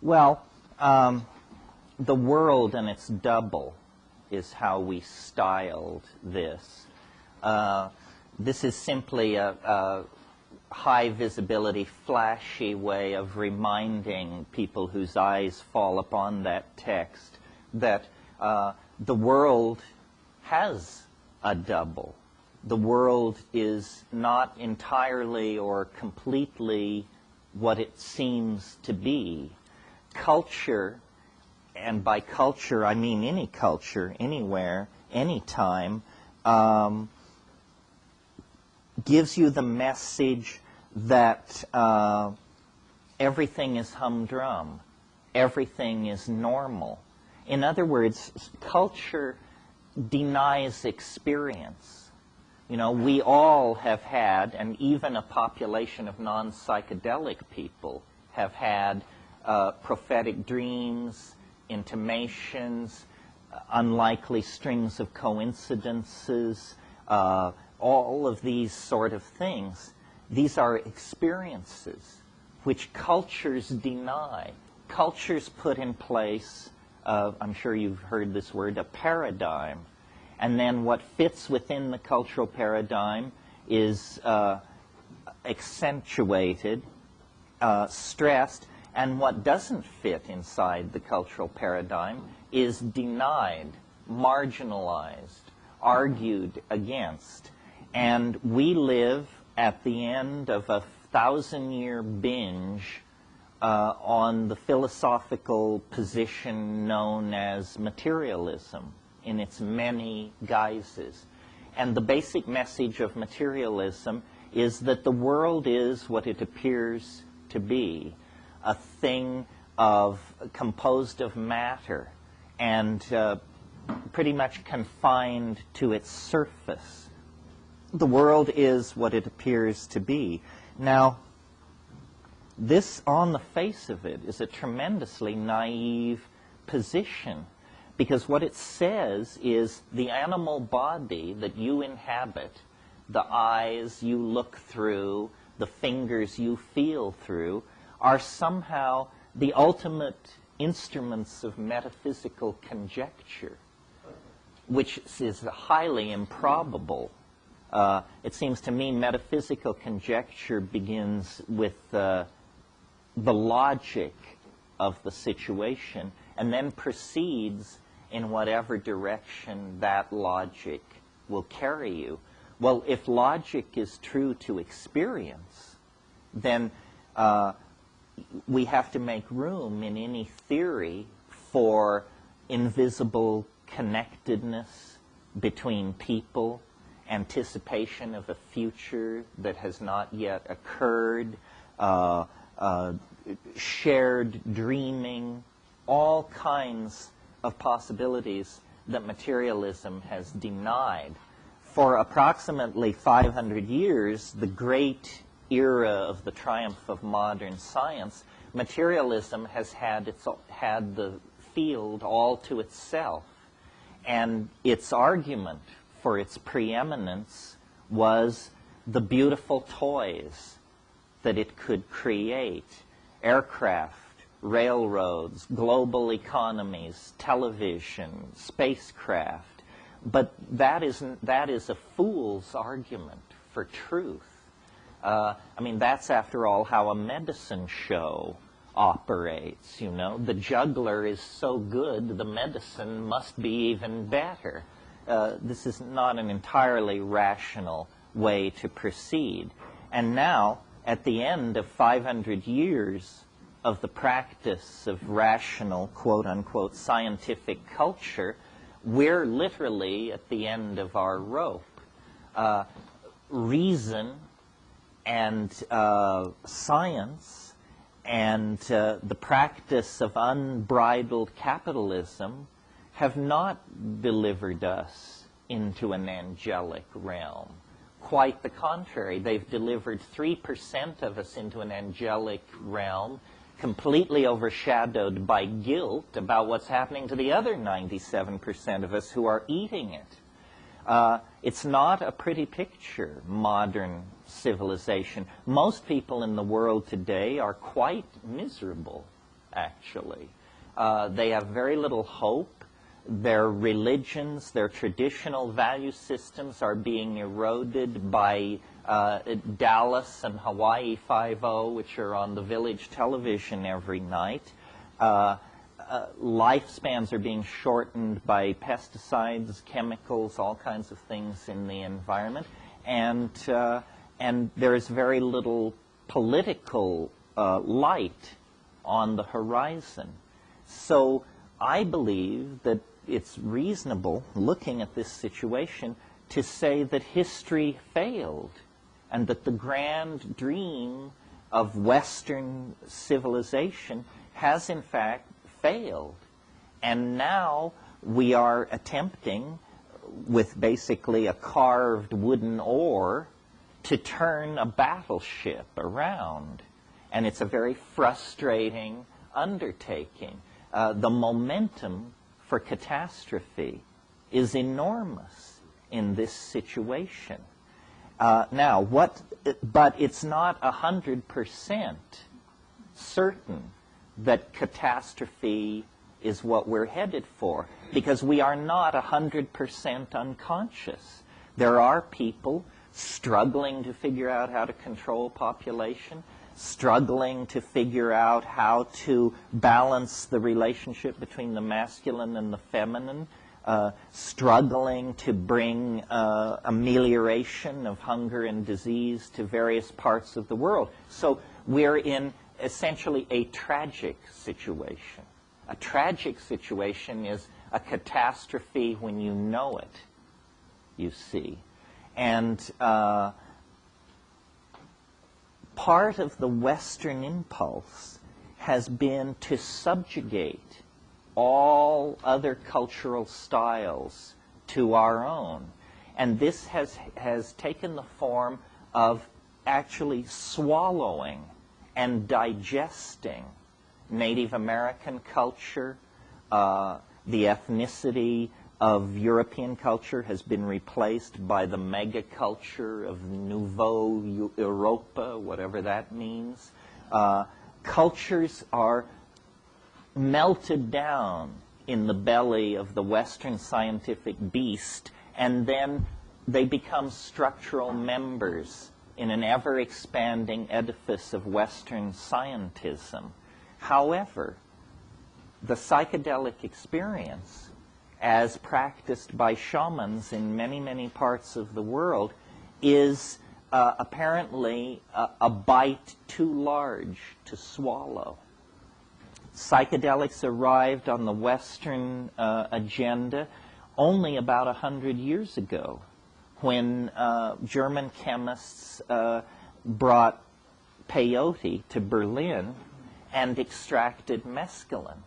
Well, the world and its double is how we styled this. This is simply a high visibility, flashy way of reminding people whose eyes fall upon that text that the world has a double. The world is not entirely or completely what it seems to be. Culture, and by culture I mean any culture, anywhere, anytime, gives you the message that everything is humdrum, everything is normal. In other words, culture denies experience. You know, we all have had, and even a population of non-psychedelic people have had prophetic dreams, intimations, unlikely strings of coincidences, all of these sort of things. These are experiences which cultures deny. Cultures put in place, I'm sure you've heard this word, a paradigm. And then what fits within the cultural paradigm is accentuated, stressed, and what doesn't fit inside the cultural paradigm is denied, marginalized, argued against. And we live at the end of a 1,000-year binge on the philosophical position known as materialism in its many guises. And the basic message of materialism is that the world is what it appears to be, a thing composed of matter and pretty much confined to its surface. The world is what it appears to be. Now, this, on the face of it, is a tremendously naive position, because what it says is the animal body that you inhabit, the eyes you look through, the fingers you feel through, are somehow the ultimate instruments of metaphysical conjecture, which is highly improbable. It seems to me metaphysical conjecture begins with the logic of the situation and then proceeds in whatever direction that logic will carry you. Well, if logic is true to experience, then we have to make room in any theory for invisible connectedness between people, anticipation of a future that has not yet occurred, shared dreaming, all kinds of possibilities that materialism has denied. For approximately 500 years, the great era of the triumph of modern science, materialism has had the field all to itself. And its argument for its preeminence was the beautiful toys that it could create: aircraft, railroads, global economies, television, spacecraft. But that is a fool's argument for truth. I mean, that's, after all, how a medicine show operates, you know. The juggler is so good, the medicine must be even better. This is not an entirely rational way to proceed. And now, at the end of 500 years of the practice of rational, quote-unquote, scientific culture, we're literally at the end of our rope. Reason and science and the practice of unbridled capitalism have not delivered us into an angelic realm. Quite the contrary. They've delivered 3% of us into an angelic realm, completely overshadowed by guilt about what's happening to the other 97% of us who are eating it. It's not a pretty picture, modern civilization. Most people in the world today are quite miserable, actually. They have very little hope. Their religions, their traditional value systems are being eroded by Dallas and Hawaii Five-0, which are on the village television every night. Lifespans are being shortened by pesticides, chemicals, all kinds of things in the environment. And there is very little political light on the horizon. So I believe that it's reasonable, looking at this situation, to say that history failed and that the grand dream of Western civilization has in fact failed. And now we are attempting, with basically a carved wooden oar, to turn a battleship around. And it's a very frustrating undertaking. The momentum for catastrophe is enormous in this situation. But it's not 100% certain that catastrophe is what we're headed for, because we are not 100% unconscious. There are people struggling to figure out how to control population, struggling to figure out how to balance the relationship between the masculine and the feminine, struggling to bring amelioration of hunger and disease to various parts of the world. So we're in essentially a tragic situation. A tragic situation is a catastrophe when you know it, you see. And part of the Western impulse has been to subjugate all other cultural styles to our own. And this has taken the form of actually swallowing and digesting Native American culture. The ethnicity of European culture has been replaced by the mega-culture of Nouveau Europa, whatever that means. Cultures are melted down in the belly of the Western scientific beast, and then they become structural members in an ever-expanding edifice of Western scientism. However, the psychedelic experience, as practiced by shamans in many, many parts of the world, is apparently a bite too large to swallow. Psychedelics arrived on the Western agenda only about 100 years ago, when German chemists brought peyote to Berlin and extracted mescaline.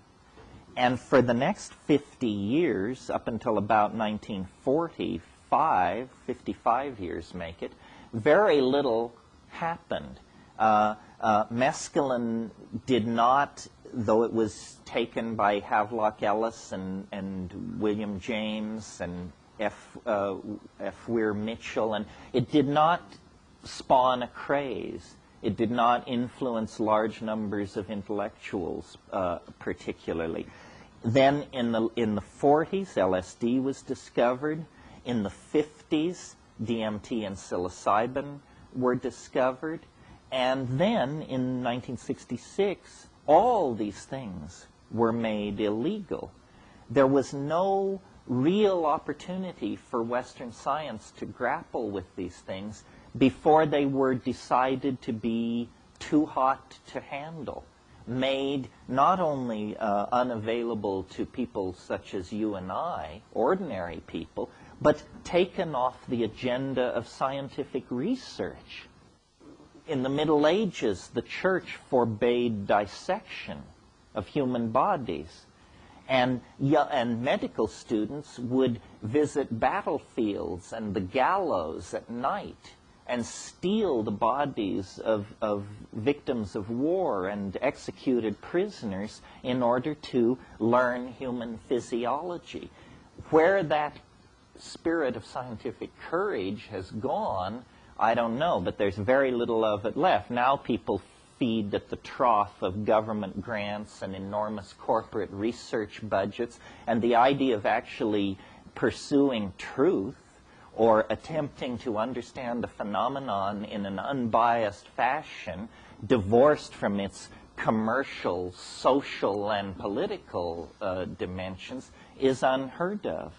And for the next 50 years, up until about 1945, 55 years make it, very little happened. Mescaline did not, though it was taken by Havelock Ellis and William James and F. Weir Mitchell, and it did not spawn a craze. It did not influence large numbers of intellectuals particularly. Then in the 40s, LSD was discovered. In the 50s, DMT and psilocybin were discovered. And then in 1966, all these things were made illegal. There was no real opportunity for Western science to grapple with these things before they were decided to be too hot to handle, made not only unavailable to people such as you and I, ordinary people, but taken off the agenda of scientific research. In the Middle Ages, the church forbade dissection of human bodies. And medical students would visit battlefields and the gallows at night and steal the bodies of victims of war and executed prisoners in order to learn human physiology. Where that spirit of scientific courage has gone, I don't know, but there's very little of it left. Now people feed at the trough of government grants and enormous corporate research budgets, and the idea of actually pursuing truth or attempting to understand the phenomenon in an unbiased fashion, divorced from its commercial, social, and political dimensions, is unheard of.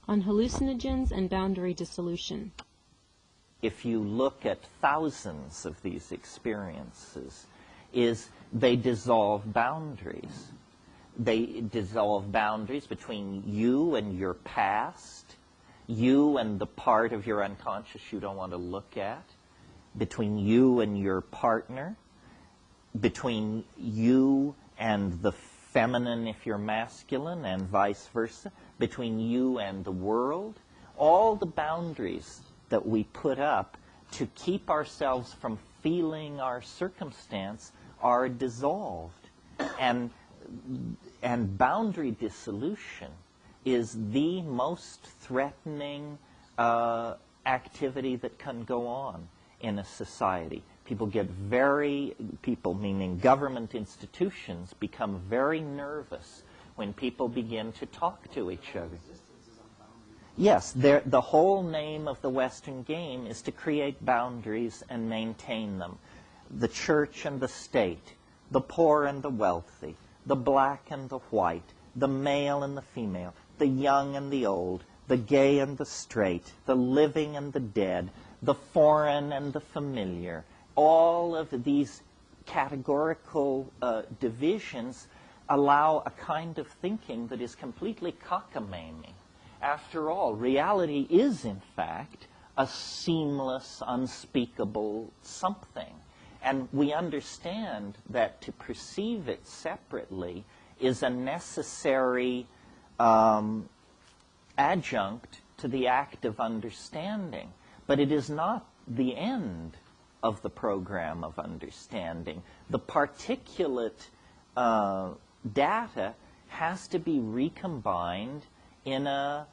On hallucinogens and boundary dissolution. If you look at thousands of these experiences, they dissolve boundaries. They dissolve boundaries between you and your past, you and the part of your unconscious you don't want to look at, between you and your partner, between you and the feminine if you're masculine, and vice versa, between you and the world. All the boundaries that we put up to keep ourselves from feeling our circumstance are dissolved. And boundary dissolution is the most threatening activity that can go on in a society. People meaning government institutions, become very nervous when people begin to talk to each other. Yes, the whole name of the Western game is to create boundaries and maintain them. The church and the state, the poor and the wealthy, the black and the white, the male and the female, the young and the old, the gay and the straight, the living and the dead, the foreign and the familiar. All of these categorical divisions allow a kind of thinking that is completely cockamamie. After all, reality is, in fact, a seamless, unspeakable something. And we understand that to perceive it separately is a necessary adjunct to the act of understanding. But it is not the end of the program of understanding. The particulate data has to be recombined in a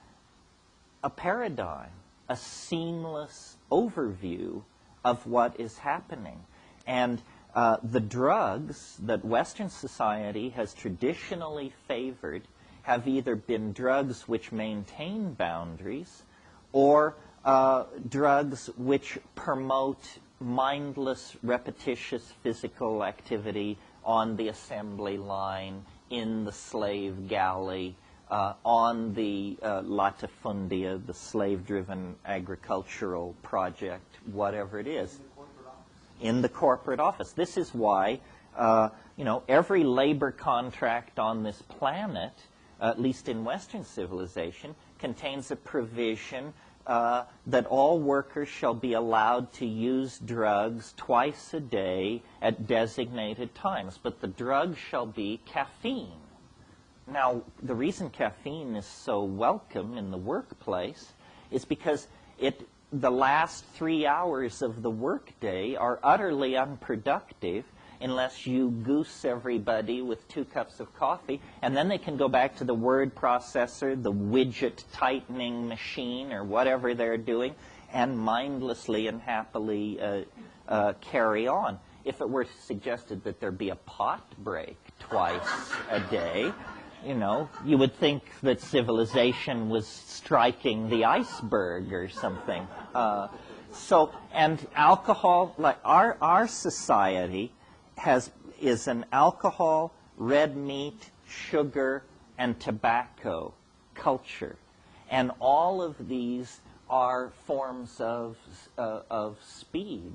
paradigm, a seamless overview of what is happening. And the drugs that Western society has traditionally favored have either been drugs which maintain boundaries or drugs which promote mindless, repetitious physical activity on the assembly line, in the slave galley, on the latifundia, the slave-driven agricultural project, whatever it is. In the corporate office. This is why, every labor contract on this planet, at least in Western civilization, contains a provision that all workers shall be allowed to use drugs twice a day at designated times. But the drug shall be caffeine. Now, the reason caffeine is so welcome in the workplace is because the last 3 hours of the workday are utterly unproductive unless you goose everybody with 2 cups of coffee, and then they can go back to the word processor, the widget tightening machine, or whatever they're doing, and mindlessly and happily carry on. If it were suggested that there be a pot break twice a day, you would think that civilization was striking the iceberg or something. And alcohol, like our society is an alcohol, red meat, sugar, and tobacco culture. And all of these are forms of speed,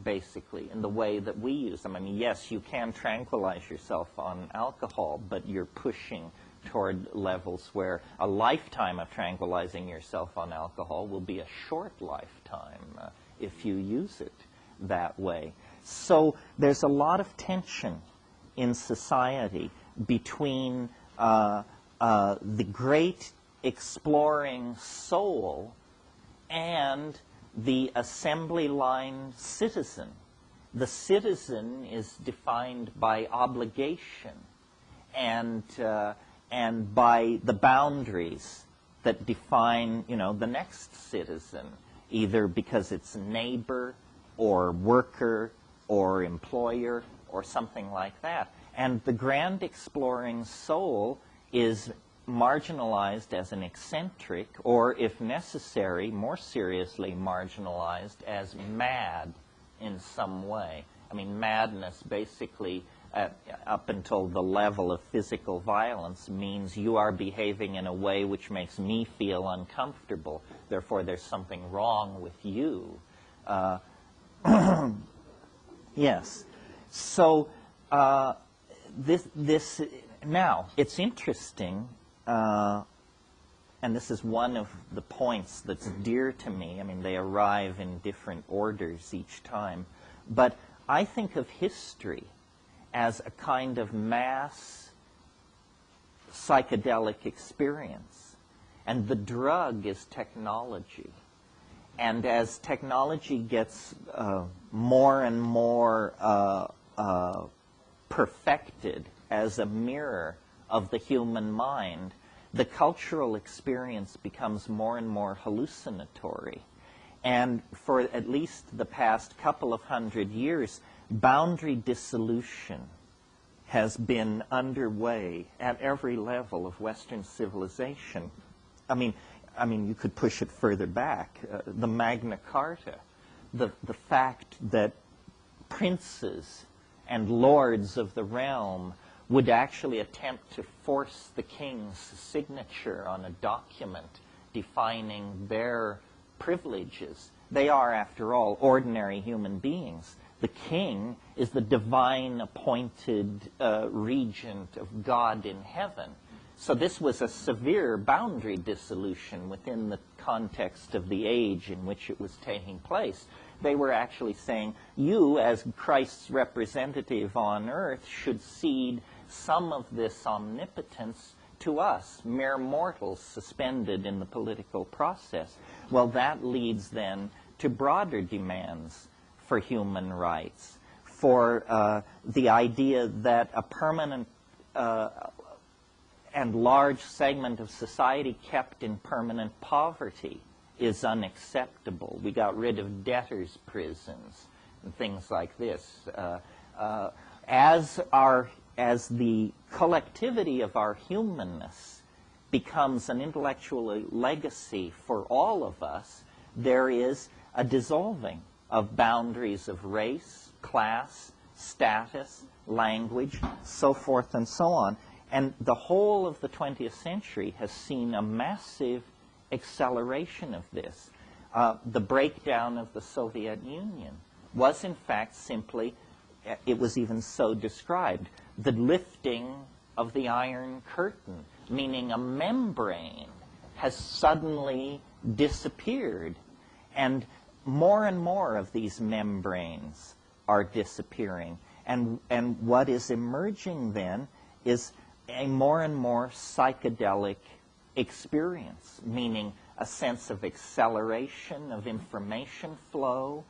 basically, in the way that we use them. I mean, yes, you can tranquilize yourself on alcohol, but you're pushing toward levels where a lifetime of tranquilizing yourself on alcohol will be a short lifetime if you use it that way. So there's a lot of tension in society between the great exploring soul and the assembly line citizen. The citizen is defined by obligation and by the boundaries that define, the next citizen, either because it's neighbor or worker or employer or something like that. And the grand exploring soul is marginalized as an eccentric, or if necessary, more seriously marginalized as mad in some way. I mean, madness basically, up until the level of physical violence, means you are behaving in a way which makes me feel uncomfortable. Therefore, there's something wrong with you. Yes. So this now, it's interesting, and this is one of the points that's dear to me. I mean, they arrive in different orders each time. But I think of history as a kind of mass psychedelic experience. And the drug is technology. And as technology gets more and more perfected as a mirror of the human mind, the cultural experience becomes more and more hallucinatory. And for at least the past couple of 100 years, boundary dissolution has been underway at every level of Western civilization. I mean, you could push it further back. The Magna Carta, the fact that princes and lords of the realm would actually attempt to force the king's signature on a document defining their privileges. They are, after all, ordinary human beings. The king is the divine appointed regent of God in heaven. So this was a severe boundary dissolution within the context of the age in which it was taking place. They were actually saying, you, as Christ's representative on earth, should cede some of this omnipotence to us, mere mortals suspended in the political process. Well, that leads then to broader demands for human rights, for the idea that a permanent and large segment of society kept in permanent poverty is unacceptable. We got rid of debtors' prisons and things like this. As the collectivity of our humanness becomes an intellectual legacy for all of us, there is a dissolving of boundaries of race, class, status, language, so forth and so on. And the whole of the 20th century has seen a massive acceleration of this. The breakdown of the Soviet Union was in fact simply, it was even so described, the lifting of the Iron Curtain, meaning a membrane has suddenly disappeared. And more of these membranes are disappearing. And what is emerging then is a more and more psychedelic experience, meaning a sense of acceleration of information flow,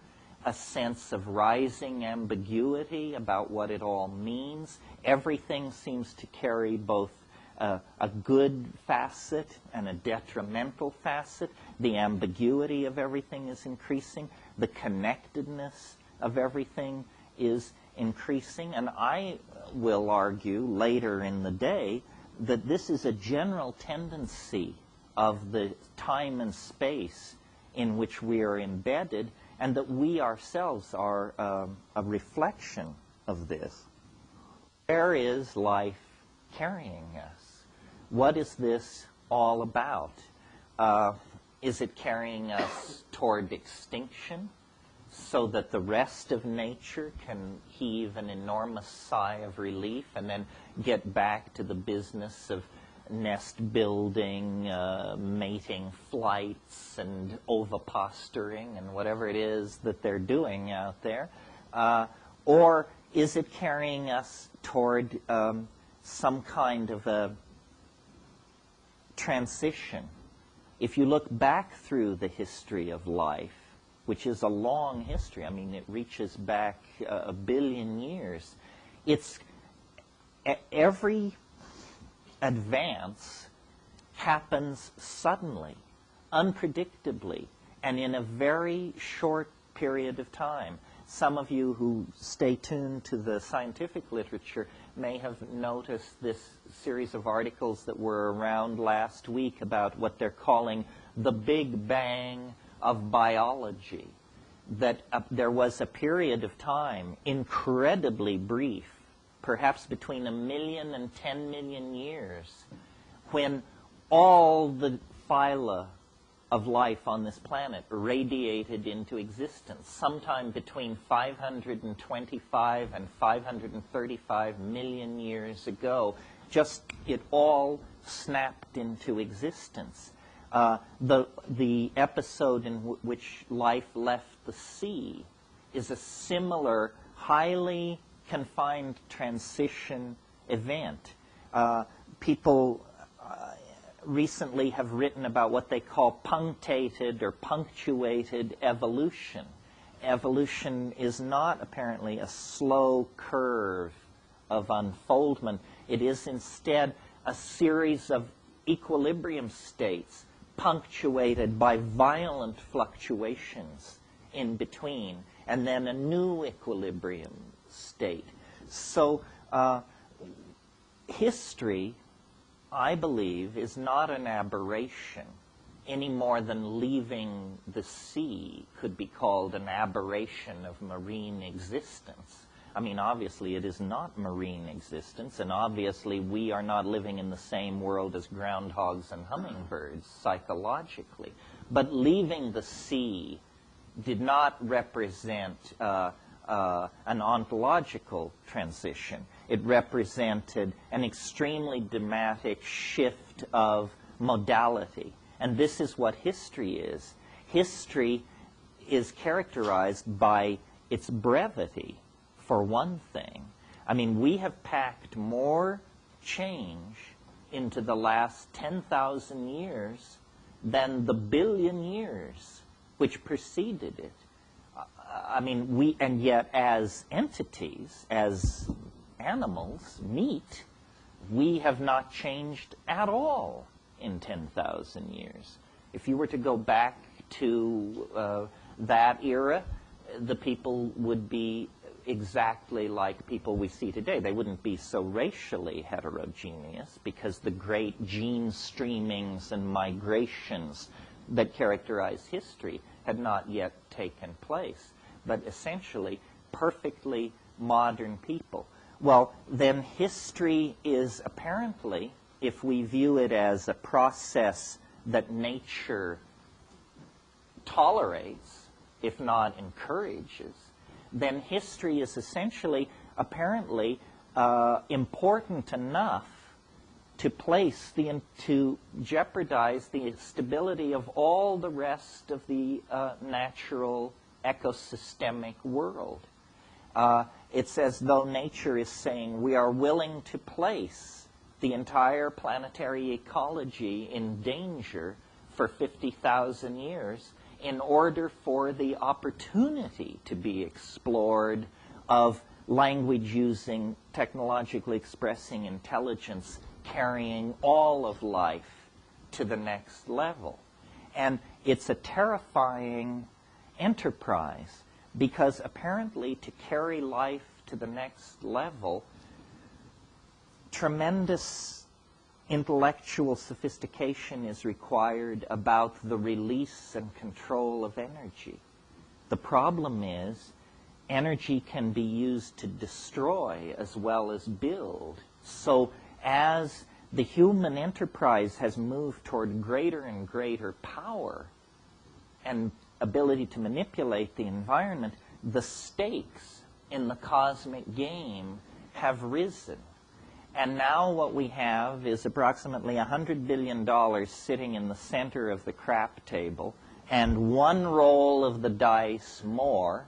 a sense of rising ambiguity about what it all means. Everything seems to carry both a good facet and a detrimental facet. The ambiguity of everything is increasing. The connectedness of everything is increasing. And I will argue later in the day that this is a general tendency of the time and space in which we are embedded, and that we ourselves are a reflection of this. Where is life carrying us? What is this all about? Is it carrying us toward extinction so that the rest of nature can heave an enormous sigh of relief and then get back to the business of nest building, mating flights, and oviposturing, and whatever it is that they're doing out there? Or is it carrying us toward some kind of a transition? If you look back through the history of life, which is a long history, I mean, it reaches back a billion years, it's every advance happens suddenly, unpredictably, and in a very short period of time. Some of you who stay tuned to the scientific literature may have noticed this series of articles that were around last week about what they're calling the Big Bang of biology. That there was a period of time, incredibly brief, perhaps between 1 million and 10 million years, when all the phyla of life on this planet radiated into existence, sometime between 525 and 535 million years ago. Just it all snapped into existence. The episode in which life left the sea is a similar, highly confined transition event. People recently have written about what they call punctated or punctuated evolution. Evolution is not apparently a slow curve of unfoldment. It is instead a series of equilibrium states punctuated by violent fluctuations in between, and then a new equilibrium state. So history, I believe, is not an aberration any more than leaving the sea could be called an aberration of marine existence. I mean, obviously it is not marine existence, and obviously we are not living in the same world as groundhogs and hummingbirds psychologically. But leaving the sea did not represent an ontological transition. It represented an extremely dramatic shift of modality. And this is what history is. History is characterized by its brevity, for one thing. I mean, we have packed more change into the last 10,000 years than the billion years which preceded it. I mean, and yet as entities, as animals, meat, we have not changed at all in 10,000 years. If you were to go back to that era, the people would be exactly like people we see today. They wouldn't be so racially heterogeneous because the great gene streamings and migrations that characterize history had not yet taken place. But essentially, perfectly modern people. Well, then history is apparently, if we view it as a process that nature tolerates, if not encourages, then history is essentially, apparently, important enough to jeopardize the stability of all the rest of the natural ecosystemic world. It's as though nature is saying we are willing to place the entire planetary ecology in danger for 50,000 years in order for the opportunity to be explored of language using, technologically expressing intelligence, carrying all of life to the next level. And it's a terrifying enterprise because apparently to carry life to the next level, tremendous intellectual sophistication is required about the release and control of energy. The problem is energy can be used to destroy as well as build. So as the human enterprise has moved toward greater and greater power and ability to manipulate the environment, the stakes in the cosmic game have risen. And now what we have is approximately $100 billion sitting in the center of the crap table, and one roll of the dice more,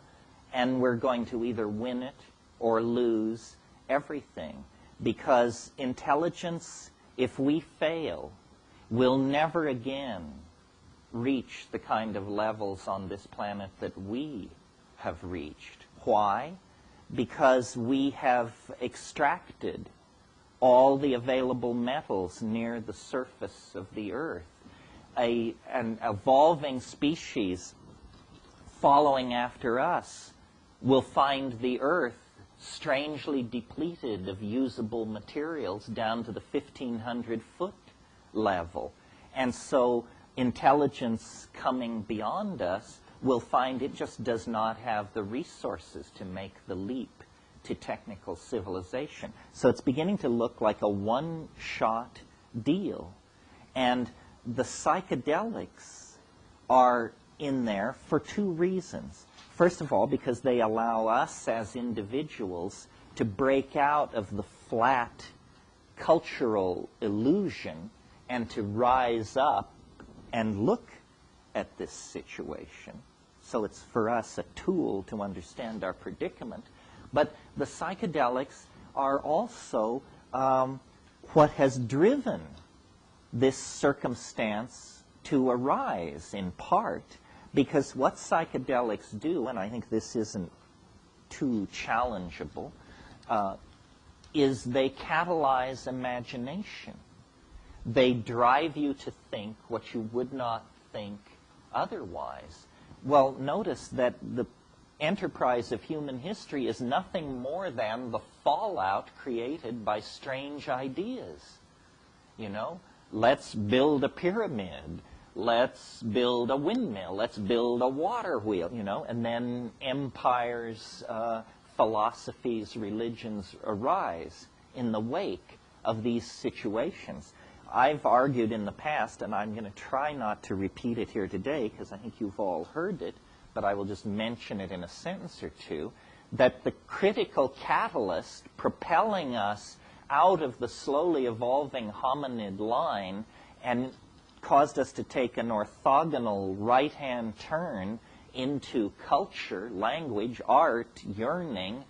and we're going to either win it or lose everything. Because intelligence, if we fail, will never again reach the kind of levels on this planet that we have reached. Why? Because we have extracted all the available metals near the surface of the earth. An evolving species following after us we'll find the Earth strangely depleted of usable materials down to the 1,500-foot level. And so intelligence coming beyond us will find it just does not have the resources to make the leap to technical civilization. So it's beginning to look like a one-shot deal. And the psychedelics are in there for two reasons. First of all, because they allow us as individuals to break out of the flat cultural illusion and to rise up and look at this situation. So it's for us a tool to understand our predicament. But the psychedelics are also what has driven this circumstance to arise, in part, because what psychedelics do, and I think this isn't too challengeable, is they catalyze imagination. They drive you to think what you would not think otherwise. Well, notice that the enterprise of human history is nothing more than the fallout created by strange ideas. You know, let's build a pyramid. Let's build a windmill. Let's build a water wheel, you know, and then empires, philosophies, religions arise in the wake of these situations. I've argued in the past, and I'm going to try not to repeat it here today because I think you've all heard it, but I will just mention it in a sentence or two, that the critical catalyst propelling us out of the slowly evolving hominid line and caused us to take an orthogonal right-hand turn into culture, language, art, yearning,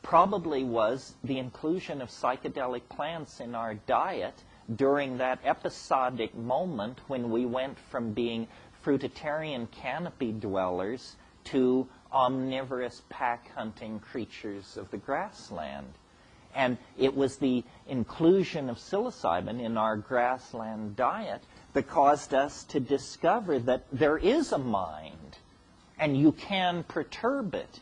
probably was the inclusion of psychedelic plants in our diet during that episodic moment when we went from being fruitarian canopy dwellers to omnivorous pack-hunting creatures of the grassland. And it was the inclusion of psilocybin in our grassland diet that caused us to discover that there is a mind, and you can perturb it.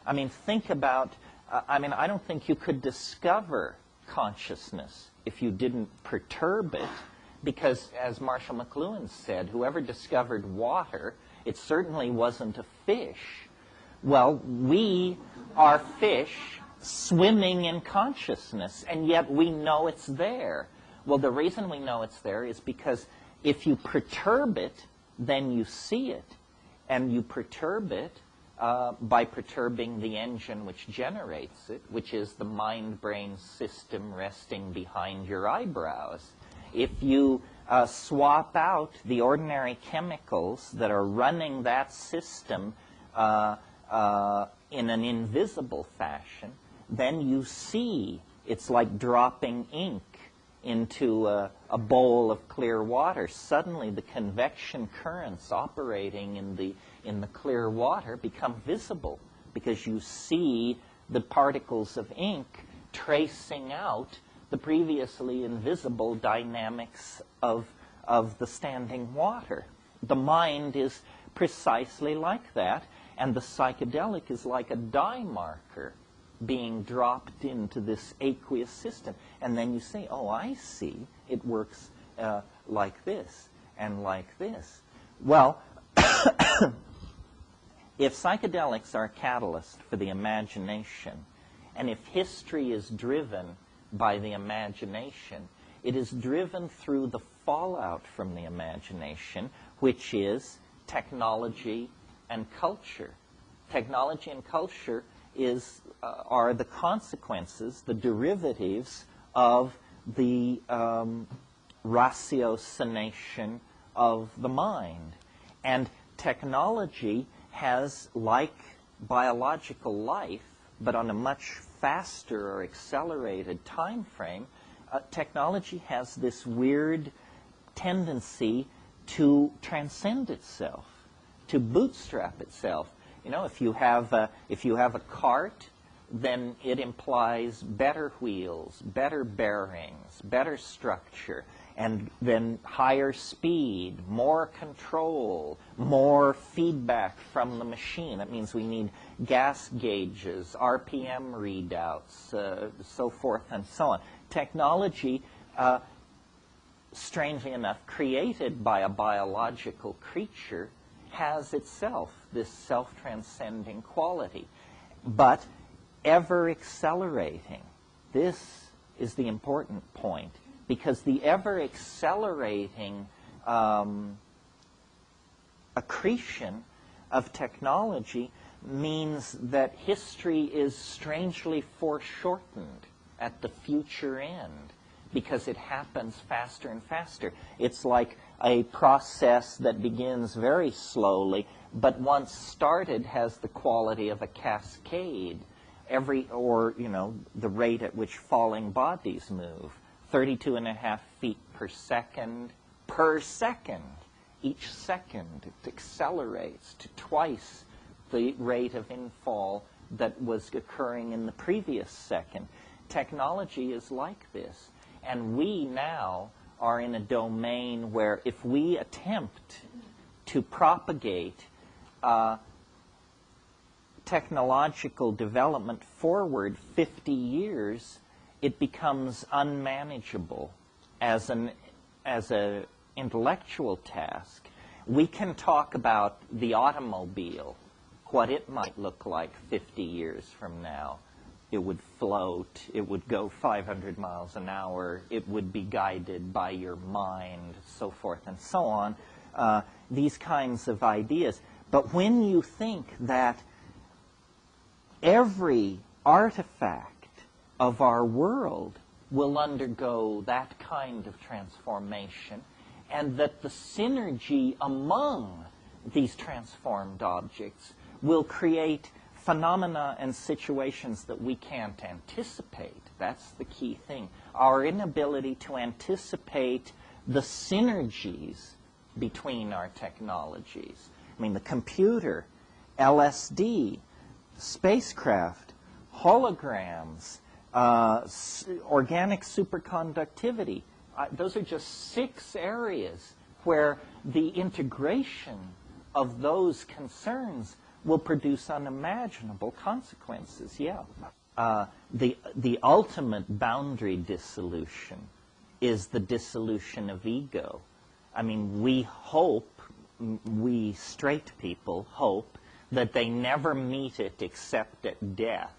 I mean, think about, I don't think you could discover consciousness if you didn't perturb it, because, as Marshall McLuhan said, whoever discovered water, it certainly wasn't a fish. Well, we are fish swimming in consciousness, and yet we know it's there. Well, the reason we know it's there is because if you perturb it, then you see it. And you perturb it by perturbing the engine which generates it, which is the mind-brain system resting behind your eyebrows. If you swap out the ordinary chemicals that are running that system in an invisible fashion, then you see it's like dropping ink into a bowl of clear water. Suddenly the convection currents operating in the clear water become visible because you see the particles of ink tracing out the previously invisible dynamics of the standing water. The mind is precisely like that, and the psychedelic is like a dye marker being dropped into this aqueous system. And then you say, oh, I see, it works like this and like this. Well, if psychedelics are a catalyst for the imagination, and if history is driven by the imagination, it is driven through the fallout from the imagination, which is technology and culture. Technology and culture are the consequences, the derivatives of the ratiocination of the mind. And technology has, like biological life, but on a much faster or accelerated time frame, technology has this weird tendency to transcend itself, to bootstrap itself. You know, if you have a cart, then it implies better wheels, better bearings, better structure. and then higher speed, more control, more feedback from the machine. That means we need gas gauges, RPM readouts, so forth and so on. Technology, strangely enough, created by a biological creature, has itself this self-transcending quality, but ever accelerating. This is the important point, because the ever accelerating accretion of technology means that history is strangely foreshortened at the future end, because it happens faster and faster. It's like a process that begins very slowly, but once started has the quality of a cascade. The rate at which falling bodies move, 32.5 feet per second. Each second it accelerates to twice the rate of infall that was occurring in the previous second. Technology is like this. And we now are in a domain where if we attempt to propagate technological development forward 50 years, it becomes unmanageable as an intellectual task. We can talk about the automobile, what it might look like 50 years from now. It would float, it would go 500 miles an hour, it would be guided by your mind, so forth and so on, these kinds of ideas. But when you think that every artifact of our world will undergo that kind of transformation, and that the synergy among these transformed objects will create phenomena and situations that we can't anticipate. That's the key thing. Our inability to anticipate the synergies between our technologies. I mean, the computer, LSD, spacecraft, holograms, organic superconductivity. Those are just 6 areas where the integration of those concerns will produce unimaginable consequences. Yeah. The ultimate boundary dissolution is the dissolution of ego. I mean, we straight people hope that they never meet it except at death.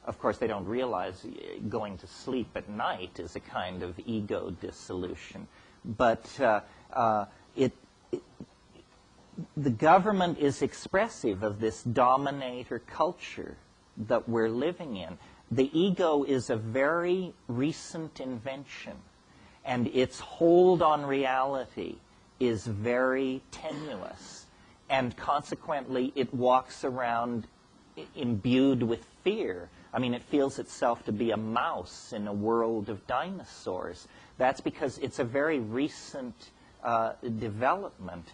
Of course, they don't realize going to sleep at night is a kind of ego dissolution. But the government is expressive of this dominator culture that we're living in. The ego is a very recent invention, and its hold on reality is very tenuous, and consequently it walks around imbued with fear. I mean, it feels itself to be a mouse in a world of dinosaurs. That's because it's a very recent development.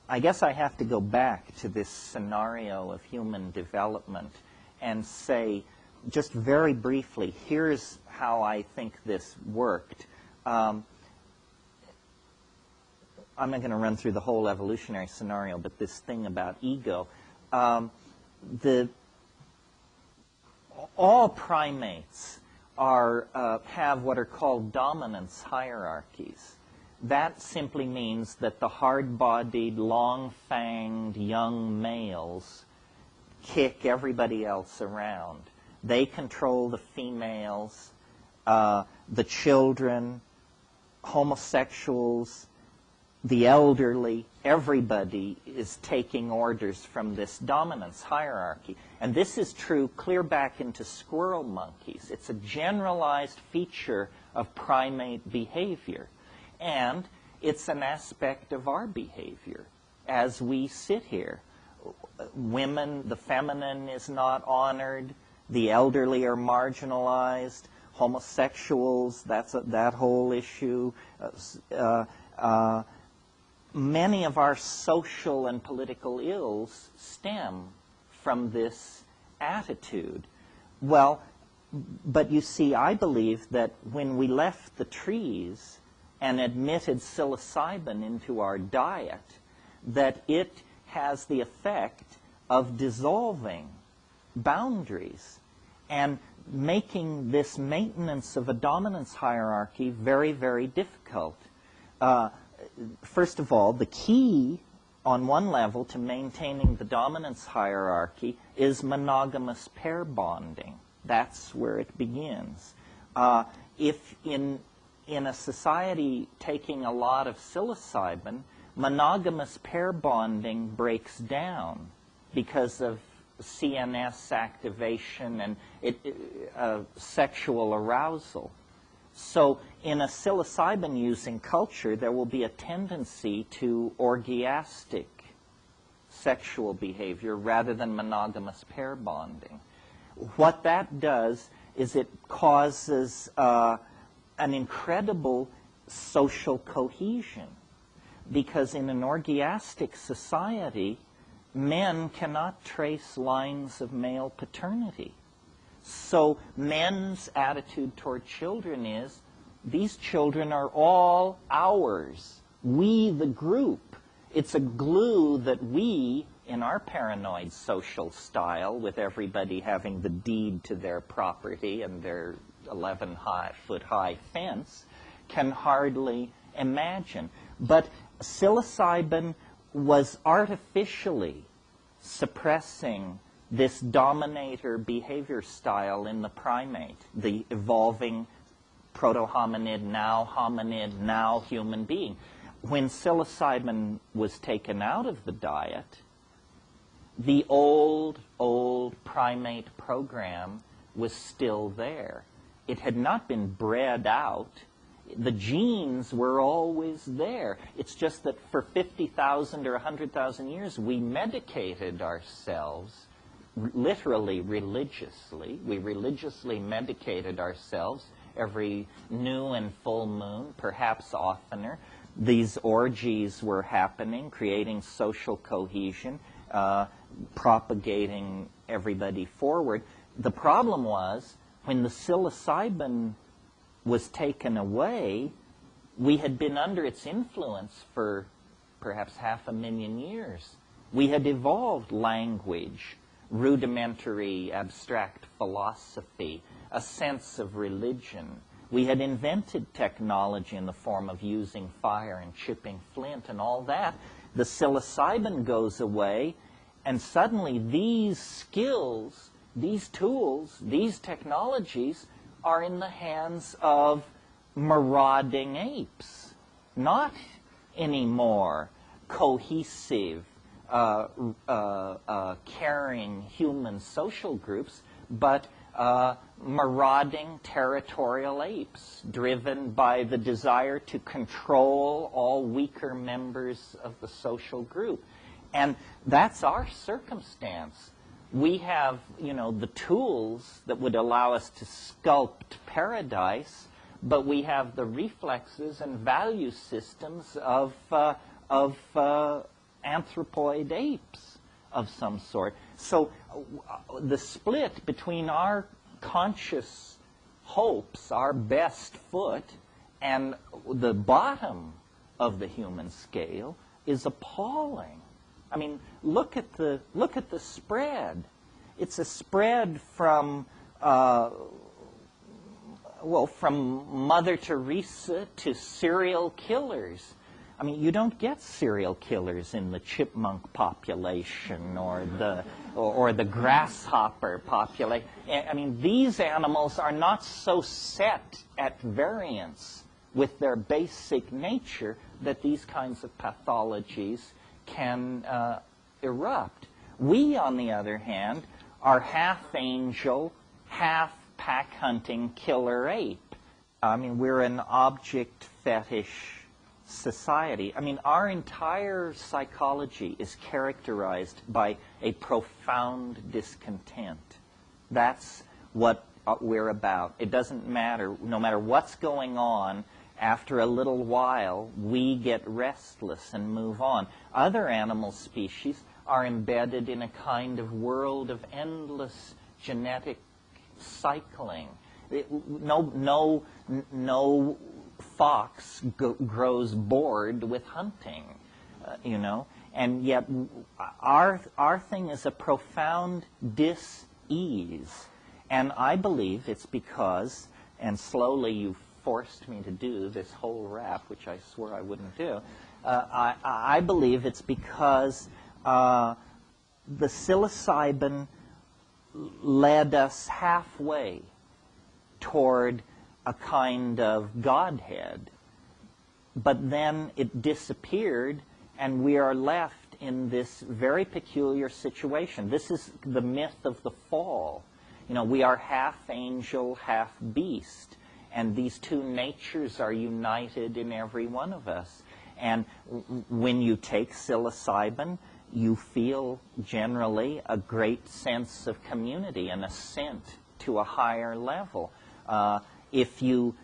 I guess I have to go back to this scenario of human development and say, just very briefly, here's how I think this worked. I'm not going to run through the whole evolutionary scenario, but this thing about ego. All primates have what are called dominance hierarchies. That simply means that the hard-bodied, long-fanged young males kick everybody else around. They control the females, the children, homosexuals, the elderly. Everybody is taking orders from this dominance hierarchy. And this is true clear back into squirrel monkeys. It's a generalized feature of primate behavior. And it's an aspect of our behavior as we sit here. Women, the feminine is not honored. The elderly are marginalized. Homosexuals, that whole issue. Many of our social and political ills stem from this attitude. Well, but you see, I believe that when we left the trees and admitted psilocybin into our diet, that it has the effect of dissolving boundaries and making this maintenance of a dominance hierarchy very, very difficult. First of all, the key on one level to maintaining the dominance hierarchy is monogamous pair bonding. That's where it begins. If in a society taking a lot of psilocybin, monogamous pair bonding breaks down because of CNS activation and sexual arousal. So in a psilocybin-using culture, there will be a tendency to orgiastic sexual behavior rather than monogamous pair bonding. What that does is it causes an incredible social cohesion, because in an orgiastic society, men cannot trace lines of male paternity. So men's attitude toward children is, these children are all ours. We, the group. It's a glue that we, in our paranoid social style, with everybody having the deed to their property and their 11-foot-high fence, can hardly imagine. But psilocybin was artificially suppressing this dominator behavior style in the primate, the evolving proto-hominid, now human being. When psilocybin was taken out of the diet, the old primate program was still there. It had not been bred out. The genes were always there. It's just that for 50,000 or 100,000 years, we medicated ourselves, literally religiously. We religiously medicated ourselves every new and full moon, perhaps oftener. These orgies were happening, creating social cohesion, propagating everybody forward. The problem was, when the psilocybin was taken away, we had been under its influence for perhaps 500,000 years. We had evolved language, rudimentary abstract philosophy, a sense of religion. We had invented technology in the form of using fire and chipping flint and all that. The psilocybin goes away, and suddenly these skills, these tools, these technologies are in the hands of marauding apes, not anymore cohesive, caring human social groups, but marauding territorial apes, driven by the desire to control all weaker members of the social group. And that's our circumstance. We have, the tools that would allow us to sculpt paradise, but we have the reflexes and value systems of anthropoid apes of some sort. So the split between our conscious hopes, our best foot, and the bottom of the human scale is appalling. I mean, look at the spread. It's a spread from from Mother Teresa to serial killers. I mean, you don't get serial killers in the chipmunk population or the grasshopper population. I mean, these animals are not so set at variance with their basic nature that these kinds of pathologies can erupt. We, on the other hand, are half angel, half pack-hunting killer ape. I mean, we're an object fetish society. I mean, our entire psychology is characterized by a profound discontent. That's what we're about. It doesn't matter. No matter what's going on, after a little while, we get restless and move on. Other animal species are embedded in a kind of world of endless genetic cycling. No fox grows bored with hunting, you know, and yet our thing is a profound dis-ease. And I believe it's because, and slowly you forced me to do this whole rap, which I swore I wouldn't do, I believe it's because the psilocybin led us halfway toward a kind of Godhead, but then it disappeared, and we are left in this very peculiar situation. This is the myth of the fall. You know, we are half angel, half beast, and these two natures are united in every one of us. And when you take psilocybin, you feel generally a great sense of community, an ascent to a higher level. If you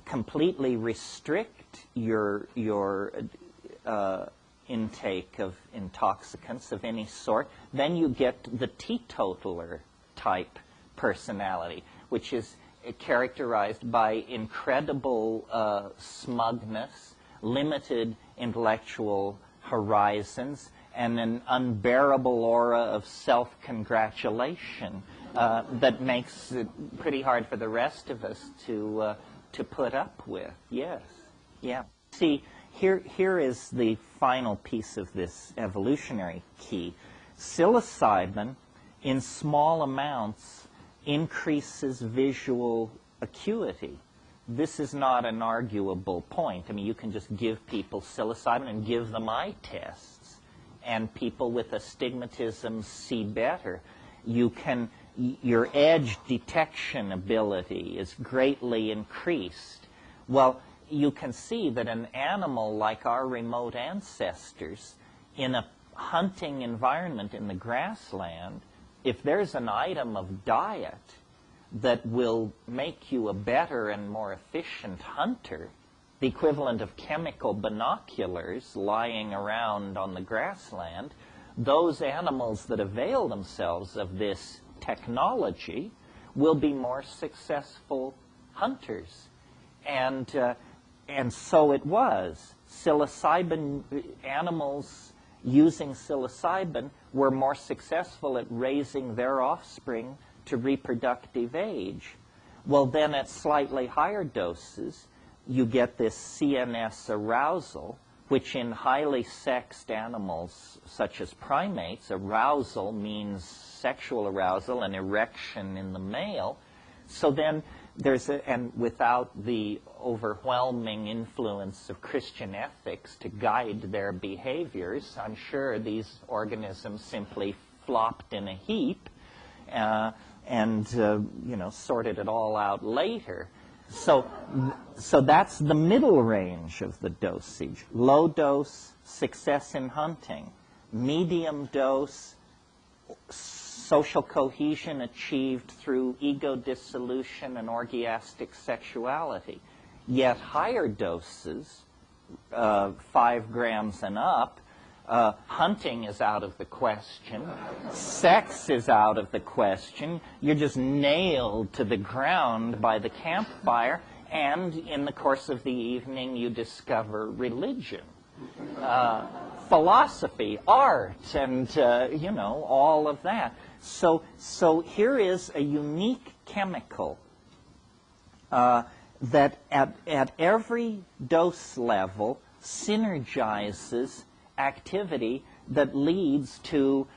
completely restrict your intake of intoxicants of any sort, then you get the teetotaler type personality, which is characterized by incredible smugness, limited intellectual horizons, and an unbearable aura of self-congratulation that makes it pretty hard for the rest of us to put up with. Yes, yeah. See, here is the final piece of this evolutionary key. Psilocybin, in small amounts, increases visual acuity. This is not an arguable point. I mean, you can just give people psilocybin and give them eye tests, and people with astigmatism see better. Your edge detection ability is greatly increased. Well, you can see that an animal like our remote ancestors, in a hunting environment in the grassland, if there's an item of diet that will make you a better and more efficient hunter, the equivalent of chemical binoculars lying around on the grassland, those animals that avail themselves of this technology will be more successful hunters. And so it was. Psilocybin animals using psilocybin were more successful at raising their offspring to reproductive age. Well, then at slightly higher doses, you get this CNS arousal, which in highly sexed animals, such as primates, arousal means sexual arousal, an erection in the male. So then and without the overwhelming influence of Christian ethics to guide their behaviors, I'm sure these organisms simply flopped in a heap and sorted it all out later. So that's the middle range of the dosage. Low dose, success in hunting. Medium dose, social cohesion achieved through ego dissolution and orgiastic sexuality. Yet higher doses, 5 grams and up, hunting is out of the question. Sex is out of the question. You're just nailed to the ground by the campfire, and in the course of the evening you discover religion, philosophy, art, and all of that. So here is a unique chemical that at every dose level synergizes activity that leads to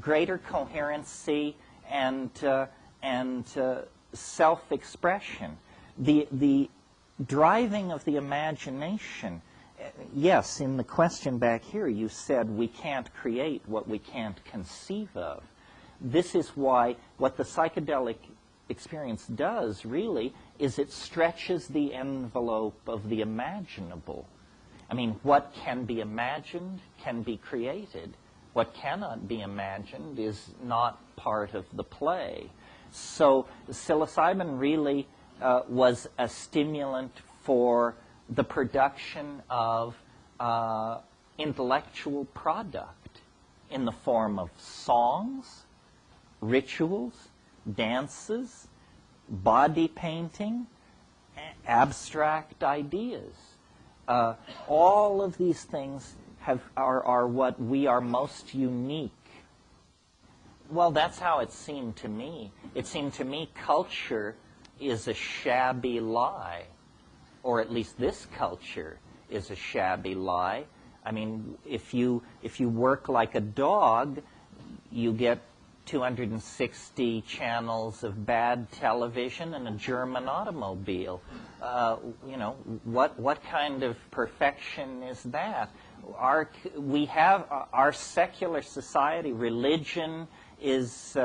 greater coherency and self-expression. The driving of the imagination. Yes, in the question back here, you said we can't create what we can't conceive of. This is why what the psychedelic experience does, really, is it stretches the envelope of the imaginable. I mean, what can be imagined can be created. What cannot be imagined is not part of the play. So psilocybin really was a stimulant for the production of intellectual product in the form of songs, rituals, dances, body painting, abstract ideas. All of these things are what we are most unique. Well, that's how it seemed to me. It seemed to me culture is a shabby lie, or at least this culture is a shabby lie. I mean, if you work like a dog, you get 260 channels of bad television and a German automobile. You know, what kind of perfection is that? We have our secular society, religion is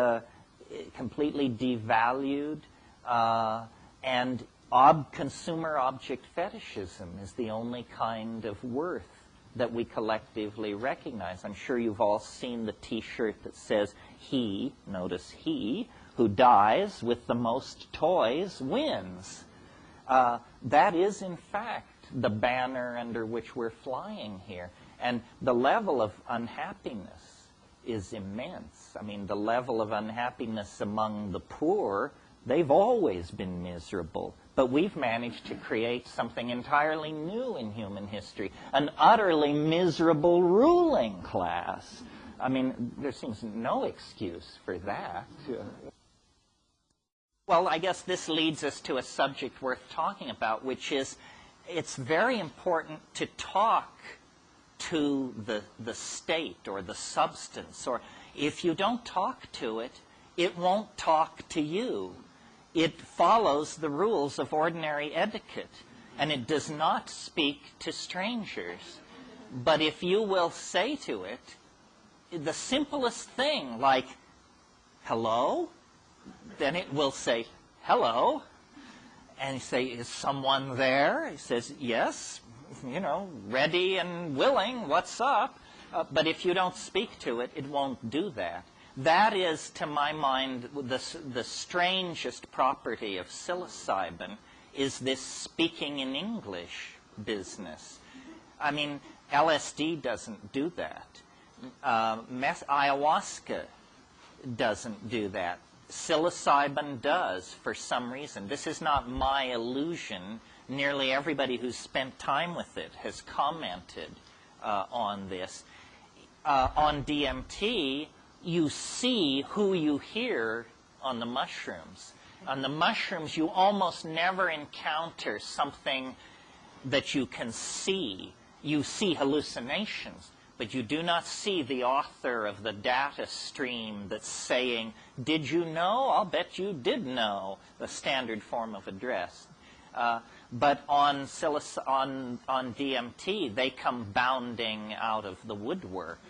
completely devalued, and consumer object fetishism is the only kind of worth that we collectively recognize. I'm sure you've all seen the T-shirt that says, "He," notice he, "who dies with the most toys wins." That is, in fact, the banner under which we're flying here. And the level of unhappiness is immense. I mean, the level of unhappiness among the poor, they've always been miserable. But we've managed to create something entirely new in human history, an utterly miserable ruling class. I mean, there seems no excuse for that. Well, I guess this leads us to a subject worth talking about, which is it's very important to talk to the state or the substance. Or if you don't talk to it, it won't talk to you. It follows the rules of ordinary etiquette, and it does not speak to strangers. But if you will say to it the simplest thing, like, "Hello?" then it will say, "Hello." And you say, "Is someone there?" He says, "Yes, you know, ready and willing, what's up?" But if you don't speak to it, it won't do that. That is, to my mind, the strangest property of psilocybin is this speaking in English business. I mean, LSD doesn't do that. Ayahuasca doesn't do that. Psilocybin does, for some reason. This is not my illusion. Nearly everybody who's spent time with it has commented on this. On DMT, you see who you hear on the mushrooms. On the mushrooms, you almost never encounter something that you can see. You see hallucinations, but you do not see the author of the data stream that's saying, "Did you know? I'll bet you did know," the standard form of address. But on DMT, they come bounding out of the woodwork.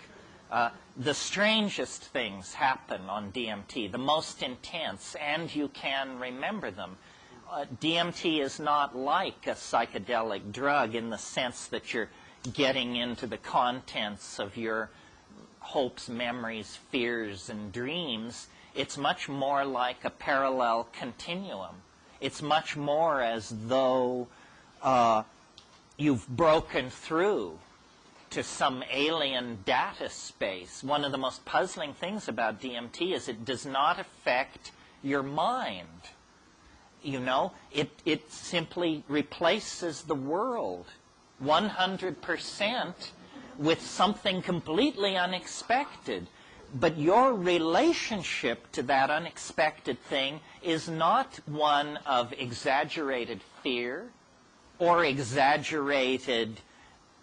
The strangest things happen on DMT, the most intense, and you can remember them. DMT is not like a psychedelic drug in the sense that you're getting into the contents of your hopes, memories, fears, and dreams. It's much more like a parallel continuum. It's much more as though you've broken through to some alien data space. One of the most puzzling things about DMT is it does not affect your mind. You know, it simply replaces the world 100% with something completely unexpected. But your relationship to that unexpected thing is not one of exaggerated fear or exaggerated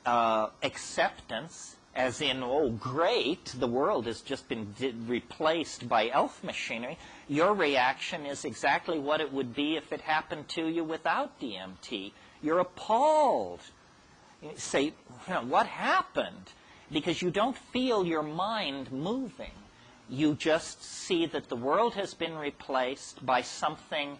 acceptance, as in, "Oh, great, the world has just been replaced by elf machinery." Your reaction is exactly what it would be if it happened to you without DMT. You're appalled. You say, "What happened?" Because you don't feel your mind moving. You just see that the world has been replaced by something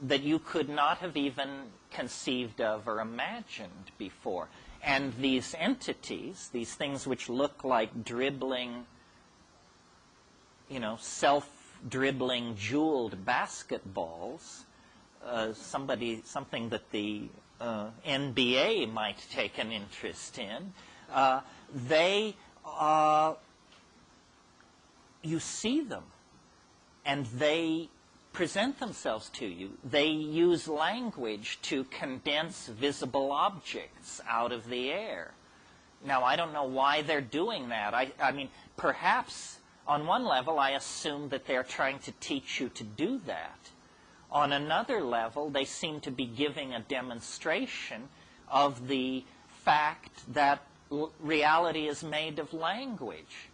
that you could not have even conceived of or imagined before. And these entities, these things which look like dribbling, self-dribbling jeweled basketballs, something that the NBA might take an interest in, you see them, and they present themselves to you. They use language to condense visible objects out of the air. Now, I don't know why they're doing that. I mean, perhaps on one level, I assume that they're trying to teach you to do that. On another level, they seem to be giving a demonstration of the fact that reality is made of language.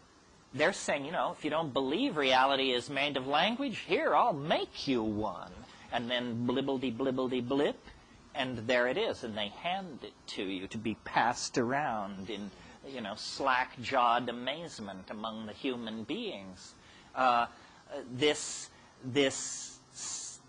They're saying, you know, if you don't believe reality is made of language, here, I'll make you one. And then blibbledy-blibbledy-blip, and there it is, and they hand it to you to be passed around in, you know, slack-jawed amazement among the human beings. This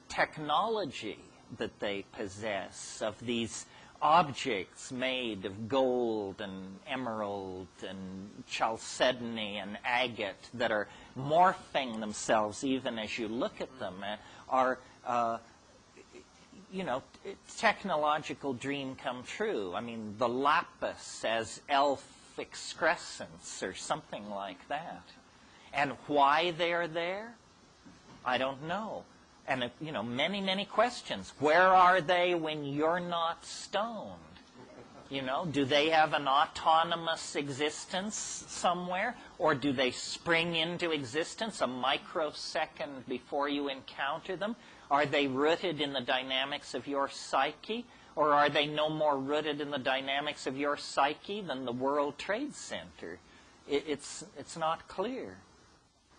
technology that they possess of these objects made of gold and emerald and chalcedony and agate that are morphing themselves even as you look at them are, you know, technological dream come true. I mean, the lapis as elf excrescence or something like that. And why they're there, I don't know. And, you know, many, many questions. Where are they when you're not stoned? You know, do they have an autonomous existence somewhere? Or do they spring into existence a microsecond before you encounter them? Are they rooted in the dynamics of your psyche? Or are they no more rooted in the dynamics of your psyche than the World Trade Center? It's not clear.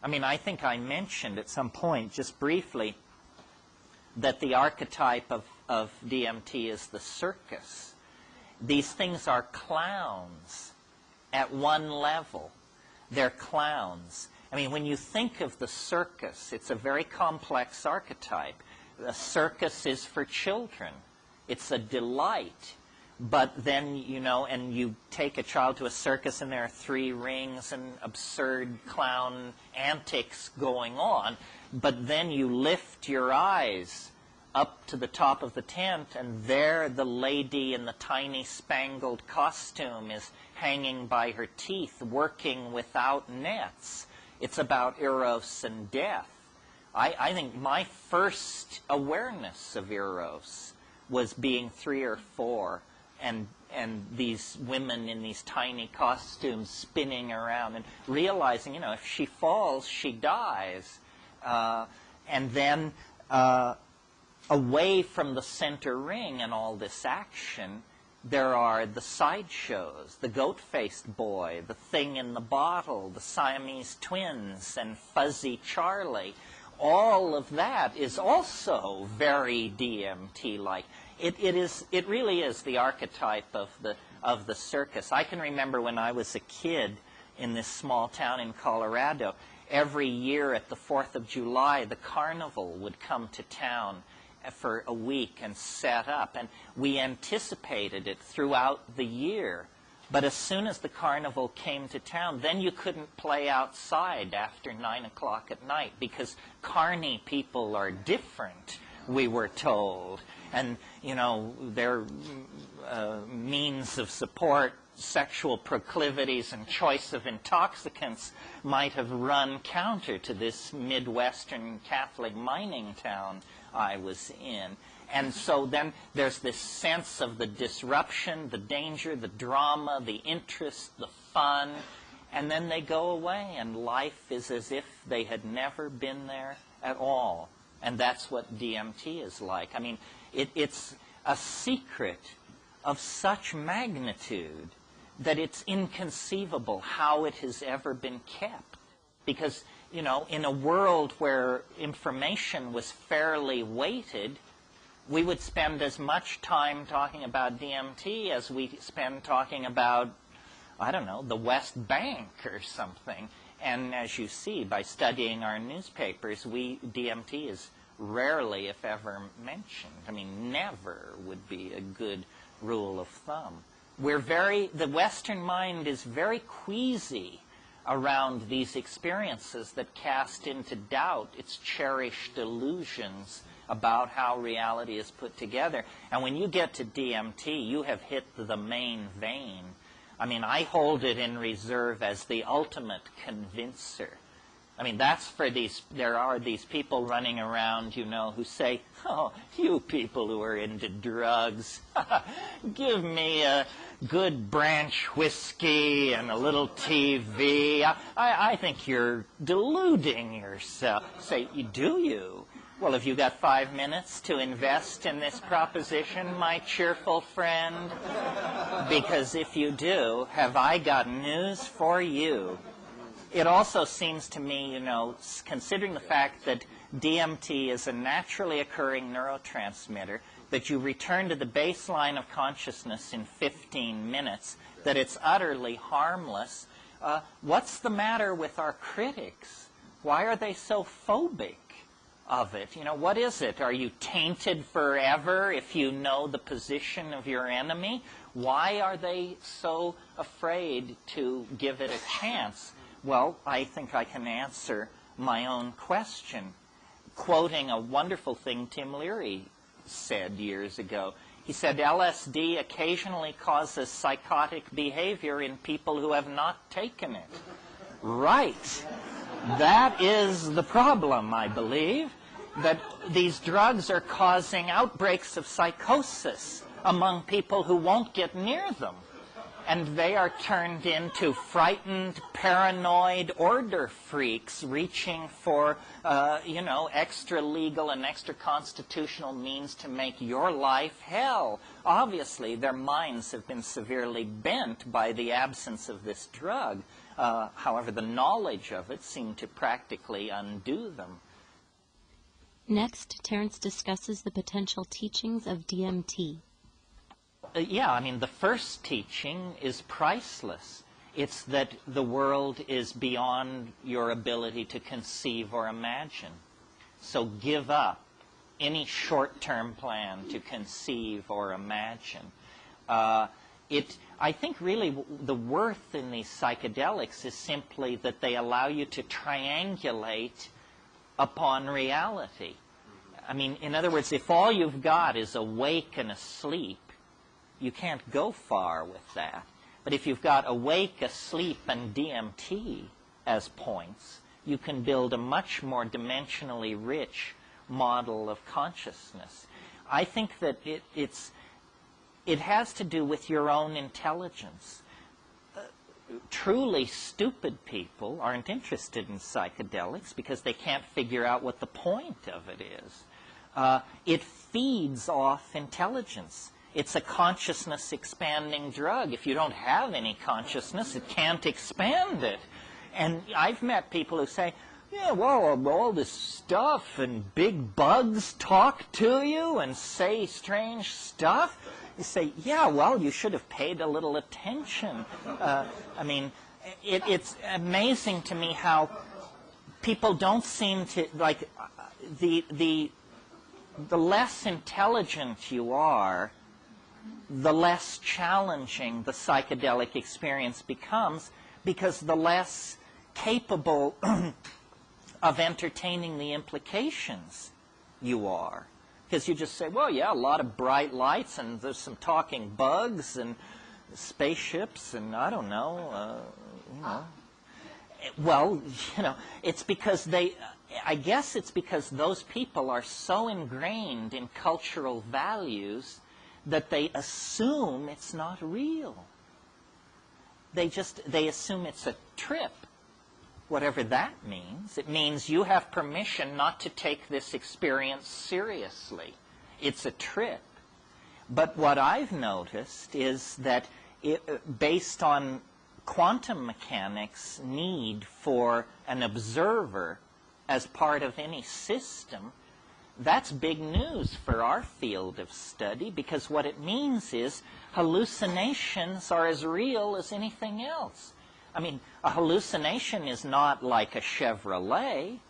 I mean, I think I mentioned at some point, just briefly, that the archetype of DMT is the circus. These things are clowns at one level. They're clowns. I mean, when you think of the circus, it's a very complex archetype. The circus is for children. It's a delight. But then, you know, and you take a child to a circus and there are 3 rings and absurd clown antics going on. But then you lift your eyes up to the top of the tent and there the lady in the tiny spangled costume is hanging by her teeth, working without nets. It's about Eros and death. I think my first awareness of Eros was being 3 or 4. And these women in these tiny costumes spinning around and realizing, you know, if she falls, she dies. And then away from the center ring and all this action, there are the sideshows, the goat-faced boy, the thing in the bottle, the Siamese twins, and Fuzzy Charlie. All of that is also very DMT-like. It really is the archetype of the circus. I can remember when I was a kid in this small town in Colorado, every year at the 4th of July, the carnival would come to town for a week and set up. And we anticipated it throughout the year. But as soon as the carnival came to town, then you couldn't play outside after 9 o'clock at night because carny people are different, we were told. And, you know, their means of support, sexual proclivities, and choice of intoxicants might have run counter to this Midwestern Catholic mining town I was in. And so then there's this sense of the disruption, the danger, the drama, the interest, the fun, and then they go away, and life is as if they had never been there at all. And that's what DMT is like. I mean, it's a secret of such magnitude that it's inconceivable how it has ever been kept. Because, you know, in a world where information was fairly weighted, we would spend as much time talking about DMT as we spend talking about, I don't know, the West Bank or something. And as you see, by studying our newspapers, DMT is rarely, if ever, mentioned. I mean, never would be a good rule of thumb. The Western mind is very queasy around these experiences that cast into doubt its cherished illusions about how reality is put together. And when you get to DMT, you have hit the main vein. I mean, I hold it in reserve as the ultimate convincer. I mean, that's for there are these people running around, you know, who say, oh, you people who are into drugs, give me a good branch whiskey and a little TV. I think you're deluding yourself. Say, do you? Well, have you got 5 minutes to invest in this proposition, my cheerful friend? Because if you do, have I got news for you. It also seems to me, you know, considering the fact that DMT is a naturally occurring neurotransmitter, that you return to the baseline of consciousness in 15 minutes, that it's utterly harmless. What's the matter with our critics? Why are they so phobic of it? You know, what is it? Are you tainted forever if you know the position of your enemy? Why are they so afraid to give it a chance? Well, I think I can answer my own question, quoting a wonderful thing Tim Leary said years ago. He said, LSD occasionally causes psychotic behavior in people who have not taken it. Right. That is the problem, I believe, that these drugs are causing outbreaks of psychosis among people who won't get near them. And they are turned into frightened, paranoid order freaks reaching for, you know, extra-legal and extra-constitutional means to make your life hell. Obviously, their minds have been severely bent by the absence of this drug. However, the knowledge of it seemed to practically undo them. Next, Terence discusses the potential teachings of DMT. Yeah, I mean, the first teaching is priceless. It's that the world is beyond your ability to conceive or imagine. So give up any short-term plan to conceive or imagine. I think really the worth in these psychedelics is simply that they allow you to triangulate upon reality. I mean, in other words, if all you've got is awake and asleep, you can't go far with that. But if you've got awake, asleep, and DMT as points, you can build a much more dimensionally rich model of consciousness. I think that it has to do with your own intelligence. Truly stupid people aren't interested in psychedelics because they can't figure out what the point of it is. It feeds off intelligence. It's a consciousness-expanding drug. If you don't have any consciousness, it can't expand it. And I've met people who say, yeah, well, all this stuff and big bugs talk to you and say strange stuff. You say, yeah, well, you should have paid a little attention. I mean, it's amazing to me how people don't seem to, like, the less intelligent you are, the less challenging the psychedelic experience becomes, because the less capable of entertaining the implications you are. Because you just say, well, yeah, a lot of bright lights, and there's some talking bugs, and spaceships, and I don't know, you know. Well, you know, it's because I guess it's because those people are so ingrained in cultural values that they assume it's not real. They assume it's a trip, whatever that means. It means you have permission not to take this experience seriously. It's a trip. But what I've noticed is that based on quantum mechanics' need for an observer as part of any system, that's big news for our field of study, because what it means is hallucinations are as real as anything else. I mean, a hallucination is not like a Chevrolet,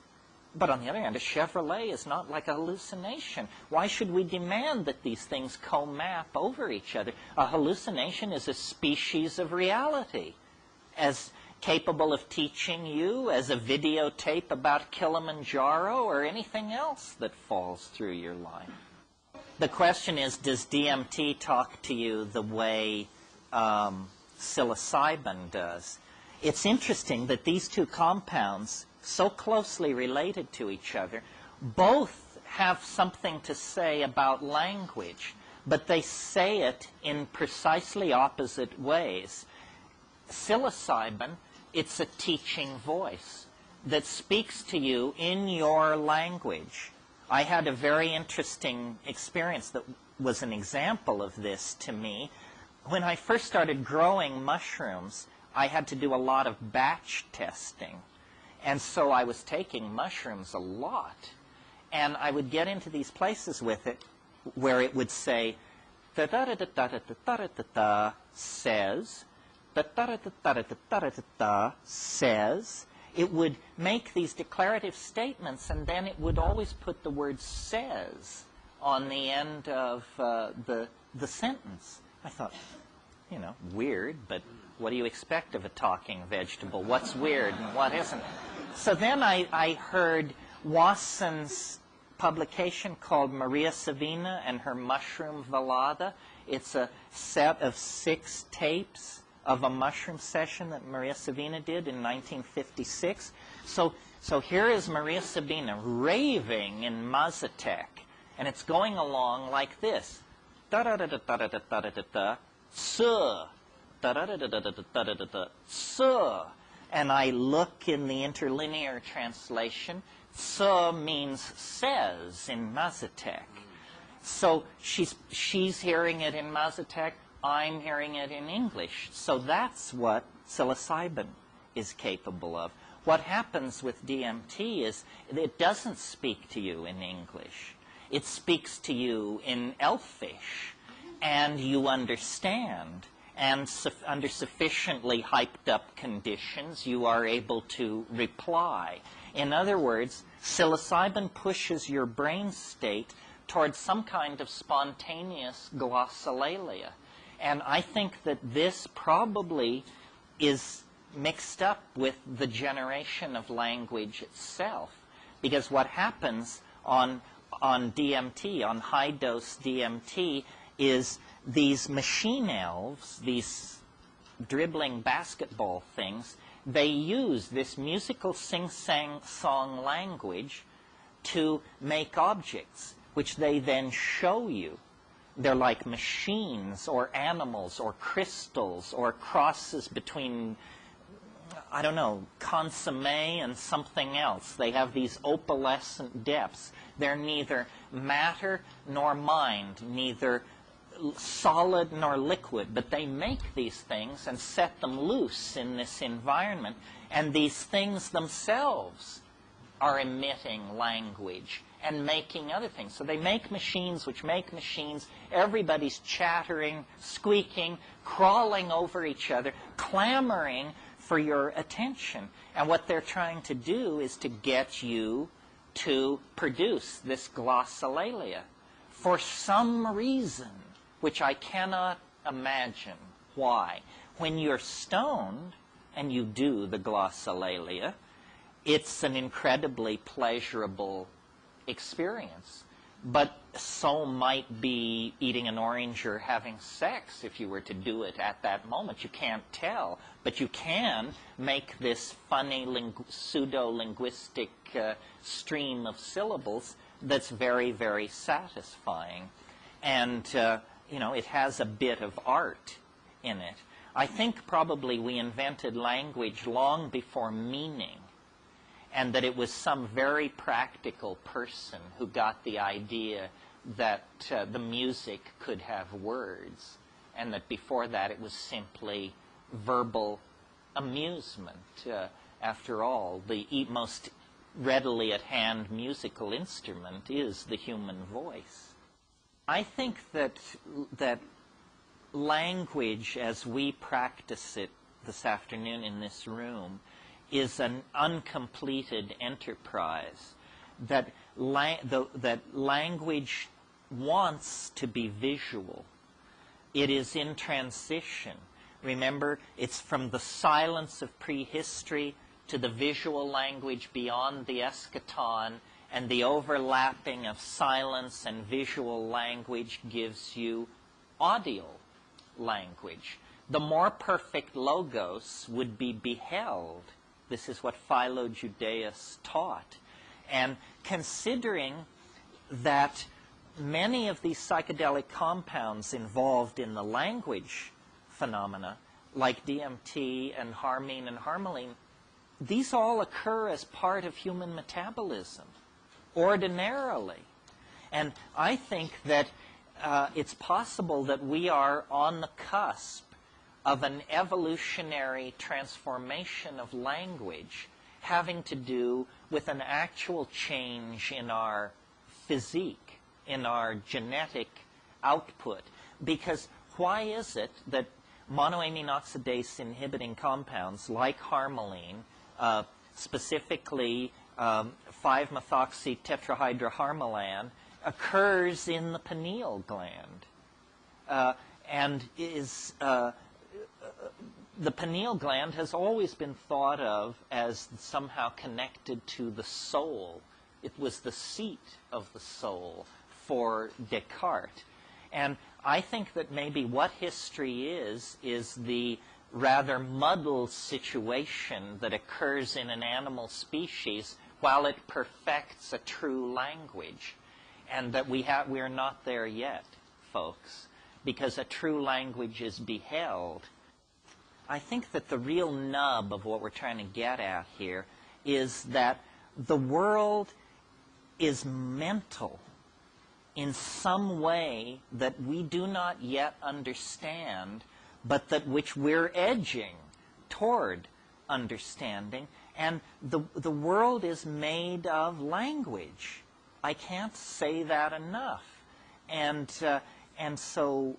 but on the other hand, a Chevrolet is not like a hallucination. Why should we demand that these things co-map over each other? A hallucination is a species of reality, as capable of teaching you as a videotape about Kilimanjaro or anything else that falls through your life. The question is, does DMT talk to you the way psilocybin does? It's interesting that these two compounds so closely related to each other. Both have something to say about language, but they say it in precisely opposite ways. Psilocybin, it's a teaching voice that speaks to you in your language. I had a very interesting experience that was an example of this to me. When I first started growing mushrooms, I had to do a lot of batch testing. And so I was taking mushrooms a lot. And I would get into these places with it where it would say, da-da-da-da-da-da-da-da-da, says, da-da-da-da-da-da-da-da, says. It would make these declarative statements, and then it would always put the word says on the end of the sentence. I thought, you know, weird, but what do you expect of a talking vegetable? What's weird and what isn't? So then I heard Wasson's publication called Maria Savina and her Mushroom Velada. It's a set of 6 tapes of a mushroom session that Maria Savina did in 1956. So here is Maria Sabina raving in Mazatec, and it's going along like this. Da-da-da-da-da-da-da-da-da, suh. Da-da-da-da-da-da-da-da-da, suh. And I look in the interlinear translation. Suh means says in Mazatec. So she's hearing it in Mazatec. I'm hearing it in English. So that's what psilocybin is capable of. What happens with DMT is it doesn't speak to you in English. It speaks to you in Elfish, and you understand. And under sufficiently hyped up conditions, you are able to reply. In other words, psilocybin pushes your brain state towards some kind of spontaneous glossolalia. And I think that this probably is mixed up with the generation of language itself. Because what happens on DMT, on high-dose DMT, is these machine elves, these dribbling basketball things, they use this musical sing-sang-song language to make objects, which they then show you. They're like machines or animals or crystals or crosses between, I don't know, consomme and something else. They have these opalescent depths. They're neither matter nor mind, neither solid nor liquid, but they make these things and set them loose in this environment, and these things themselves are emitting language and making other things. So they make machines which make machines. Everybody's chattering, squeaking, crawling over each other, clamoring for your attention. And what they're trying to do is to get you to produce this glossolalia for some reason, which I cannot imagine why. When you're stoned and you do the glossolalia, it's an incredibly pleasurable experience. But so might be eating an orange or having sex if you were to do it at that moment. You can't tell. But you can make this funny pseudo-linguistic stream of syllables that's very, very satisfying. And, you know, it has a bit of art in it. I think probably we invented language long before meaning, and that it was some very practical person who got the idea that the music could have words, and that before that it was simply verbal amusement. After all, the most readily at hand musical instrument is the human voice. I think that language as we practice it this afternoon in this room is an uncompleted enterprise, that language wants to be visual. It is in transition. Remember, it's from the silence of prehistory to the visual language beyond the eschaton, and the overlapping of silence and visual language gives you audio language. The more perfect logos would be beheld, This is what Philo-Judaeus taught. And considering that many of these psychedelic compounds involved in the language phenomena, like DMT and harmine and harmaline, these all occur as part of human metabolism, ordinarily. And I think that it's possible that we are on the cusp of an evolutionary transformation of language having to do with an actual change in our physique, in our genetic output. Because why is it that monoamine oxidase inhibiting compounds like harmaline, specifically 5-methoxy-tetrahydroharmalan, occurs in the pineal gland and is the pineal gland has always been thought of as somehow connected to the soul. It was the seat of the soul for Descartes. And I think that maybe what history is the rather muddled situation that occurs in an animal species while it perfects a true language. And that we're not there yet, folks, because a true language is beheld. I think that the real nub of what we're trying to get at here is that the world is mental in some way that we do not yet understand, but that which we're edging toward understanding. And the world is made of language. I can't say that enough. And so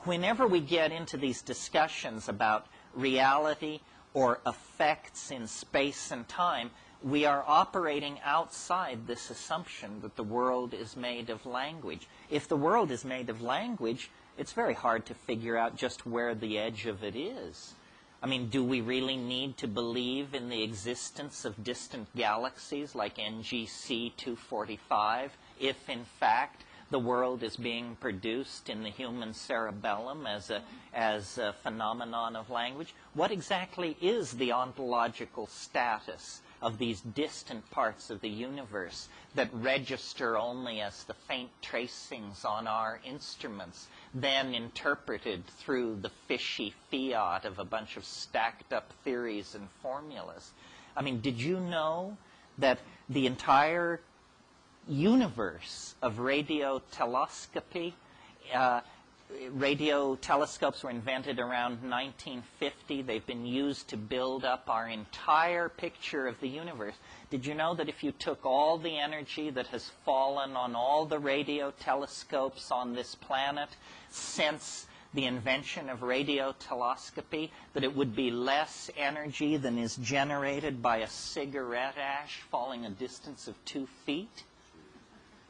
whenever we get into these discussions about reality or effects in space and time, we are operating outside this assumption that the world is made of language. If the world is made of language, it's very hard to figure out just where the edge of it is. I mean, do we really need to believe in the existence of distant galaxies like NGC 245 if, in fact, the world is being produced in the human cerebellum as a phenomenon of language? What exactly is the ontological status of these distant parts of the universe that register only as the faint tracings on our instruments, then interpreted through the fishy fiat of a bunch of stacked up theories and formulas? I mean, did you know that the entire universe of radio telescopy, radio telescopes were invented around 1950. They've been used to build up our entire picture of the universe. Did you know that if you took all the energy that has fallen on all the radio telescopes on this planet since the invention of radio telescopy, that it would be less energy than is generated by a cigarette ash falling a distance of 2 feet?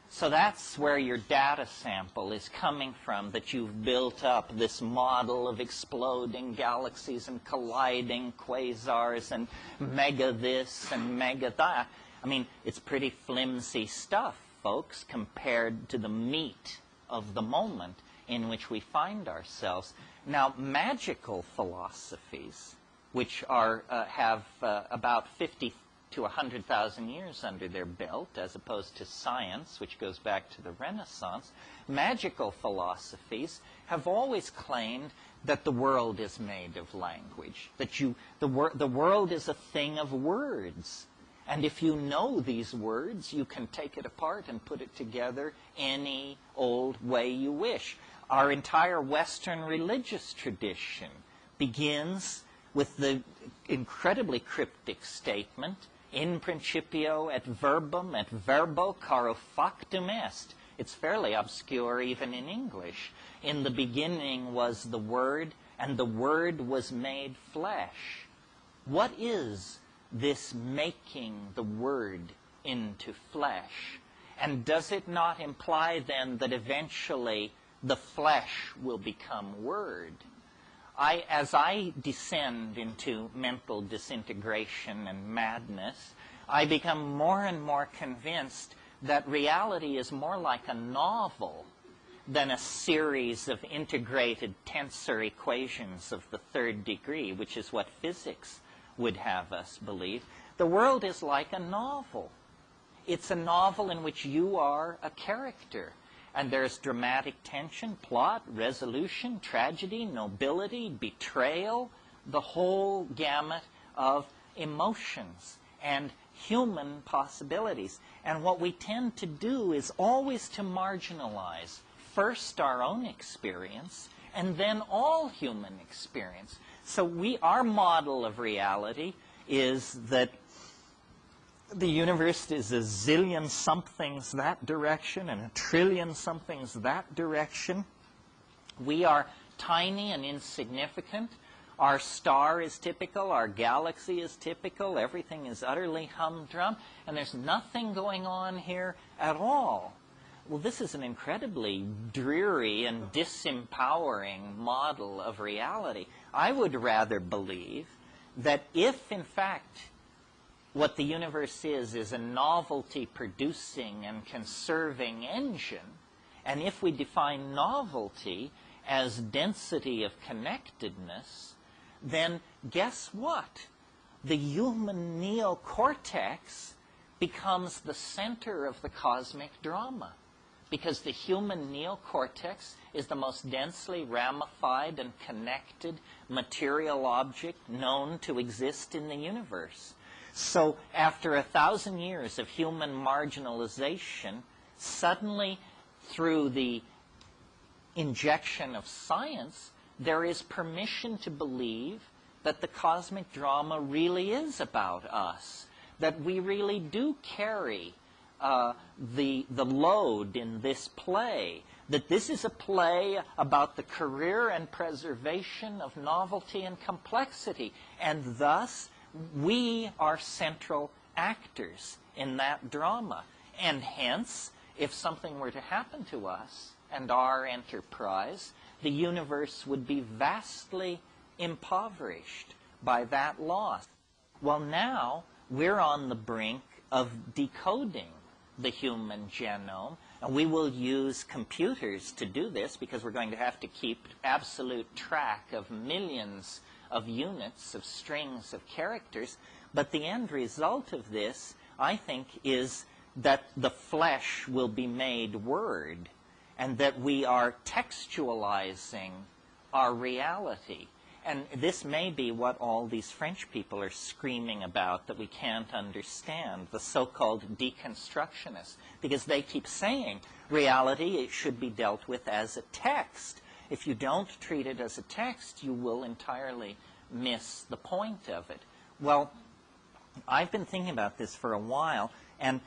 So that's where your data sample is coming from, that you've built up this model of exploding galaxies and colliding quasars and mega this and mega that. I mean, it's pretty flimsy stuff, folks, compared to the meat of the moment in which we find ourselves. Now, magical philosophies, which are have about 50 to 100,000 years under their belt, as opposed to science, which goes back to the Renaissance, magical philosophies have always claimed that the world is made of language, that the world is a thing of words. And if you know these words, you can take it apart and put it together any old way you wish. Our entire Western religious tradition begins with the incredibly cryptic statement, in principio et verbum et verbo caro factum est. It's fairly obscure even in English. In the beginning was the Word, and the Word was made flesh. What is this making the Word into flesh? And does it not imply then that eventually the flesh will become Word? As I descend into mental disintegration and madness, I become more and more convinced that reality is more like a novel than a series of integrated tensor equations of the third degree, which is what physics would have us believe. The world is like a novel. It's a novel in which you are a character. And there's dramatic tension, plot, resolution, tragedy, nobility, betrayal, the whole gamut of emotions and human possibilities. And what we tend to do is always to marginalize first our own experience and then all human experience. So our model of reality is that the universe is a zillion somethings that direction and a trillion somethings that direction. We are tiny and insignificant. Our star is typical. Our galaxy is typical. Everything is utterly humdrum. And there's nothing going on here at all. Well, this is an incredibly dreary and disempowering model of reality. I would rather believe that if, in fact, what the universe is a novelty-producing and conserving engine, and if we define novelty as density of connectedness, then guess what? The human neocortex becomes the center of the cosmic drama, because the human neocortex is the most densely ramified and connected material object known to exist in the universe. So after 1,000 years of human marginalization, suddenly through the injection of science, there is permission to believe that the cosmic drama really is about us, that we really do carry the load in this play, that this is a play about the career and preservation of novelty and complexity, and thus we are central actors in that drama. And hence, if something were to happen to us and our enterprise, the universe would be vastly impoverished by that loss. Well, now we're on the brink of decoding the human genome, and we will use computers to do this because we're going to have to keep absolute track of millions of units, of strings of characters. But the end result of this, I think, is that the flesh will be made word, and that we are textualizing our reality. And this may be what all these French people are screaming about that we can't understand, the so-called deconstructionists, because they keep saying reality, it should be dealt with as a text. If you don't treat it as a text, you will entirely miss the point of it. Well, I've been thinking about this for a while, and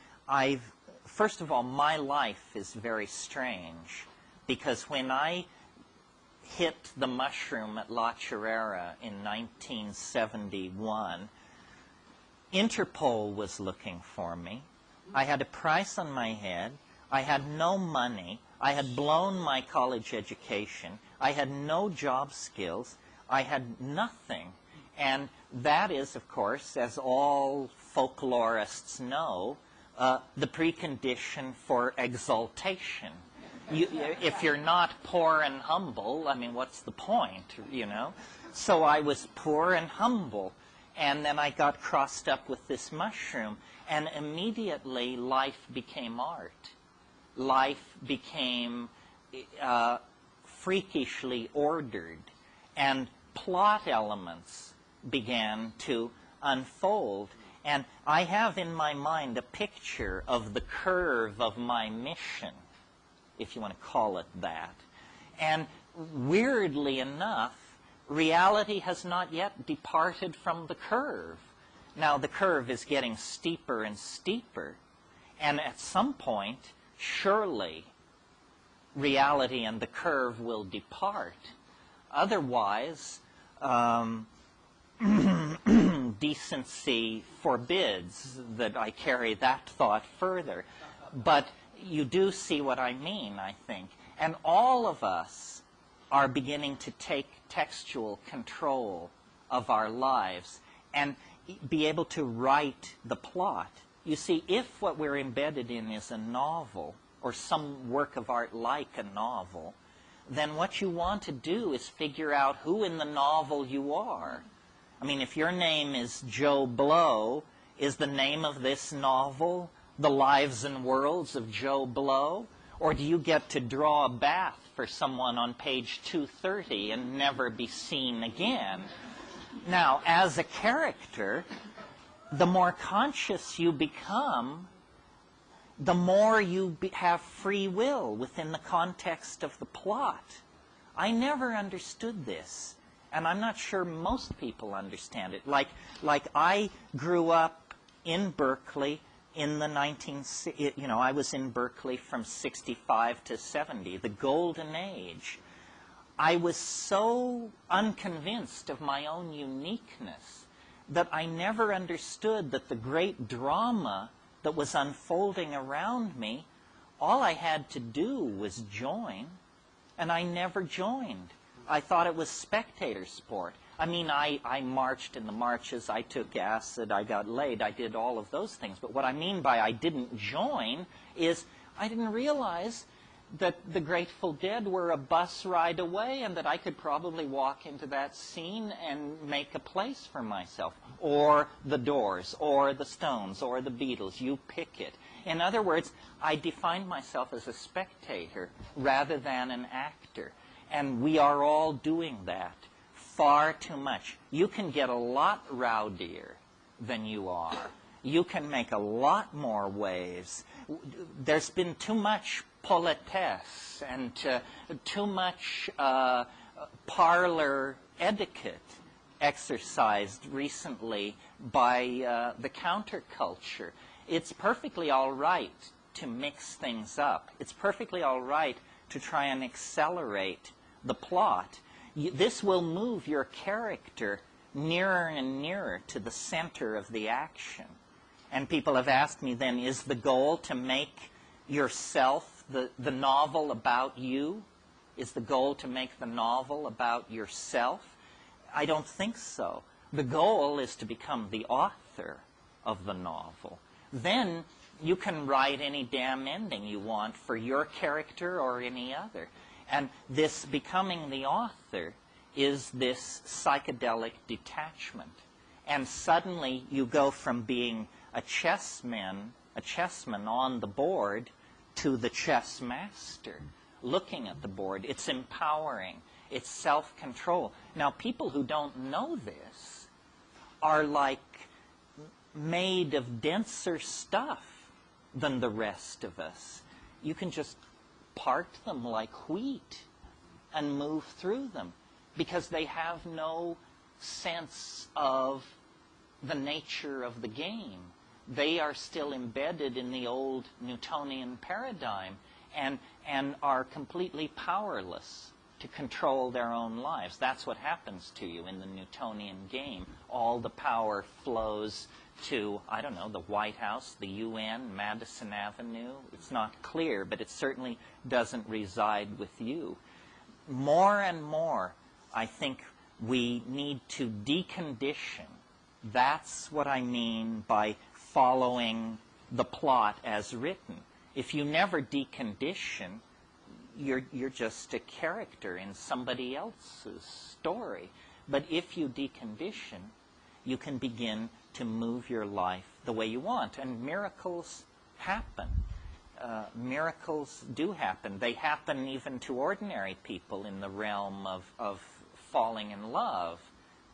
first of all, my life is very strange, because when I hit the mushroom at La Chirera in 1971, Interpol was looking for me. I had a price on my head. I had no money. I had blown my college education. I had no job skills. I had nothing. And that is, of course, as all folklorists know, the precondition for exaltation. If you're not poor and humble, I mean, what's the point, you know? So I was poor and humble, and then I got crossed up with this mushroom, and immediately life became art. Life became freakishly ordered, and plot elements began to unfold. And I have in my mind a picture of the curve of my mission, if you want to call it that. And weirdly enough, reality has not yet departed from the curve. Now, the curve is getting steeper and steeper, and at some point, surely, reality and the curve will depart. Otherwise, decency forbids that I carry that thought further. But you do see what I mean, I think. And all of us are beginning to take textual control of our lives and be able to write the plot. You see, if what we're embedded in is a novel, or some work of art like a novel, then what you want to do is figure out who in the novel you are. I mean, if your name is Joe Blow, is the name of this novel The Lives and Worlds of Joe Blow? Or do you get to draw a bath for someone on page 230 and never be seen again? Now, as a character, the more conscious you become, the more you have free will within the context of the plot. I never understood this, and I'm not sure most people understand it. Like I grew up in Berkeley in the I was in Berkeley from 65 to 70, the golden age. I was so unconvinced of my own uniqueness that I never understood that the great drama that was unfolding around me, all I had to do was join, and I never joined. I thought it was spectator sport. I mean, I marched in the marches, I took acid, I got laid, I did all of those things. But what I mean by I didn't join is I didn't realize that the Grateful Dead were a bus ride away and that I could probably walk into that scene and make a place for myself. Or the Doors, or the Stones, or the Beatles. You pick it. In other words, I defined myself as a spectator rather than an actor. And we are all doing that far too much. You can get a lot rowdier than you are. You can make a lot more waves. There's been too much politesse and too much parlor etiquette exercised recently by the counterculture. It's perfectly all right to mix things up. It's perfectly all right to try and accelerate the plot. This will move your character nearer and nearer to the center of the action. And people have asked me then, is the goal to make yourself the novel about you? Is the goal to make the novel about yourself? I don't think so. The goal is to become the author of the novel. Then you can write any damn ending you want for your character or any other. And this becoming the author is this psychedelic detachment. And suddenly you go from being a chessman on the board to the chess master looking at the board. It's empowering. It's self-control. Now, people who don't know this are like made of denser stuff than the rest of us. You can just part them like wheat and move through them because they have no sense of the nature of the game. They are still embedded in the old Newtonian paradigm and are completely powerless to control their own lives. That's what happens to you in the Newtonian game. All the power flows to, I don't know, the White House, the UN, Madison Avenue. It's not clear, but it certainly doesn't reside with you. More and more, I think we need to decondition. That's what I mean by following the plot as written. If you never decondition, you're just a character in somebody else's story. But if you decondition, you can begin to move your life the way you want. And miracles happen. Miracles do happen. They happen even to ordinary people in the realm of falling in love,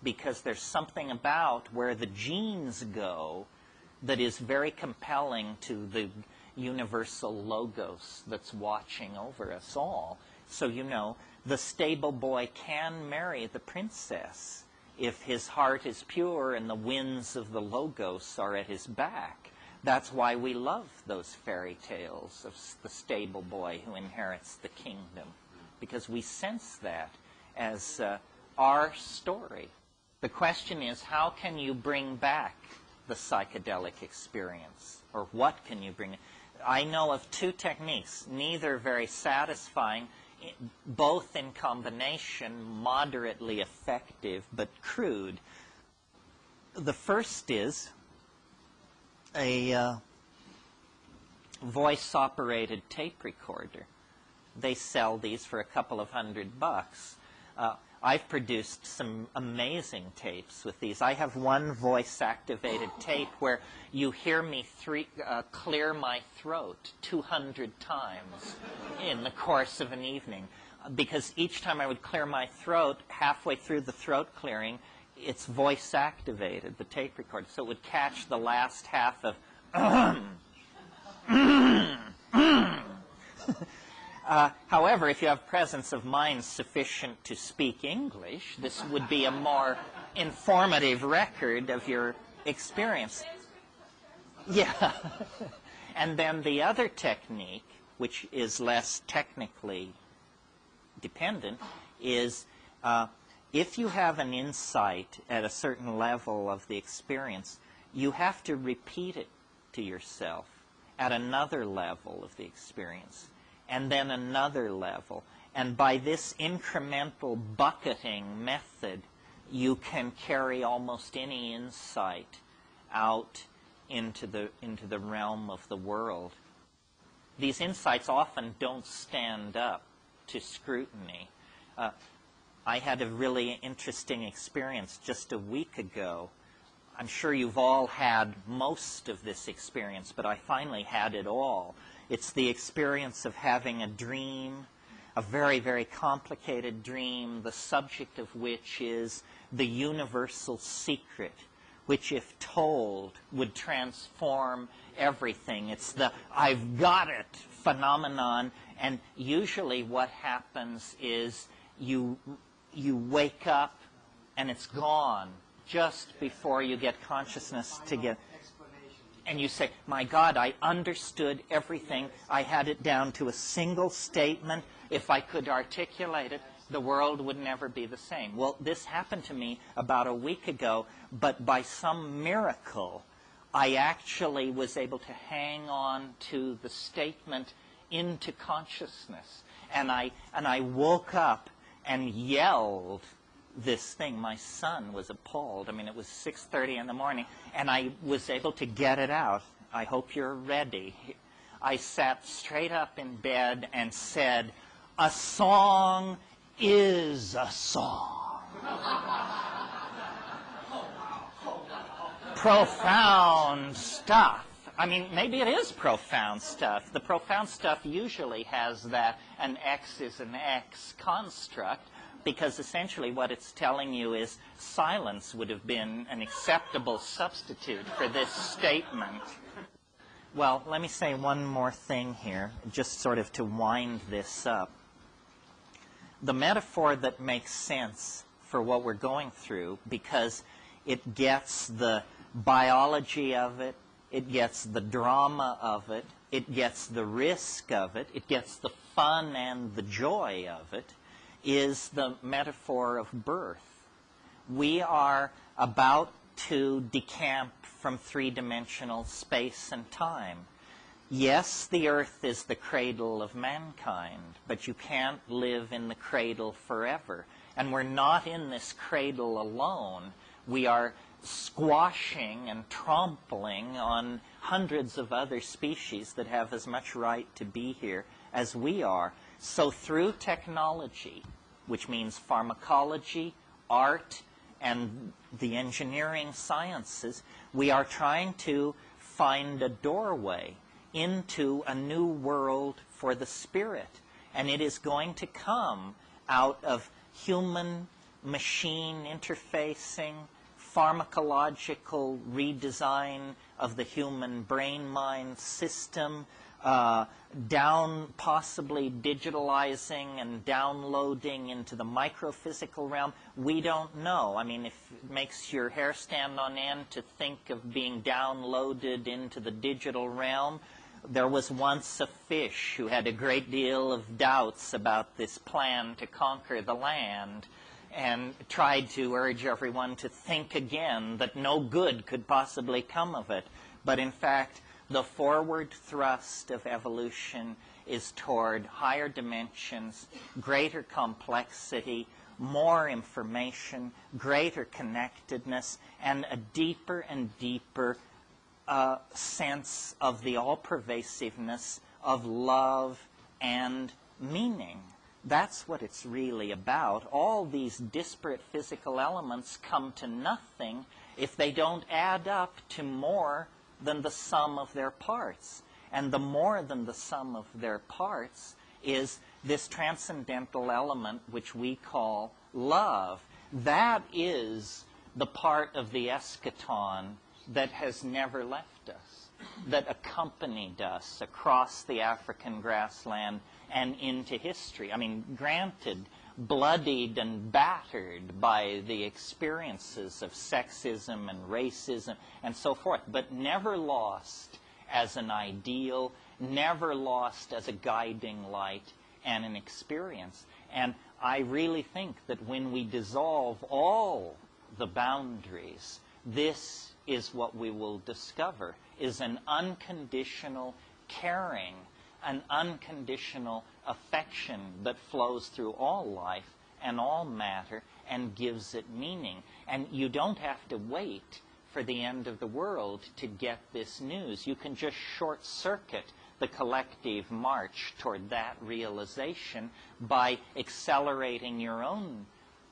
because there's something about where the genes go that is very compelling to the universal logos that's watching over us all. So, you know, the stable boy can marry the princess if his heart is pure and the winds of the logos are at his back. That's why we love those fairy tales of the stable boy who inherits the kingdom, because we sense that as our story. The question is, how can you bring back the psychedelic experience? Or what can you bring? I know of two techniques, neither very satisfying, both in combination, moderately effective, but crude. The first is voice-operated tape recorder. They sell these for a couple of $100. I've produced some amazing tapes with these. I have one voice-activated tape where you hear me clear my throat 200 times in the course of an evening. Because each time I would clear my throat, halfway through the throat clearing, it's voice-activated, the tape recorder. So it would catch the last half of however, if you have presence of mind sufficient to speak English, this would be a more informative record of your experience. Yeah. And then the other technique, which is less technically dependent, is if you have an insight at a certain level of the experience, you have to repeat it to yourself at another level of the experience, and then another level. And by this incremental bucketing method, you can carry almost any insight out into the realm of the world. These insights often don't stand up to scrutiny. I had a really interesting experience just a week ago. I'm sure you've all had most of this experience, but I finally had it all. It's the experience of having a dream, a very, very complicated dream, the subject of which is the universal secret, which, if told, would transform everything. It's the "I've got it" phenomenon, and usually what happens is you wake up and it's gone just before you get consciousness to get... And you say, "My God, I understood everything. I had it down to a single statement. If I could articulate it, the world would never be the same." Well, this happened to me about a week ago, but by some miracle, I actually was able to hang on to the statement into consciousness. And I woke up and yelled this thing. My son was appalled. I mean, it was 6:30 in the morning, and I was able to get it out. I hope you're ready. I sat straight up in bed and said, "A song is a song." Profound stuff. I mean, maybe it is profound stuff. The profound stuff usually has that an X is an X construct, because essentially what it's telling you is silence would have been an acceptable substitute for this statement. Well, let me say one more thing here, just sort of to wind this up. The metaphor that makes sense for what we're going through, because it gets the biology of it, it gets the drama of it, it gets the risk of it, it gets the fun and the joy of it, is the metaphor of birth. We are about to decamp from three-dimensional space and time. Yes, the earth is the cradle of mankind, but you can't live in the cradle forever. And we're not in this cradle alone. We are squashing and trampling on hundreds of other species that have as much right to be here as we are. So through technology, which means pharmacology, art, and the engineering sciences, we are trying to find a doorway into a new world for the spirit. And it is going to come out of human-machine interfacing, pharmacological redesign of the human brain-mind system, down possibly digitalizing and downloading into the microphysical realm. We don't know. I mean, if it makes your hair stand on end to think of being downloaded into the digital realm, there was once a fish who had a great deal of doubts about this plan to conquer the land, and tried to urge everyone to think again that no good could possibly come of it. But in fact, the forward thrust of evolution is toward higher dimensions, greater complexity, more information, greater connectedness, and a deeper and deeper sense of the all-pervasiveness of love and meaning. That's what it's really about. All these disparate physical elements come to nothing if they don't add up to more than the sum of their parts. And the more than the sum of their parts is this transcendental element which we call love. That is the part of the eschaton that has never left us, that accompanied us across the African grassland and into history. I mean, granted, bloodied and battered by the experiences of sexism and racism and so forth, but never lost as an ideal, never lost as a guiding light and an experience. And I really think that when we dissolve all the boundaries, this is what we will discover, is an unconditional caring, an unconditional affection that flows through all life and all matter and gives it meaning. And you don't have to wait for the end of the world to get this news. You can just short-circuit the collective march toward that realization by accelerating your own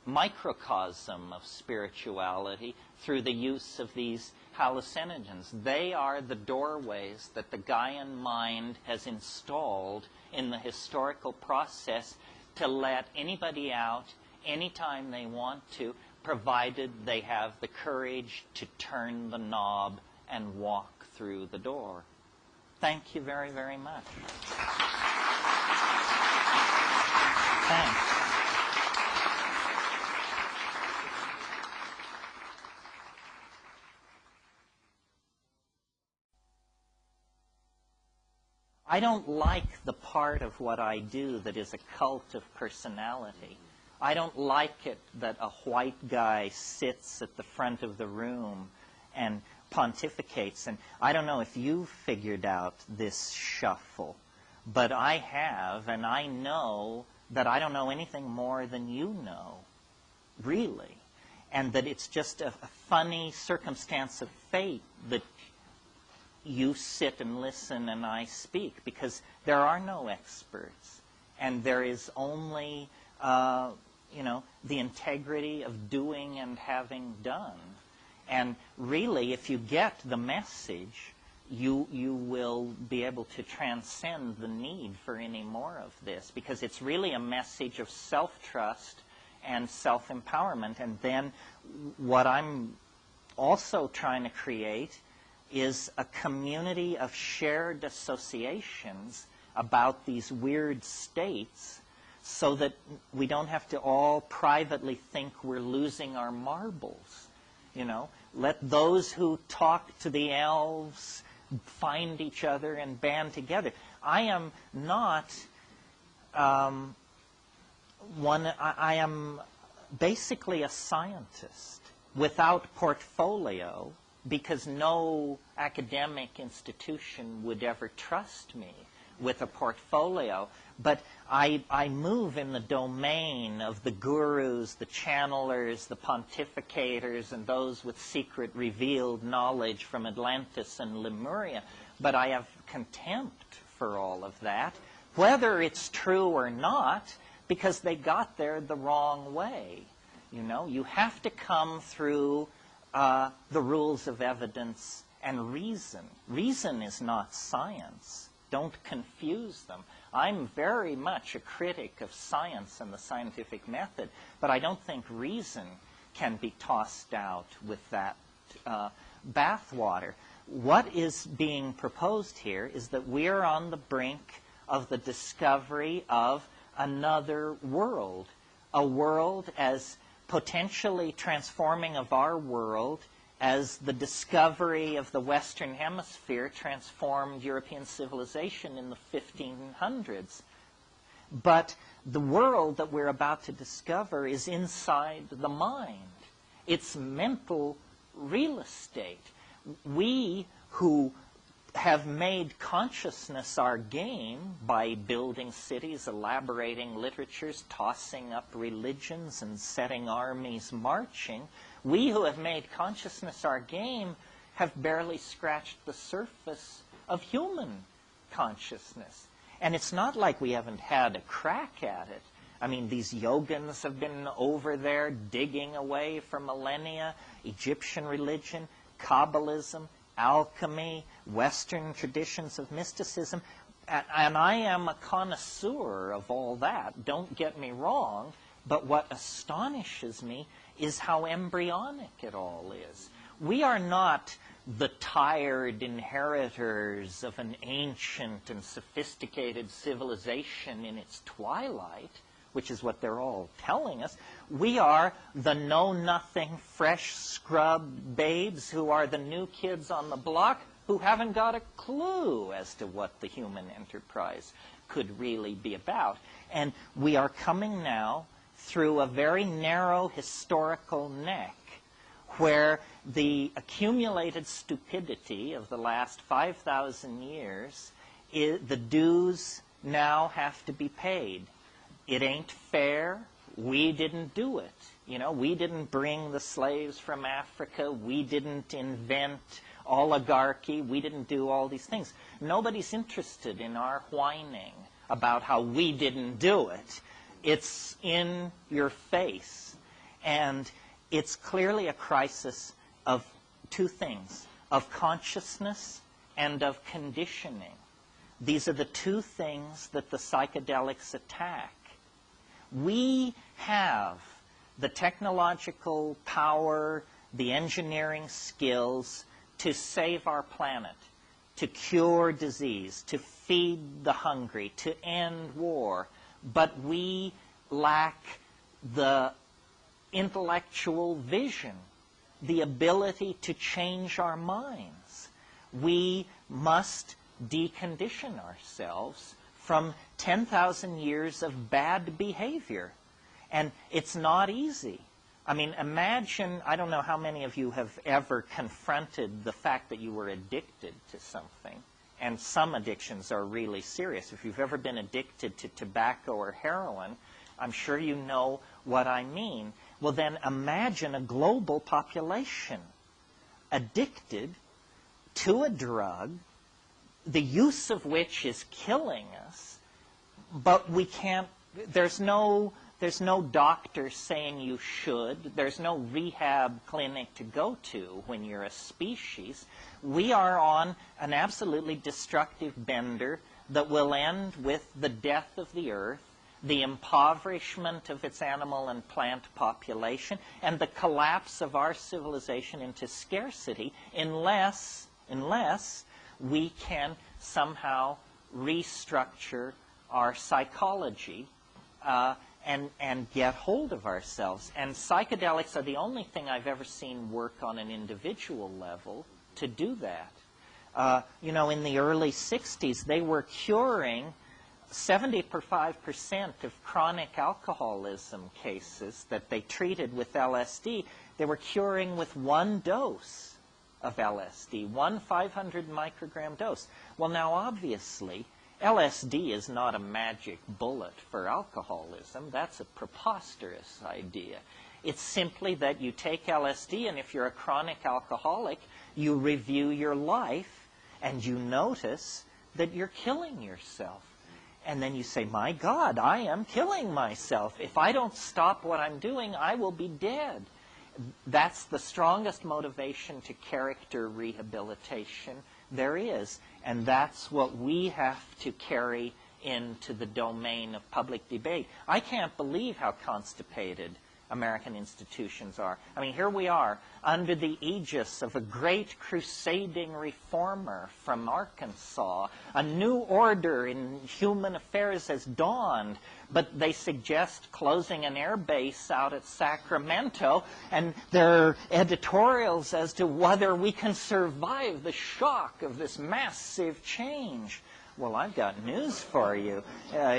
microcosm of spirituality through the use of these hallucinogens. They are the doorways that the Gaian mind has installed in the historical process to let anybody out anytime they want to, provided they have the courage to turn the knob and walk through the door. Thank you very, very much. Thanks. I don't like the part of what I do that is a cult of personality. I don't like it that a white guy sits at the front of the room and pontificates. And I don't know if you've figured out this shuffle, but I have, and I know that I don't know anything more than you know, really. And that it's just a funny circumstance of fate that you sit and listen and I speak, because there are no experts. And there is only, the integrity of doing and having done. And really, if you get the message, you will be able to transcend the need for any more of this, because it's really a message of self-trust and self-empowerment. And then what I'm also trying to create is a community of shared associations about these weird states, so that we don't have to all privately think we're losing our marbles. Let those who talk to the elves find each other and band together. I am not I am basically a scientist without portfolio, because no academic institution would ever trust me with a portfolio. But I move in the domain of the gurus, the channelers, the pontificators, and those with secret revealed knowledge from Atlantis and Lemuria. But I have contempt for all of that, whether it's true or not, because they got there the wrong way. You have to come through the rules of evidence and reason. Reason is not science. Don't confuse them. I'm very much a critic of science and the scientific method, but I don't think reason can be tossed out with that bathwater. What is being proposed here is that we're on the brink of the discovery of another world, a world as potentially transforming of our world as the discovery of the Western Hemisphere transformed European civilization in the 1500s. But the world that we're about to discover is inside the mind. It's mental real estate. We who have made consciousness our game by building cities, elaborating literatures, tossing up religions, and setting armies marching, we who have made consciousness our game have barely scratched the surface of human consciousness. And it's not like we haven't had a crack at it. I mean, these yogins have been over there digging away for millennia. Egyptian religion, Kabbalism, alchemy, Western traditions of mysticism. And I am a connoisseur of all that, don't get me wrong, but what astonishes me is how embryonic it all is. We are not the tired inheritors of an ancient and sophisticated civilization in its twilight, which is what they're all telling us. We are the know-nothing, fresh scrub babes who are the new kids on the block who haven't got a clue as to what the human enterprise could really be about. And we are coming now through a very narrow historical neck where the accumulated stupidity of the last 5,000 years, the dues now have to be paid. It ain't fair. We didn't do it. You know, we didn't bring the slaves from Africa. We didn't invent oligarchy. We didn't do all these things. Nobody's interested in our whining about how we didn't do it. It's in your face. And it's clearly a crisis of two things, of consciousness and of conditioning. These are the two things that the psychedelics attack. We have the technological power, the engineering skills to save our planet, to cure disease, to feed the hungry, to end war. But we lack the intellectual vision, the ability to change our minds. We must decondition ourselves from 10,000 years of bad behavior. And it's not easy. I mean, imagine, I don't know how many of you have ever confronted the fact that you were addicted to something. And some addictions are really serious. If you've ever been addicted to tobacco or heroin, I'm sure you know what I mean. Well, then imagine a global population addicted to a drug, the use of which is killing us, but we can't, there's no doctor saying you should. There's no rehab clinic to go to when you're a species. We are on an absolutely destructive bender that will end with the death of the earth, the impoverishment of its animal and plant population, and the collapse of our civilization into scarcity unless we can somehow restructure our psychology and get hold of ourselves. And psychedelics are the only thing I've ever seen work on an individual level to do that. You know, in the early 60s, they were curing 75% of chronic alcoholism cases that they treated with LSD. They were curing with one dose of LSD, one 500 microgram dose. Well, now, obviously, LSD is not a magic bullet for alcoholism. That's a preposterous idea. It's simply that you take LSD, and if you're a chronic alcoholic, you review your life, and you notice that you're killing yourself. And then you say, my God, I am killing myself. If I don't stop what I'm doing, I will be dead. That's the strongest motivation to character rehabilitation there is. And that's what we have to carry into the domain of public debate. I can't believe how constipated American institutions are. I mean, here we are under the aegis of a great crusading reformer from Arkansas. A new order in human affairs has dawned, but they suggest closing an air base out at Sacramento, and there are editorials as to whether we can survive the shock of this massive change. Well, I've got news for you.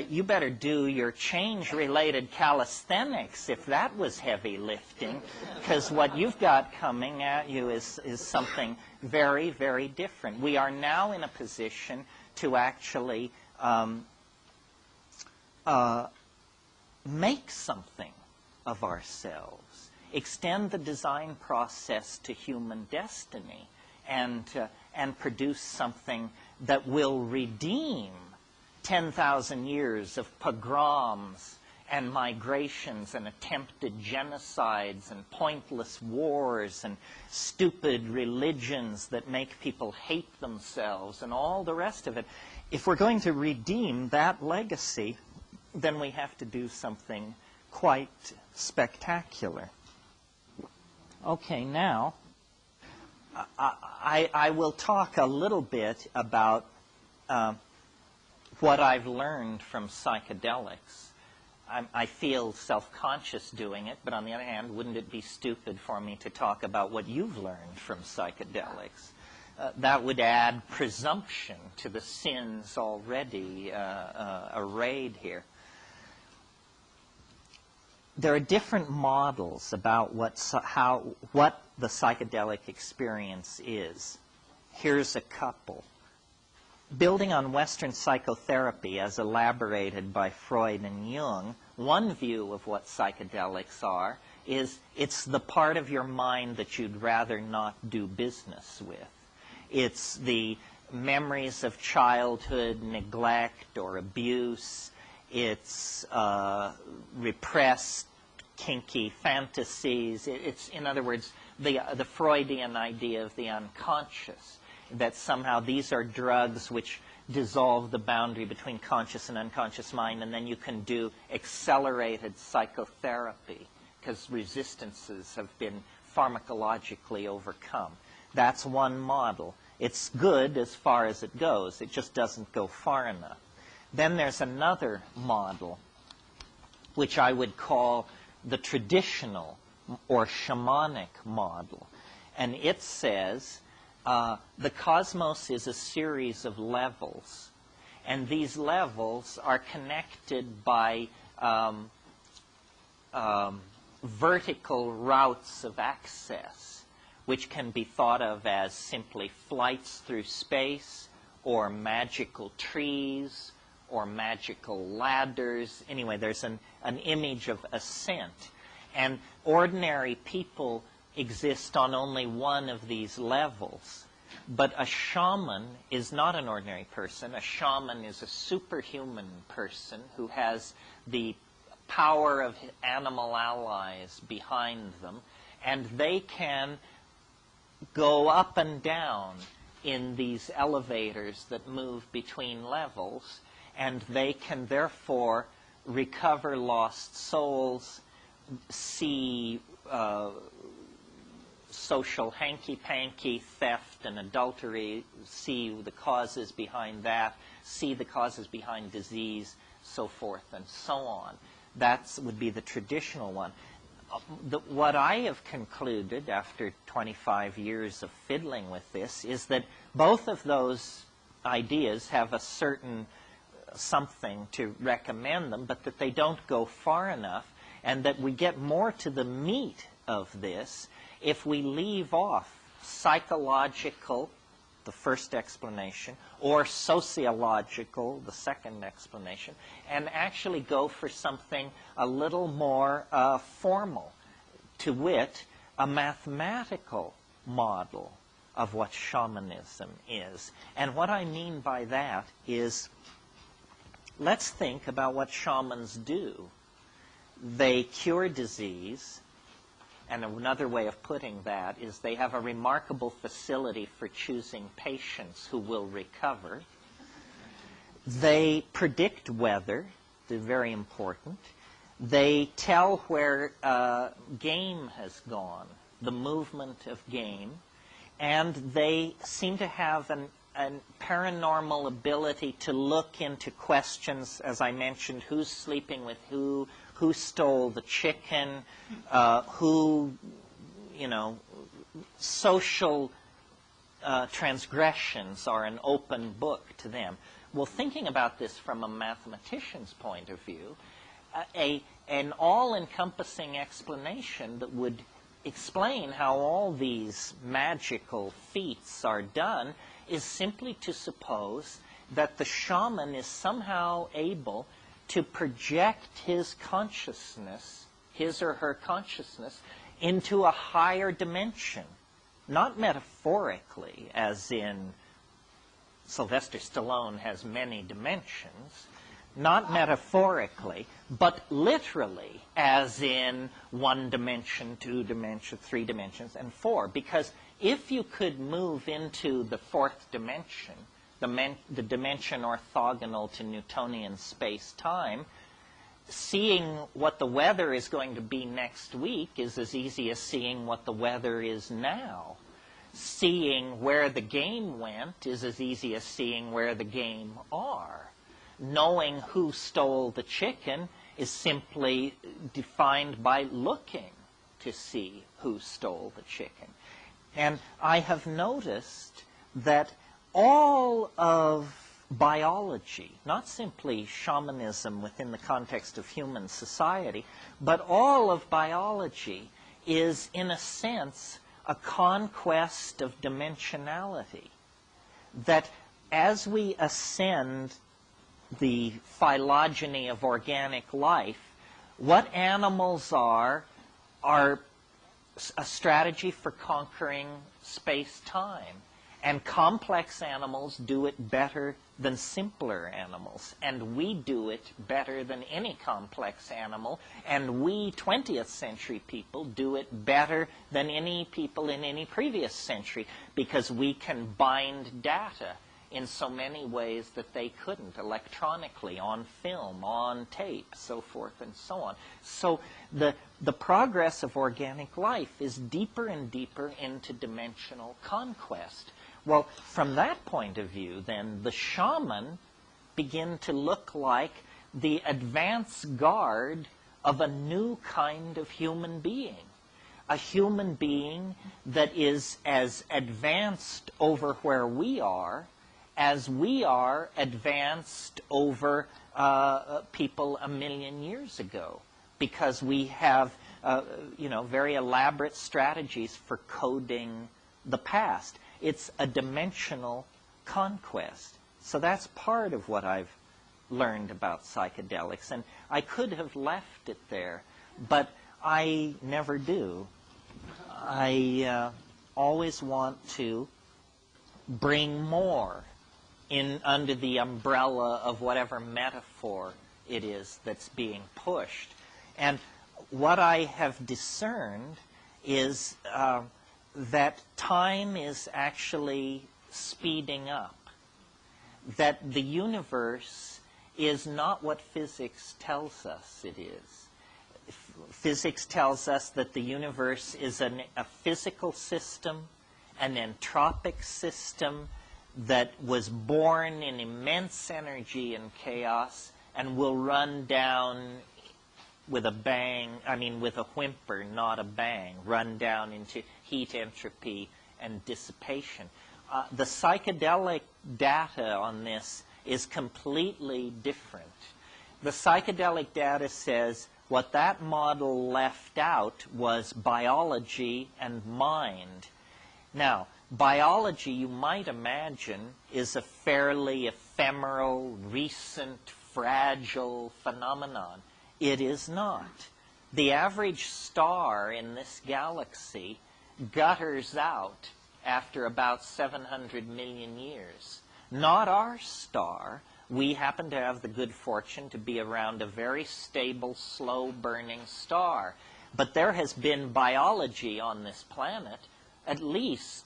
You better do your change-related calisthenics if that was heavy lifting, because what you've got coming at you is something very, very different. We are now in a position to actually make something of ourselves, extend the design process to human destiny. and produce something that will redeem 10,000 years of pogroms and migrations and attempted genocides and pointless wars and stupid religions that make people hate themselves and all the rest of it. If we're going to redeem that legacy, then we have to do something quite spectacular. Okay, now I will talk a little bit about what I've learned from psychedelics. I feel self-conscious doing it, but on the other hand, wouldn't it be stupid for me to talk about what you've learned from psychedelics? That would add presumption to the sins already arrayed here. There are different models about what the psychedelic experience is. Here's a couple. Building on Western psychotherapy as elaborated by Freud and Jung, one view of what psychedelics are is it's the part of your mind that you'd rather not do business with. It's the memories of childhood neglect or abuse. It's repressed, kinky fantasies. It's, in other words, the Freudian idea of the unconscious, that somehow these are drugs which dissolve the boundary between conscious and unconscious mind, and then you can do accelerated psychotherapy because resistances have been pharmacologically overcome. That's one model. It's good as far as it goes. It just doesn't go far enough. Then there's another model, which I would call the traditional or shamanic model. And it says the cosmos is a series of levels. And these levels are connected by vertical routes of access, which can be thought of as simply flights through space or magical trees or magical ladders. Anyway, there's an image of ascent. And ordinary people exist on only one of these levels. But a shaman is not an ordinary person. A shaman is a superhuman person who has the power of animal allies behind them, and they can go up and down in these elevators that move between levels, and they can therefore recover lost souls, see social hanky-panky, theft and adultery, see the causes behind that, see the causes behind disease, so forth and so on. That would be the traditional one. What I have concluded after 25 years of fiddling with this is that both of those ideas have a certain something to recommend them, but that they don't go far enough, and that we get more to the meat of this if we leave off psychological, the first explanation, or sociological, the second explanation, and actually go for something a little more formal, to wit, a mathematical model of what shamanism is. And what I mean by that is, let's think about what shamans do. They cure disease, and another way of putting that is they have a remarkable facility for choosing patients who will recover. They predict weather, they're very important. They tell where game has gone, the movement of game, and they seem to have an paranormal ability to look into questions, as I mentioned, who's sleeping with who stole the chicken, social transgressions are an open book to them. Well, thinking about this from a mathematician's point of view, an all-encompassing explanation that would explain how all these magical feats are done is simply to suppose that the shaman is somehow able to project his consciousness, his or her consciousness, into a higher dimension not metaphorically, as in Sylvester Stallone has many dimensions, not metaphorically, but literally, as in 1 dimension, 2 dimension, 3 dimensions, and 4. Because if you could move into the 4th dimension, the dimension orthogonal to Newtonian space-time, seeing what the weather is going to be next week is as easy as seeing what the weather is now. Seeing where the game went is as easy as seeing where the game are. Knowing who stole the chicken is simply defined by looking to see who stole the chicken. And I have noticed that all of biology, not simply shamanism within the context of human society, but all of biology is, in a sense, a conquest of dimensionality. That as we ascend the phylogeny of organic life, what animals are a strategy for conquering space-time. And complex animals do it better than simpler animals. And we do it better than any complex animal. And we, 20th century people, do it better than any people in any previous century, because we can bind data in so many ways that they couldn't, electronically, on film, on tape, so forth and so on. So the progress of organic life is deeper and deeper into dimensional conquest. Well, from that point of view, then, the shaman begin to look like the advance guard of a new kind of human being. A human being that is as advanced over where we are as we are advanced over people 1 million years ago. Because we have, very elaborate strategies for coding the past. It's a dimensional conquest. So that's part of what I've learned about psychedelics. And I could have left it there, but I never do. I always want to bring more in under the umbrella of whatever metaphor it is that's being pushed. And what I have discerned is that time is actually speeding up. That the universe is not what physics tells us it is. Physics tells us that the universe is a physical system, an entropic system that was born in immense energy and chaos and will run down with a bang, with a whimper, not a bang, run down into heat, entropy, and dissipation. The psychedelic data on this is completely different. The psychedelic data says what that model left out was biology and mind. Now, biology, you might imagine, is a fairly ephemeral, recent, fragile phenomenon. It is not. The average star in this galaxy gutters out after about 700 million years. Not our star. We happen to have the good fortune to be around a very stable, slow-burning star. But there has been biology on this planet at least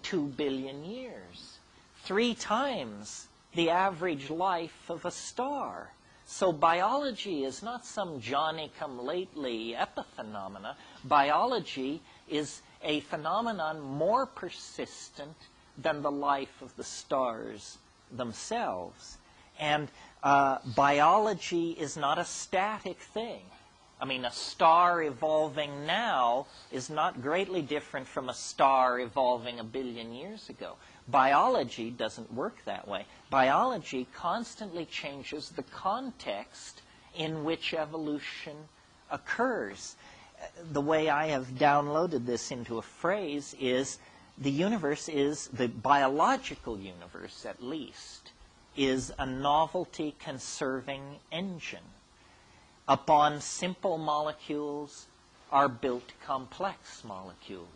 2 billion years. 3 times the average life of a star. So biology is not some Johnny-come-lately epiphenomena. Biology is a phenomenon more persistent than the life of the stars themselves. And biology is not a static thing. A star evolving now is not greatly different from a star evolving 1 billion years ago. Biology doesn't work that way. Biology constantly changes the context in which evolution occurs. The way I have downloaded this into a phrase is the universe is, the biological universe at least, is a novelty-conserving engine. Upon simple molecules are built complex molecules.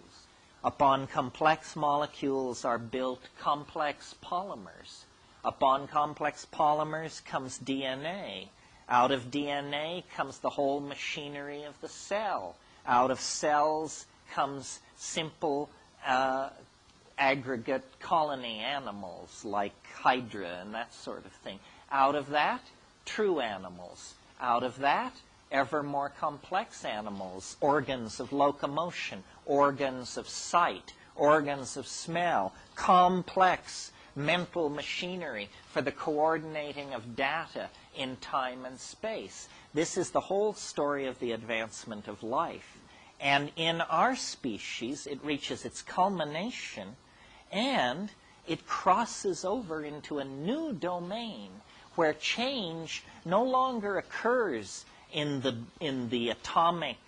Upon complex molecules are built complex polymers. Upon complex polymers comes DNA. Out of DNA comes the whole machinery of the cell. Out of cells comes simple aggregate colony animals like Hydra and that sort of thing. Out of that, true animals. Out of that, ever more complex animals, organs of locomotion, organs of sight, organs of smell, complex mental machinery for the coordinating of data in time and space. This is the whole story of the advancement of life. And in our species, it reaches its culmination and it crosses over into a new domain where change no longer occurs in the atomic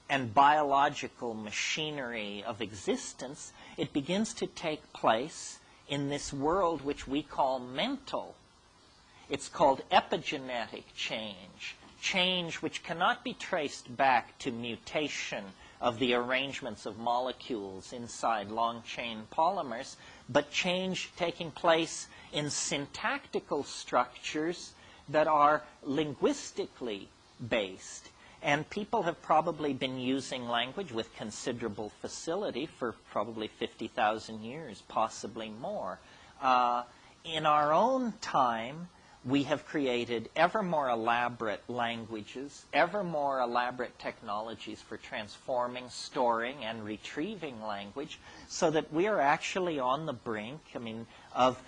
and biological machinery of existence. It begins to take place in this world which we call mental. It's called epigenetic change, change which cannot be traced back to mutation of the arrangements of molecules inside long-chain polymers, but change taking place in syntactical structures that are linguistically based. And people have probably been using language with considerable facility for probably 50,000 years, possibly more. In our own time, we have created ever more elaborate languages, ever more elaborate technologies for transforming, storing, and retrieving language, so that we are actually on the brink, of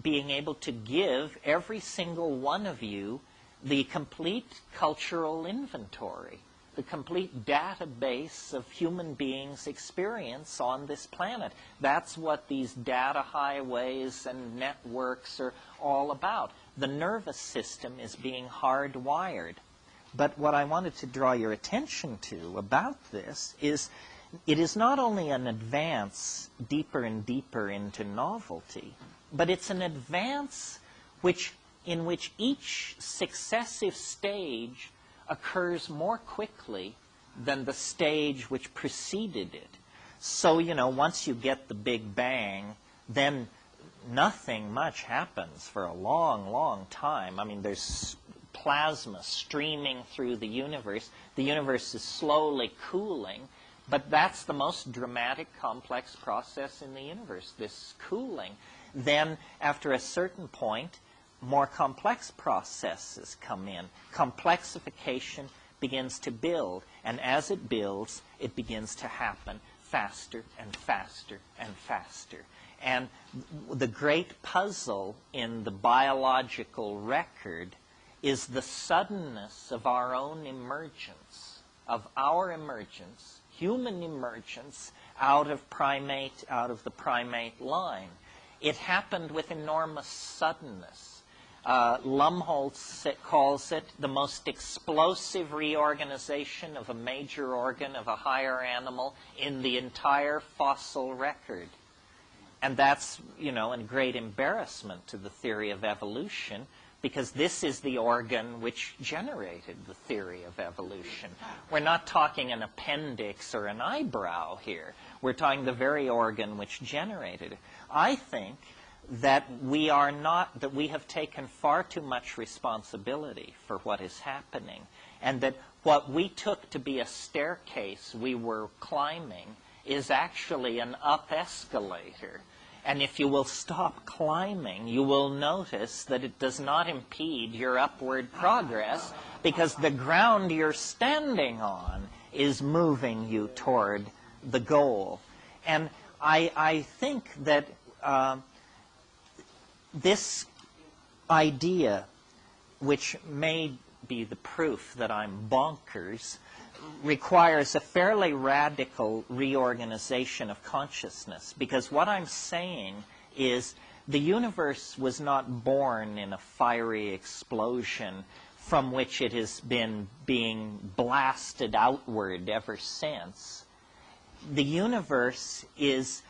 being able to give every single one of you the complete cultural inventory, the complete database of human beings' experience on this planet. That's what these data highways and networks are all about. The nervous system is being hardwired. But what I wanted to draw your attention to about this is it is not only an advance deeper and deeper into novelty, but it's an advance in which each successive stage occurs more quickly than the stage which preceded it. So, once you get the Big Bang, then nothing much happens for a long, long time. There's plasma streaming through the universe. The universe is slowly cooling, but that's the most dramatic, complex process in the universe, this cooling. Then, after a certain point, more complex processes come in. Complexification begins to build, and as it builds, it begins to happen faster and faster and faster. And the great puzzle in the biological record is the suddenness of our own emergence, human emergence out of the primate line. It happened with enormous suddenness. Lumholtz calls it the most explosive reorganization of a major organ of a higher animal in the entire fossil record. And that's, a great embarrassment to the theory of evolution, because this is the organ which generated the theory of evolution. We're not talking an appendix or an eyebrow here. We're talking the very organ which generated it. I think that we have taken far too much responsibility for what is happening, and that what we took to be a staircase we were climbing is actually an up escalator. And if you will stop climbing, you will notice that it does not impede your upward progress, because the ground you're standing on is moving you toward the goal. And I think that this idea, which may be the proof that I'm bonkers, requires a fairly radical reorganization of consciousness. Because what I'm saying is the universe was not born in a fiery explosion from which it has been being blasted outward ever since. The universe is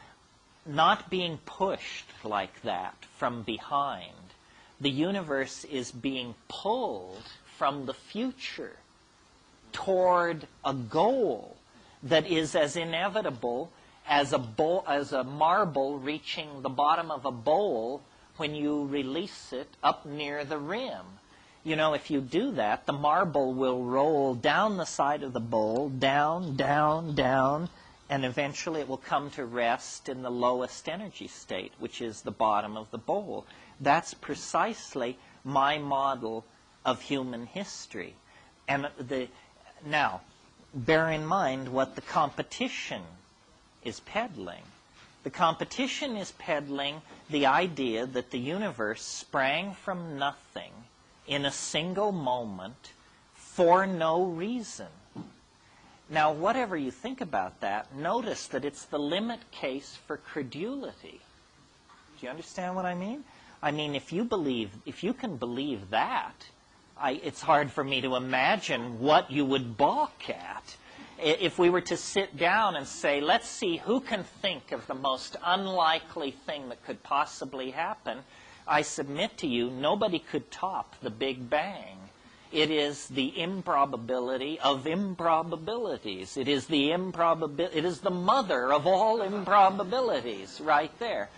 not being pushed like that from behind. The universe is being pulled from the future toward a goal that is as inevitable as a marble reaching the bottom of a bowl when you release it up near the rim. You know, if you do that, the marble will roll down the side of the bowl, down, down, down, and eventually it will come to rest in the lowest energy state, which is the bottom of the bowl. That's precisely my model of human history. And now, bear in mind what the competition is peddling. The competition is peddling the idea that the universe sprang from nothing in a single moment for no reason. Now, whatever you think about that, notice that it's the limit case for credulity. Do you understand what I mean? I mean, if you can believe that, it's hard for me to imagine what you would balk at. If we were to sit down and say, let's see who can think of the most unlikely thing that could possibly happen, I submit to you, nobody could top the Big Bang. It is the improbability of improbabilities. It is the mother of all improbabilities right there.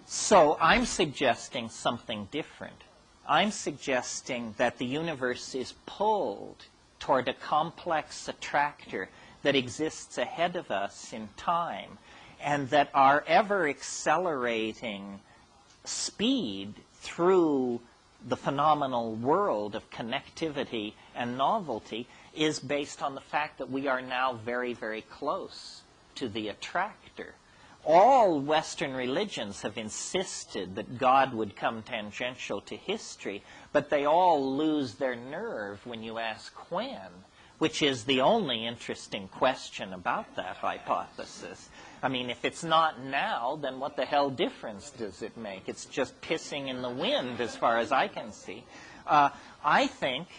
So I'm suggesting something different. I'm suggesting that the universe is pulled toward a complex attractor that exists ahead of us in time, and that our ever-accelerating speed through the phenomenal world of connectivity and novelty is based on the fact that we are now very, very close to the attractor. All Western religions have insisted that God would come tangential to history, but they all lose their nerve when you ask when, which is the only interesting question about that hypothesis. I mean, if it's not now, then what the hell difference does it make? It's just pissing in the wind as far as I can see. I think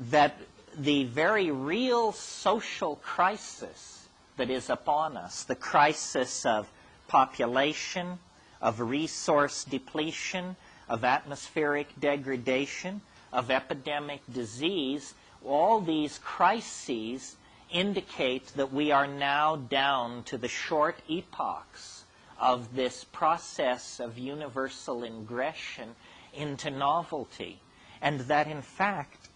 that the very real social crisis that is upon us, the crisis of population, of resource depletion, of atmospheric degradation, of epidemic disease, all these crises indicate that we are now down to the short epochs of this process of universal ingression into novelty, and that in fact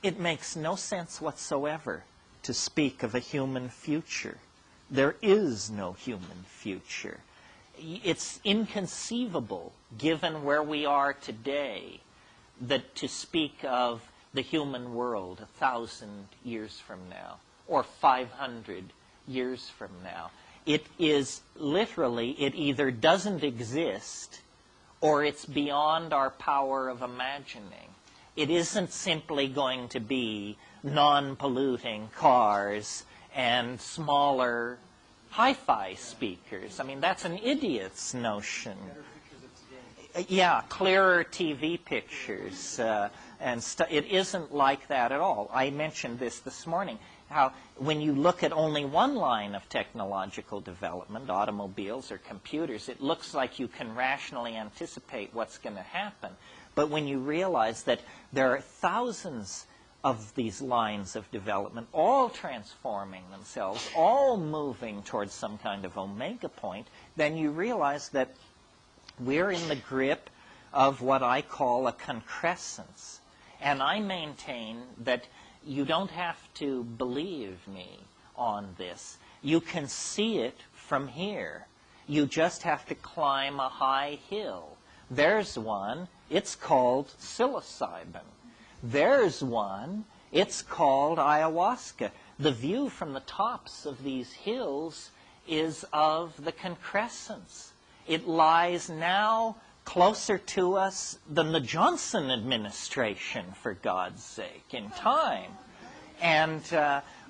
it makes no sense whatsoever to speak of a human future. There is no human future. It's inconceivable, given where we are today, that to speak of the human world 1,000 years from now, or 500 years from now. It is literally, it either doesn't exist or it's beyond our power of imagining. It isn't simply going to be non-polluting cars and smaller hi-fi speakers. I mean, that's an idiot's notion. Yeah, clearer TV pictures. It isn't like that at all. I mentioned this morning, how when you look at only one line of technological development, automobiles or computers, it looks like you can rationally anticipate what's going to happen. But when you realize that there are thousands of these lines of development, all transforming themselves, all moving towards some kind of omega point, then you realize that we're in the grip of what I call a concrescence. And I maintain that you don't have to believe me on this. You can see it from here. You just have to climb a high hill. There's one. It's called psilocybin. There's one. It's called ayahuasca. The view from the tops of these hills is of the concrescence. It lies now closer to us than the Johnson administration, for God's sake, in time. And,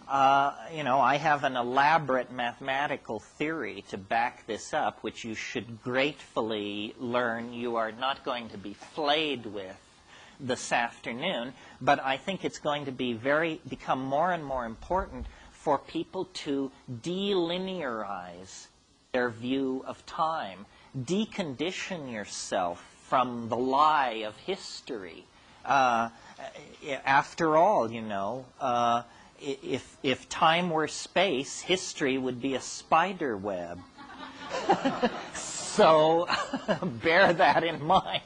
I have an elaborate mathematical theory to back this up, which you should gratefully learn you are not going to be flayed with this afternoon, but I think it's going to become more and more important for people to delinearize their view of time. Decondition yourself from the lie of history. After all, if time were space, history would be a spider web. So bear that in mind.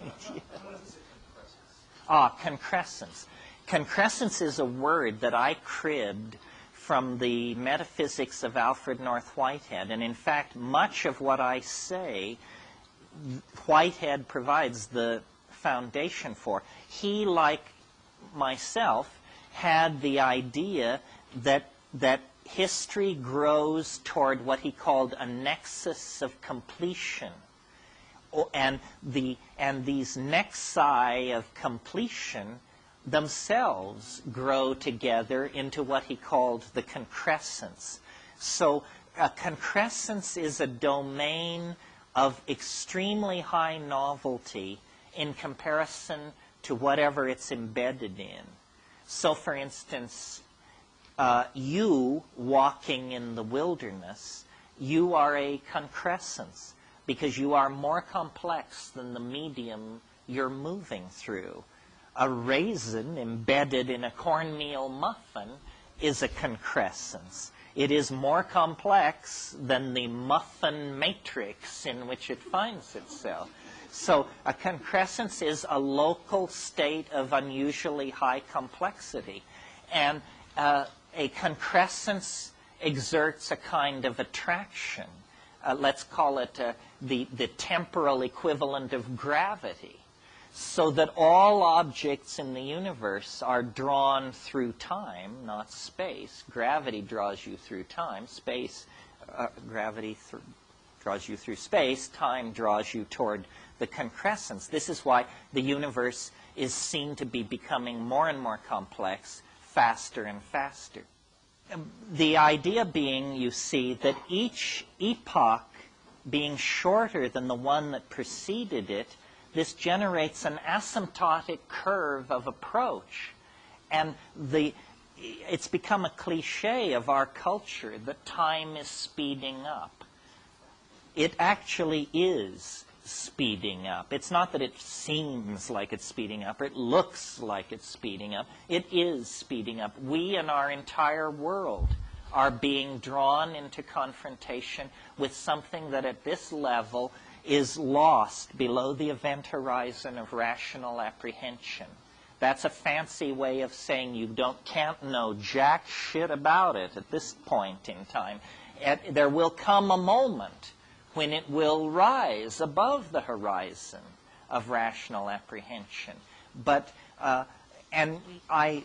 Concrescence. Concrescence is a word that I cribbed from the metaphysics of Alfred North Whitehead. And in fact, much of what I say, Whitehead provides the foundation for. He, like myself, had the idea that history grows toward what he called a nexus of completion. And these nexi of completion themselves grow together into what he called the concrescence. So a concrescence is a domain of extremely high novelty in comparison to whatever it's embedded in. So, for instance, you walking in the wilderness, you are a concrescence because you are more complex than the medium you're moving through. A raisin embedded in a cornmeal muffin is a concrescence. It is more complex than the muffin matrix in which it finds itself. So a concrescence is a local state of unusually high complexity. And a concrescence exerts a kind of attraction. Let's call it the temporal equivalent of gravity. So that all objects in the universe are drawn through time, not space. Gravity draws you through time. Gravity draws you through space. Time draws you toward the concrescence. This is why the universe is seen to be becoming more and more complex, faster and faster. The idea being, you see, that each epoch being shorter than the one that preceded it, this generates an asymptotic curve of approach. And it's become a cliche of our culture that time is speeding up. It actually is speeding up. It's not that it seems like it's speeding up or it looks like it's speeding up. It is speeding up. We and our entire world are being drawn into confrontation with something that at this level is lost below the event horizon of rational apprehension. That's a fancy way of saying you can't know jack shit about it at this point in time. There will come a moment when it will rise above the horizon of rational apprehension. But and I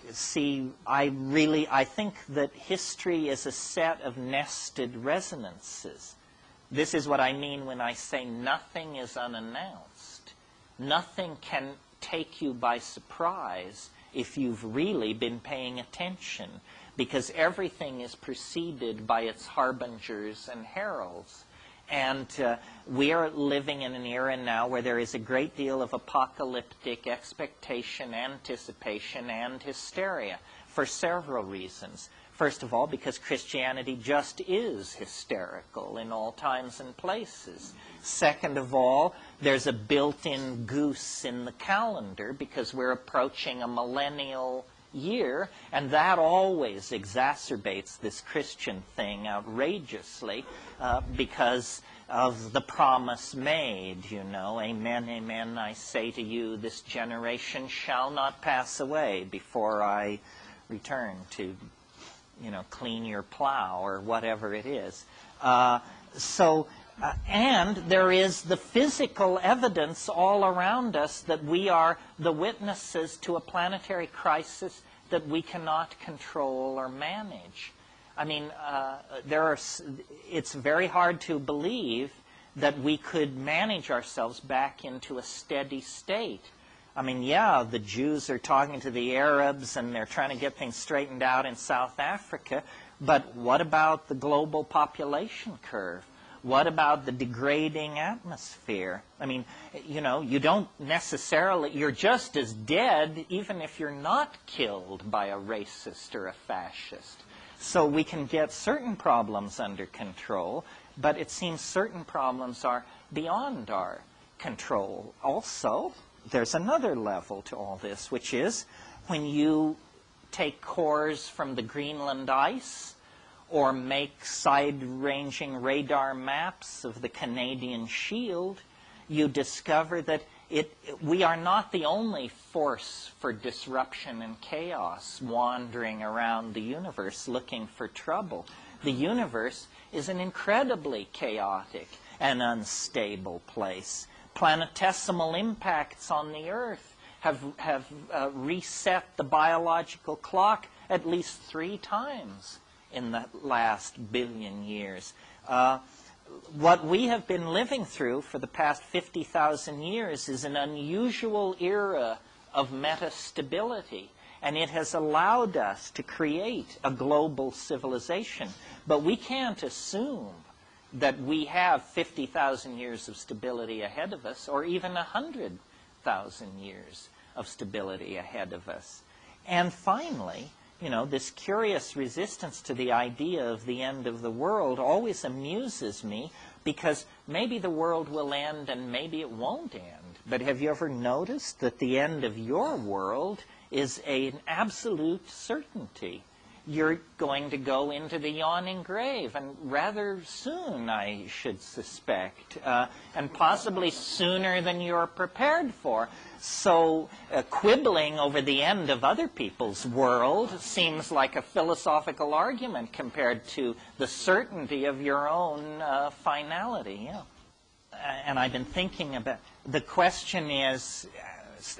think that history is a set of nested resonances. This is what I mean when I say nothing is unannounced. Nothing can take you by surprise if you've really been paying attention, because everything is preceded by its harbingers and heralds. And we are living in an era now where there is a great deal of apocalyptic expectation, anticipation, and hysteria for several reasons. First of all, because Christianity just is hysterical in all times and places. Second of all, there's a built-in goose in the calendar because we're approaching a millennial year, and that always exacerbates this Christian thing outrageously because of the promise made, you know. Amen, amen, I say to you, this generation shall not pass away before I return to clean your plow or whatever it is. And there is the physical evidence all around us that we are the witnesses to a planetary crisis that we cannot control or manage. I mean, it's very hard to believe that we could manage ourselves back into a steady state. I mean, yeah, the Jews are talking to the Arabs and they're trying to get things straightened out in South Africa, but what about the global population curve? What about the degrading atmosphere? I mean, you don't necessarily, you're just as dead even if you're not killed by a racist or a fascist. So we can get certain problems under control, but it seems certain problems are beyond our control. Also, there's another level to all this, which is when you take cores from the Greenland ice or make side-ranging radar maps of the Canadian Shield, you discover that we are not the only force for disruption and chaos wandering around the universe looking for trouble. The universe is an incredibly chaotic and unstable place. Planetesimal impacts on the Earth have reset the biological clock at least 3 times in the last billion years. What we have been living through for the past 50,000 years is an unusual era of metastability, and it has allowed us to create a global civilization. But we can't assume that we have 50,000 years of stability ahead of us, or even 100,000 years of stability ahead of us. And finally, you know, this curious resistance to the idea of the end of the world always amuses me, because maybe the world will end and maybe it won't end. But have you ever noticed that the end of your world is an absolute certainty? You're going to go into the yawning grave, and rather soon, I should suspect, and possibly sooner than you're prepared for. So quibbling over the end of other people's world seems like a philosophical argument compared to the certainty of your own finality. Yeah. And I've been thinking about, the question is,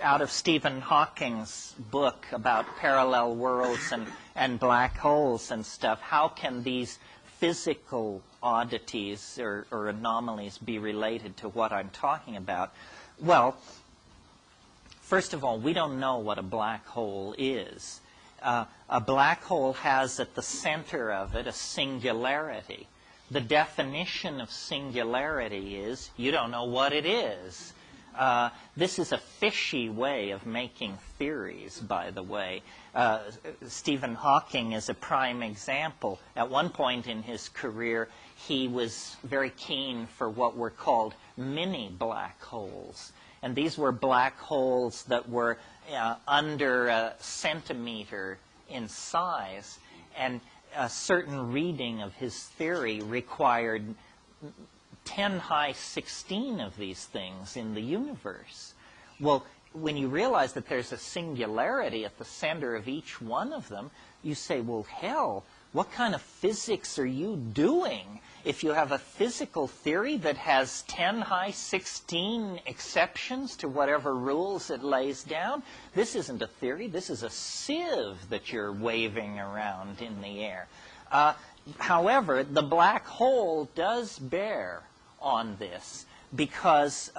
out of Stephen Hawking's book about parallel worlds and black holes and stuff, how can these physical oddities or anomalies be related to what I'm talking about? Well, first of all, we don't know what a black hole is. A black hole has at the center of it a singularity. The definition of singularity is you don't know what it is. This is a fishy way of making theories, by the way. Stephen Hawking is a prime example. At one point in his career, he was very keen for what were called mini black holes. And these were black holes that were under a centimeter in size. And a certain reading of his theory required 10 high 16 of these things in the universe. Well, when you realize that there's a singularity at the center of each one of them, you say, well, hell, what kind of physics are you doing if you have a physical theory that has 10 high 16 exceptions to whatever rules it lays down? This isn't a theory. This is a sieve that you're waving around in the air. However, the black hole does bear on this, because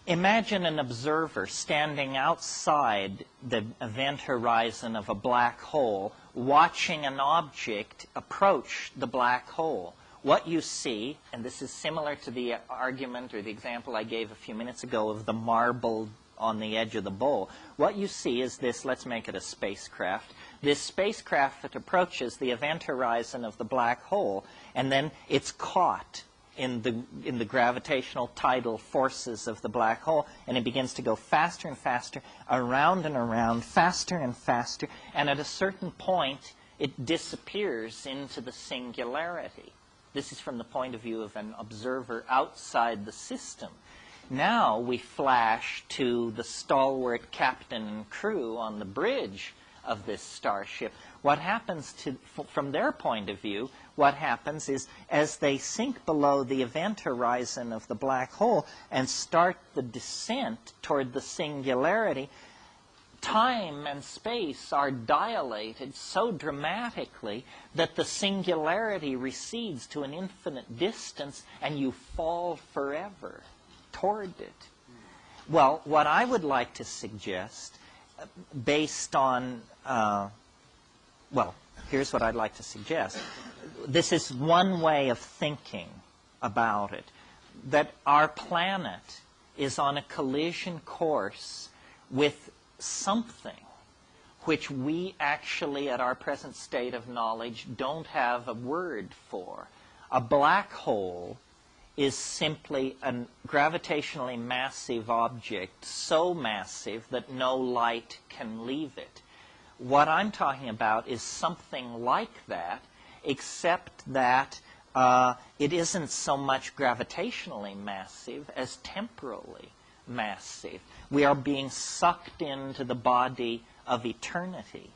imagine an observer standing outside the event horizon of a black hole, watching an object approach the black hole. What you see, and this is similar to the argument or the example I gave a few minutes ago of the marble on the edge of the bowl, what you see is this, let's make it a spacecraft. This spacecraft that approaches the event horizon of the black hole, and then it's caught in the gravitational tidal forces of the black hole, and it begins to go faster and faster, around and around, faster and faster, and at a certain point it disappears into the singularity. This is from the point of view of an observer outside the system. Now we flash to the stalwart captain and crew on the bridge of this starship. What happens from their point of view, what happens is as they sink below the event horizon of the black hole and start the descent toward the singularity, time and space are dilated so dramatically that the singularity recedes to an infinite distance and you fall forever toward it. Well, what I would like to suggest, based on, well, here's what I'd like to suggest. This is one way of thinking about it, that our planet is on a collision course with something which we actually, at our present state of knowledge, don't have a word for. A black hole is simply a gravitationally massive object, so massive that no light can leave it. what I'm talking about is something like that, except that it isn't so much gravitationally massive as temporally massive. We are being sucked into the body of eternity.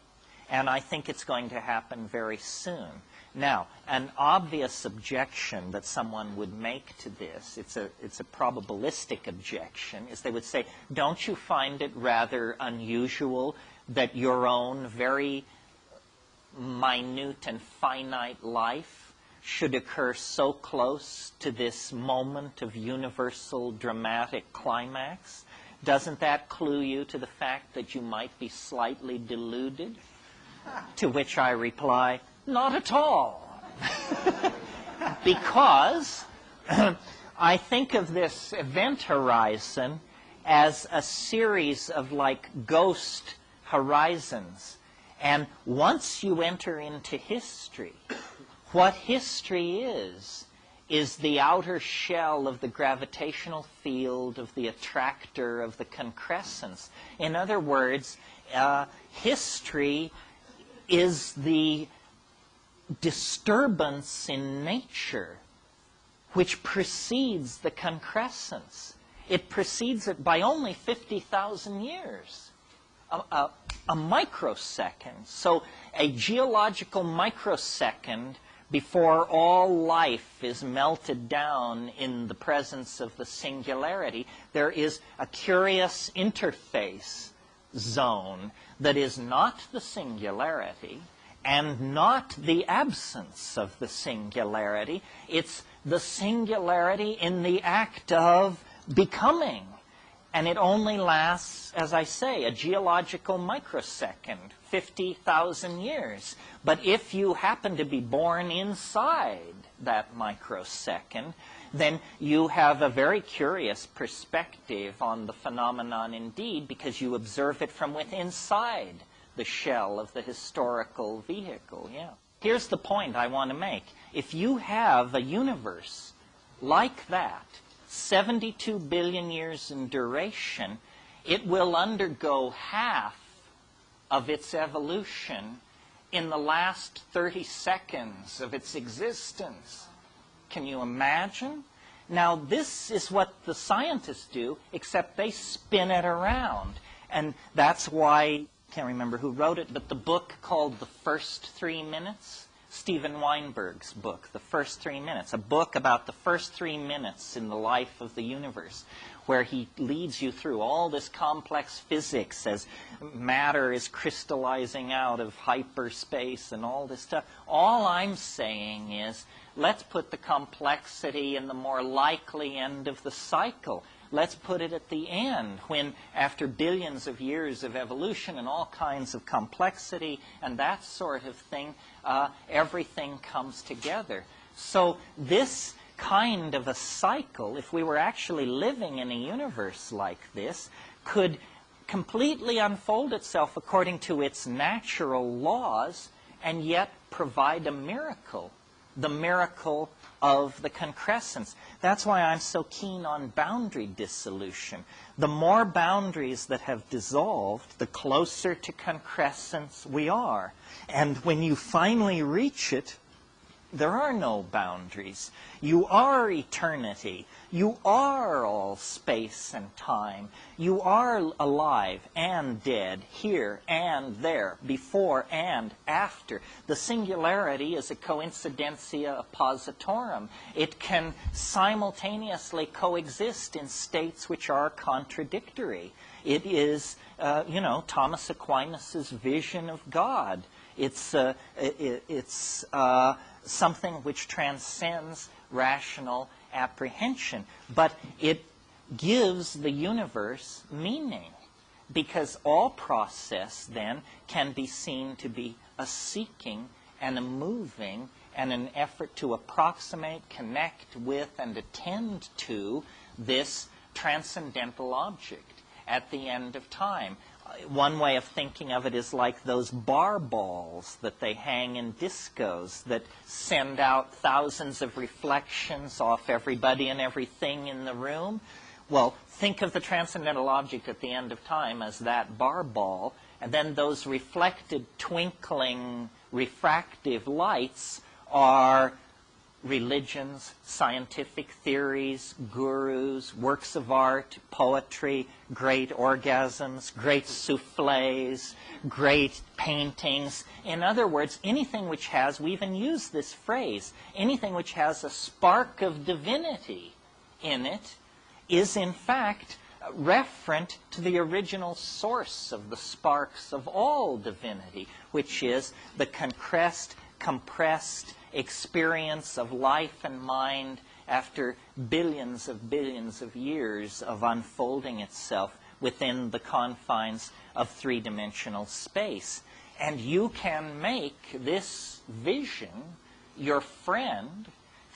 And I think it's going to happen very soon. Now, an obvious objection that someone would make to this, it's a probabilistic objection, is they would say, don't you find it rather unusual that your own very minute and finite life should occur so close to this moment of universal dramatic climax? Doesn't that clue you to the fact that you might be slightly deluded? To which I reply, not at all. Because I think of this event horizon as a series of like ghost horizons. And once you enter into history, what history is the outer shell of the gravitational field of the attractor of the concrescence. In other words, history is the disturbance in nature which precedes the concrescence. It precedes it by only 50,000 years. A microsecond. So a geological microsecond before all life is melted down in the presence of the singularity, there is a curious interface zone that is not the singularity and not the absence of the singularity. It's the singularity in the act of becoming. And it only lasts, as I say, a geological microsecond, 50,000 years. But if you happen to be born inside that microsecond, then you have a very curious perspective on the phenomenon indeed, because you observe it from within inside the shell of the historical vehicle. Yeah. Here's the point I want to make. If you have a universe like that, 72 billion years in duration, it will undergo half of its evolution in the last 30 seconds of its existence. Can you imagine? Now, this is what the scientists do, except they spin it around. And that's why, I can't remember who wrote it, but the book called The First 3 Minutes, Steven Weinberg's book, The First 3 Minutes, a book about the first 3 minutes in the life of the universe, where he leads you through all this complex physics as matter is crystallizing out of hyperspace and all this stuff. All I'm saying is, let's put the complexity in the more likely end of the cycle. Let's put it at the end, when after billions of years of evolution and all kinds of complexity and that sort of thing, everything comes together. So this kind of a cycle, if we were actually living in a universe like this, could completely unfold itself according to its natural laws and yet provide a miracle, the miracle of the concrescence. That's why I'm so keen on boundary dissolution. The more boundaries that have dissolved, the closer to concrescence we are. And when you finally reach it, there are no boundaries. You are eternity. You are all space and time. You are alive and dead, here and there, before and after. The singularity is a coincidentia oppositorum. It can simultaneously coexist in states which are contradictory. It is, Thomas Aquinas' vision of God. It's something which transcends rational apprehension. But it gives the universe meaning, because all process then can be seen to be a seeking and a moving and an effort to approximate, connect with, and attend to this transcendental object at the end of time. One way of thinking of it is like those bar balls that they hang in discos that send out thousands of reflections off everybody and everything in the room. Well, think of the transcendental object at the end of time as that bar ball, And then those reflected, twinkling, refractive lights are religions, scientific theories, gurus, works of art, poetry, great orgasms, great souffles, great paintings. In other words, anything which has, we even use this phrase, anything which has a spark of divinity in it is in fact referent to the original source of the sparks of all divinity, which is the compressed experience of life and mind after billions of years of unfolding itself within the confines of three-dimensional space. And you can make this vision your friend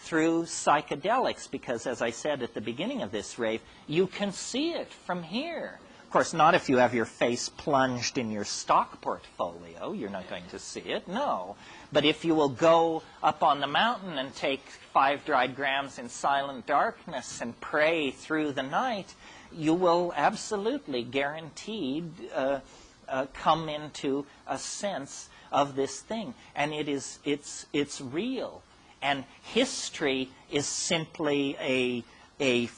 through psychedelics, because, as I said at the beginning of this rave, you can see it from here. Of course, not if you have your face plunged in your stock portfolio. You're not going to see it, no. But if you will go up on the mountain and take 5 dried grams in silent darkness and pray through the night, you will absolutely guaranteed come into a sense of this thing. And it's real. And history is simply a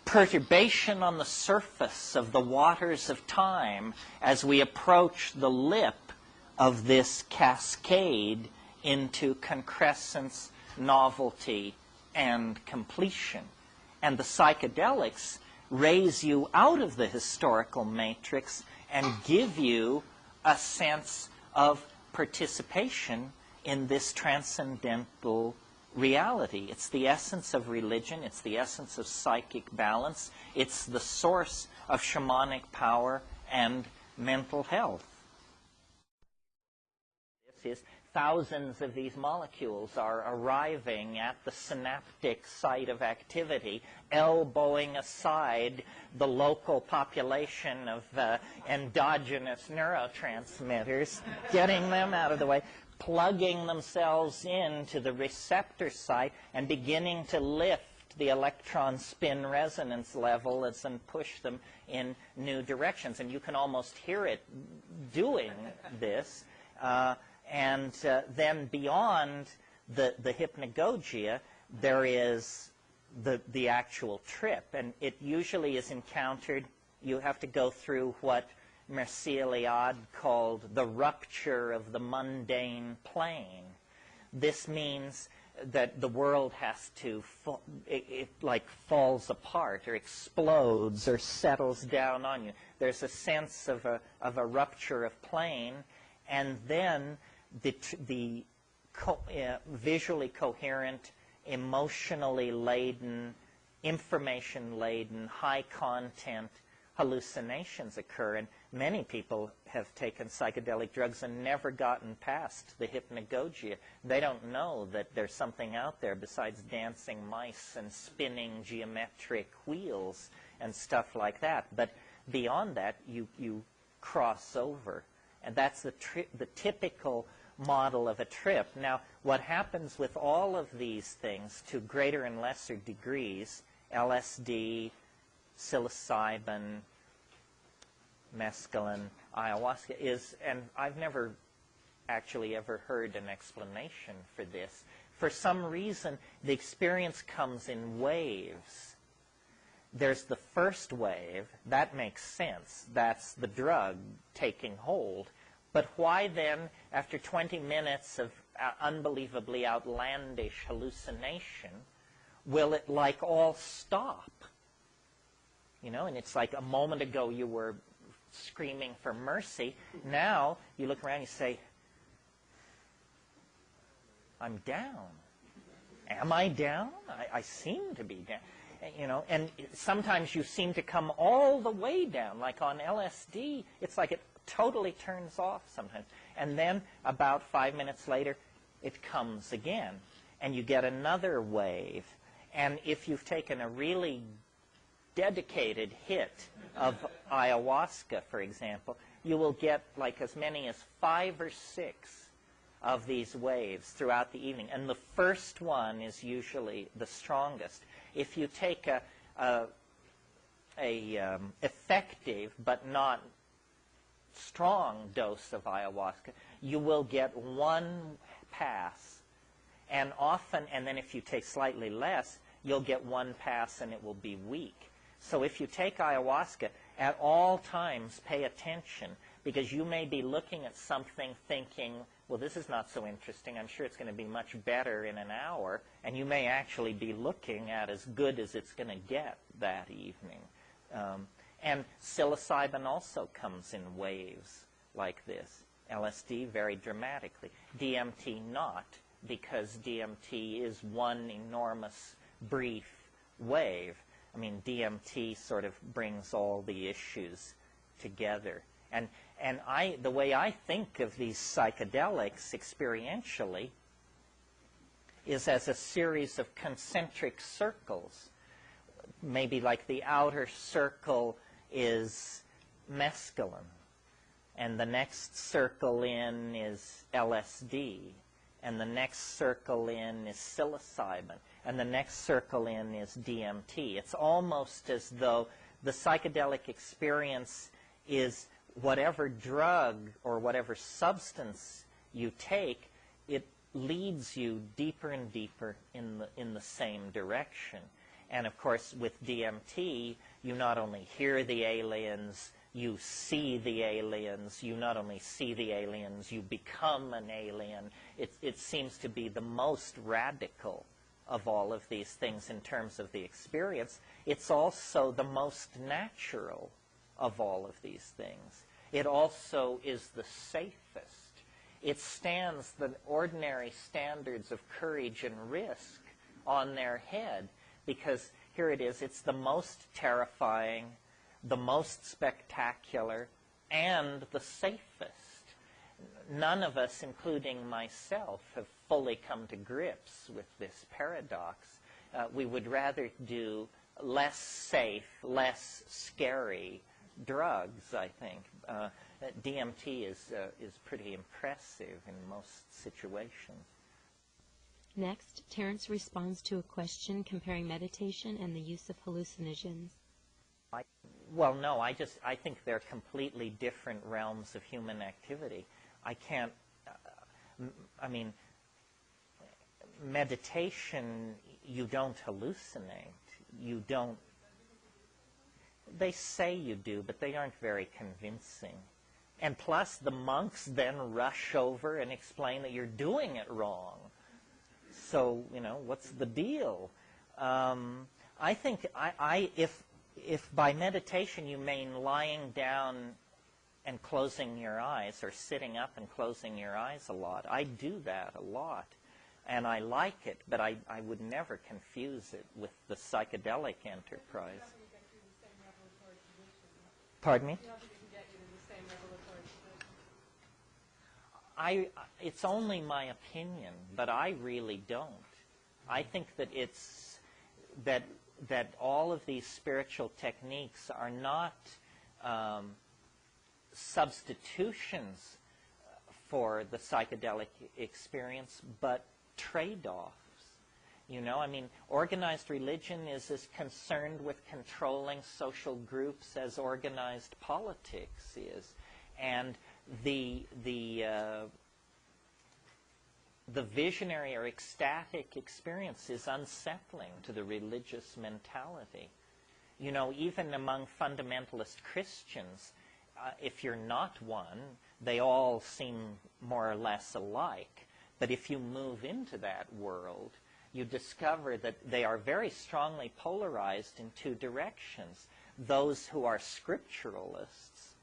perturbation on the surface of the waters of time as we approach the lip of this cascade into concrescence, novelty, and completion. And the psychedelics raise you out of the historical matrix and give you a sense of participation in this transcendental reality. It's the essence of religion. It's the essence of psychic balance. It's the source of shamanic power and mental health. This is thousands of these molecules are arriving at the synaptic site of activity, elbowing aside the local population of endogenous neurotransmitters, getting them out of the way, plugging themselves into the receptor site and beginning to lift the electron spin resonance levels and push them in new directions. And you can almost hear it doing this. And then beyond the hypnagogia, there is the actual trip. And it usually is encountered, you have to go through what Mircea Eliade called the rupture of the mundane plane. This means that the world has to, it like falls apart or explodes or settles down on you. There's a sense of a rupture of plane, and then the visually coherent, emotionally laden, information-laden, high-content hallucinations occur. And many people have taken psychedelic drugs and never gotten past the hypnagogia. They don't know that there's something out there besides dancing mice and spinning geometric wheels and stuff like that. But beyond that, you cross over. And that's the typical model of a trip. Now, what happens with all of these things to greater and lesser degrees, LSD, psilocybin, mescaline, ayahuasca, is, and I've never actually ever heard an explanation for this. For some reason, the experience comes in waves. There's the first wave. That makes sense. That's the drug taking hold. But why then, after 20 minutes of unbelievably outlandish hallucination, will it like all stop? You know, and it's like a moment ago you were screaming for mercy. Now you look around and you say, I'm down. Am I down? I seem to be down. You know, and sometimes you seem to come all the way down. Like on LSD, it's like it totally turns off sometimes. And then about 5 minutes later, it comes again. And you get another wave. And if you've taken a really dedicated hit of ayahuasca, for example, you will get like as many as 5 or 6 of these waves throughout the evening. And the first one is usually the strongest. If you take a effective but not strong dose of ayahuasca, you will get one pass. And often, and then if you take slightly less, you'll get one pass and it will be weak. So if you take ayahuasca, at all times pay attention, because you may be looking at something thinking, well, this is not so interesting. I'm sure it's going to be much better in an hour. And you may actually be looking at as good as it's going to get that evening. And psilocybin also comes in waves like this. LSD very dramatically. DMT not, because DMT is one enormous brief wave. I mean, DMT sort of brings all the issues together. And the way I think of these psychedelics experientially is as a series of concentric circles. Maybe like the outer circle is mescaline, and the next circle in is LSD, and the next circle in is psilocybin, and the next circle in is DMT. It's almost as though the psychedelic experience is whatever drug or whatever substance you take, it leads you deeper and deeper in the same direction. And of course, with DMT, you not only hear the aliens, you see the aliens. You not only see the aliens, you become an alien. It seems to be the most radical of all of these things in terms of the experience. It's also the most natural of all of these things. It also is the safest. It stands the ordinary standards of courage and risk on their head, because here it is, it's the most terrifying, the most spectacular, and the safest. None of us, including myself, have fully come to grips with this paradox. We would rather do less safe, less scary drugs, I think. DMT is pretty impressive in most situations. Next, Terence responds to a question comparing meditation and the use of hallucinogens. Well, no, I think they're completely different realms of human activity. I can't, I mean, meditation, you don't hallucinate. You don't, they say you do, but they aren't very convincing. And plus, the monks then rush over and explain that you're doing it wrong. So, what's the deal? I think if by meditation you mean lying down and closing your eyes, or sitting up and closing your eyes a lot, I do that a lot. And I like it, but I would never confuse it with the psychedelic enterprise. Pardon me? It's only my opinion, but I really don't. I think that it's that all of these spiritual techniques are not substitutions for the psychedelic experience, but trade-offs. I mean, organized religion is as concerned with controlling social groups as organized politics is. And the visionary or ecstatic experience is unsettling to the religious mentality. Even among fundamentalist Christians, if you're not one, they all seem more or less alike. But if you move into that world, you discover that they are very strongly polarized in two directions. Those who are scripturalists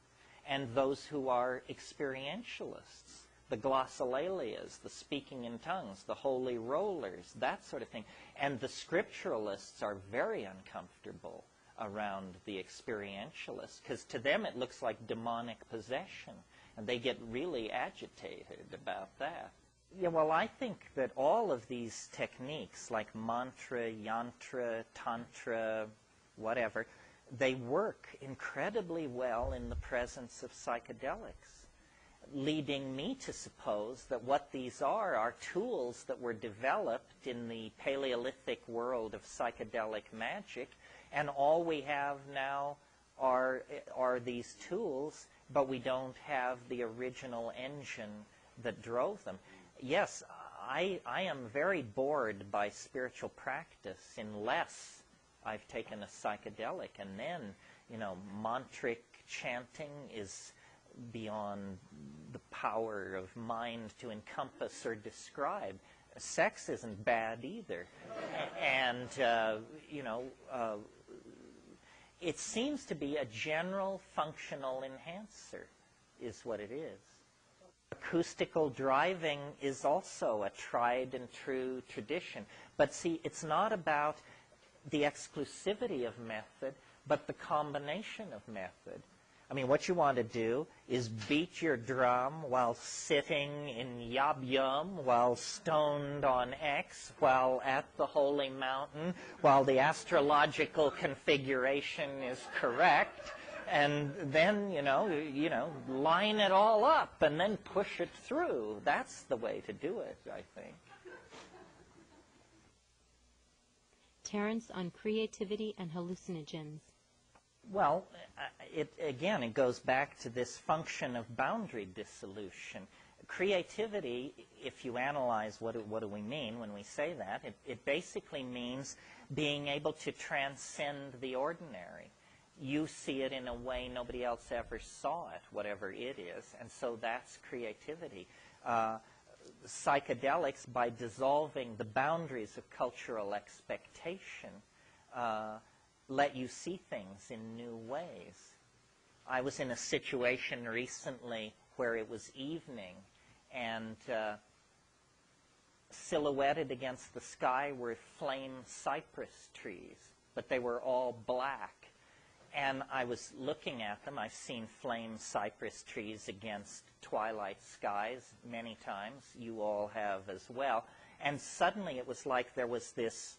and those who are experientialists. The glossolalias, the speaking in tongues, the holy rollers, that sort of thing. And the scripturalists are very uncomfortable around the experientialists, because to them it looks like demonic possession, and they get really agitated about that. Yeah, well, I think that all of these techniques, like mantra, yantra, tantra, whatever, they work incredibly well in the presence of psychedelics, leading me to suppose that what these are tools that were developed in the Paleolithic world of psychedelic magic, and all we have now are these tools, but we don't have the original engine that drove them. Yes, I am very bored by spiritual practice unless I've taken a psychedelic, and then, mantric chanting is beyond the power of mind to encompass or describe. Sex isn't bad either. And, it seems to be a general functional enhancer is what it is. Acoustical driving is also a tried and true tradition. But see, it's not about the exclusivity of method, but the combination of method. I mean, what you want to do is beat your drum while sitting in Yab Yum, while stoned on X, while at the holy mountain, while the astrological configuration is correct, and then, line it all up and then push it through. That's the way to do it, I think. Terence on creativity and hallucinogens. Well, it goes back to this function of boundary dissolution. Creativity, if you analyze what do we mean when we say that, it basically means being able to transcend the ordinary. You see it in a way nobody else ever saw it, whatever it is, and so that's creativity. Psychedelics, by dissolving the boundaries of cultural expectation, let you see things in new ways. I was in a situation recently where it was evening, and silhouetted against the sky were flame cypress trees, but they were all black. And I was looking at them. I've seen flame cypress trees against twilight skies many times. You all have as well. And suddenly it was like there was this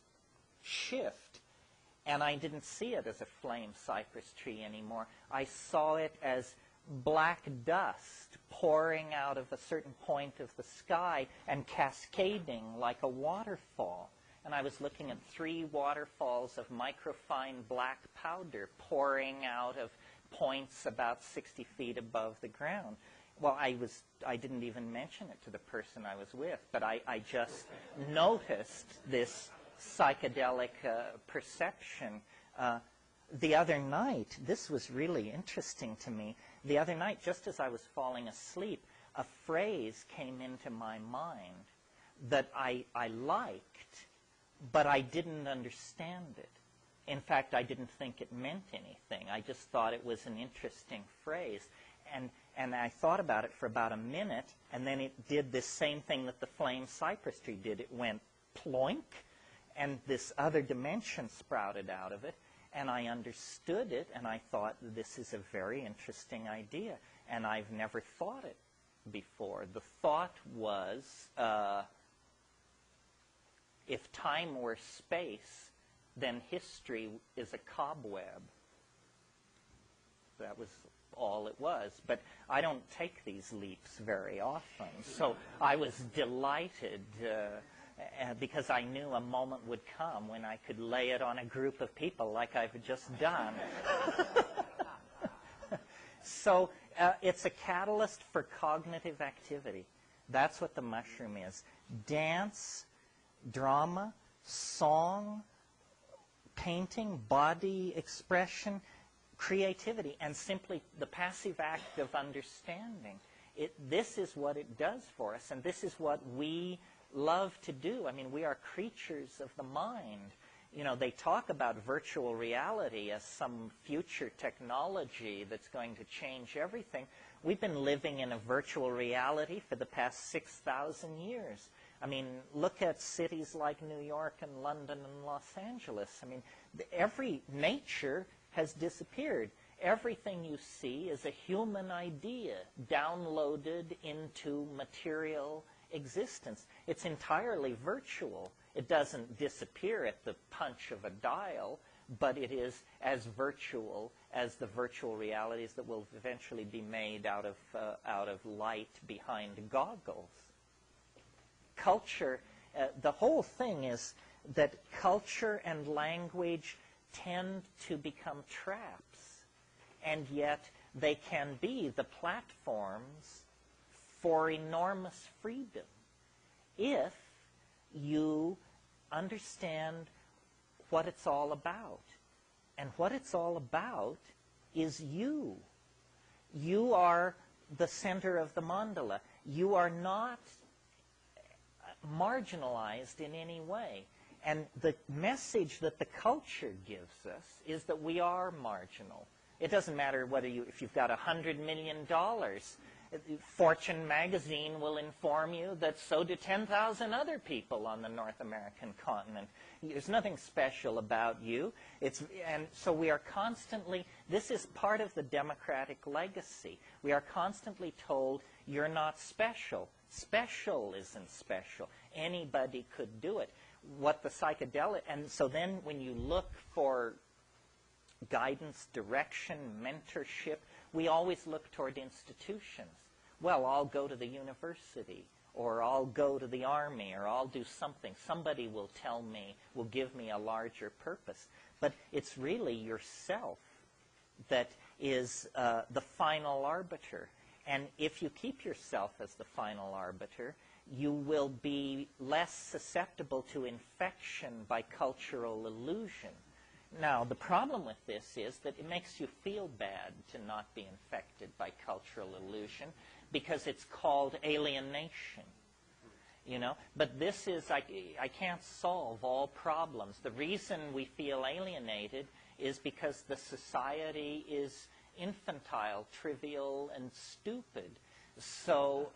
shift. And I didn't see it as a flame cypress tree anymore. I saw it as black dust pouring out of a certain point of the sky and cascading like a waterfall. And I was looking at 3 waterfalls of microfine black powder pouring out of points about 60 feet above the ground. Well, I didn't even mention it to the person I was with, but I just noticed this psychedelic perception. The other night, this was really interesting to me. The other night, just as I was falling asleep, a phrase came into my mind that I liked, but I didn't understand it. In fact, I didn't think it meant anything. I just thought it was an interesting phrase. And I thought about it for about a minute, and then it did this same thing that the flame cypress tree did. It went ploink, and this other dimension sprouted out of it, and I understood it, and I thought, this is a very interesting idea, and I've never thought it before. The thought was, if time were space, then history is a cobweb. That was all it was. But I don't take these leaps very often. So I was delighted because I knew a moment would come when I could lay it on a group of people like I've just done. So it's a catalyst for cognitive activity. That's what the mushroom is. Dance, drama, song, painting, body expression, creativity, and simply the passive act of understanding. This is what it does for us, and this is what we love to do. I mean, we are creatures of the mind. You know, they talk about virtual reality as some future technology that's going to change everything. We've been living in a virtual reality for the past 6,000 years. I mean, look at cities like New York and London and Los Angeles. I mean, every nature has disappeared. Everything you see is a human idea downloaded into material existence. It's entirely virtual. It doesn't disappear at the punch of a dial, but it is as virtual as the virtual realities that will eventually be made out of light behind goggles. Culture, the whole thing is that culture and language tend to become traps. and yet they can be the platforms for enormous freedom if you understand what it's all about. And what it's all about is you. You are the center of the mandala. You are not marginalized in any way. And the message that the culture gives us is that we are marginal. It doesn't matter whether if you've got $100 million, Fortune magazine will inform you that so do 10,000 other people on the North American continent. There's nothing special about you. And so we are constantly, this is part of the democratic legacy. We are constantly told, you're not special. Special isn't special. Anybody could do it. What the psychedelic, and so then when you look for guidance, direction, mentorship, we always look toward institutions. Well, I'll go to the university, or I'll go to the army, or I'll do something. Somebody will tell me, will give me a larger purpose. But it's really yourself that is the final arbiter. And if you keep yourself as the final arbiter, you will be less susceptible to infection by cultural illusion. Now, the problem with this is that it makes you feel bad to not be infected by cultural illusion because it's called alienation. You know, but this is, I can't solve all problems. The reason we feel alienated is because the society is infantile, trivial, and stupid. So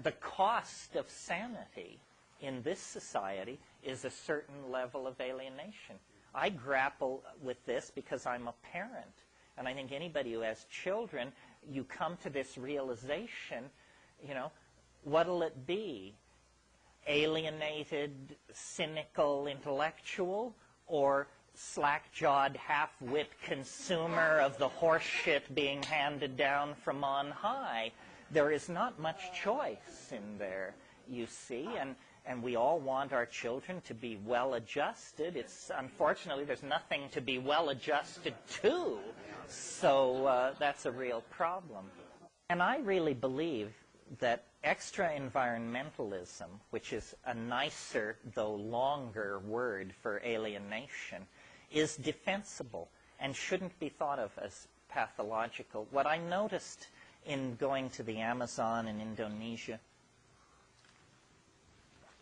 the cost of sanity in this society is a certain level of alienation. I grapple with this because I'm a parent. And I think anybody who has children, you come to this realization, you know, what'll it be? Alienated, cynical intellectual, or slack-jawed, half-wit consumer of the horse shit being handed down from on high? There is not much choice in there, you see, and we all want our children to be well-adjusted. It's unfortunately there's nothing to be well-adjusted to, so that's a real problem. And I really believe that extra-environmentalism, which is a nicer though longer word for alienation, is defensible and shouldn't be thought of as pathological. What I noticed in going to the Amazon and Indonesia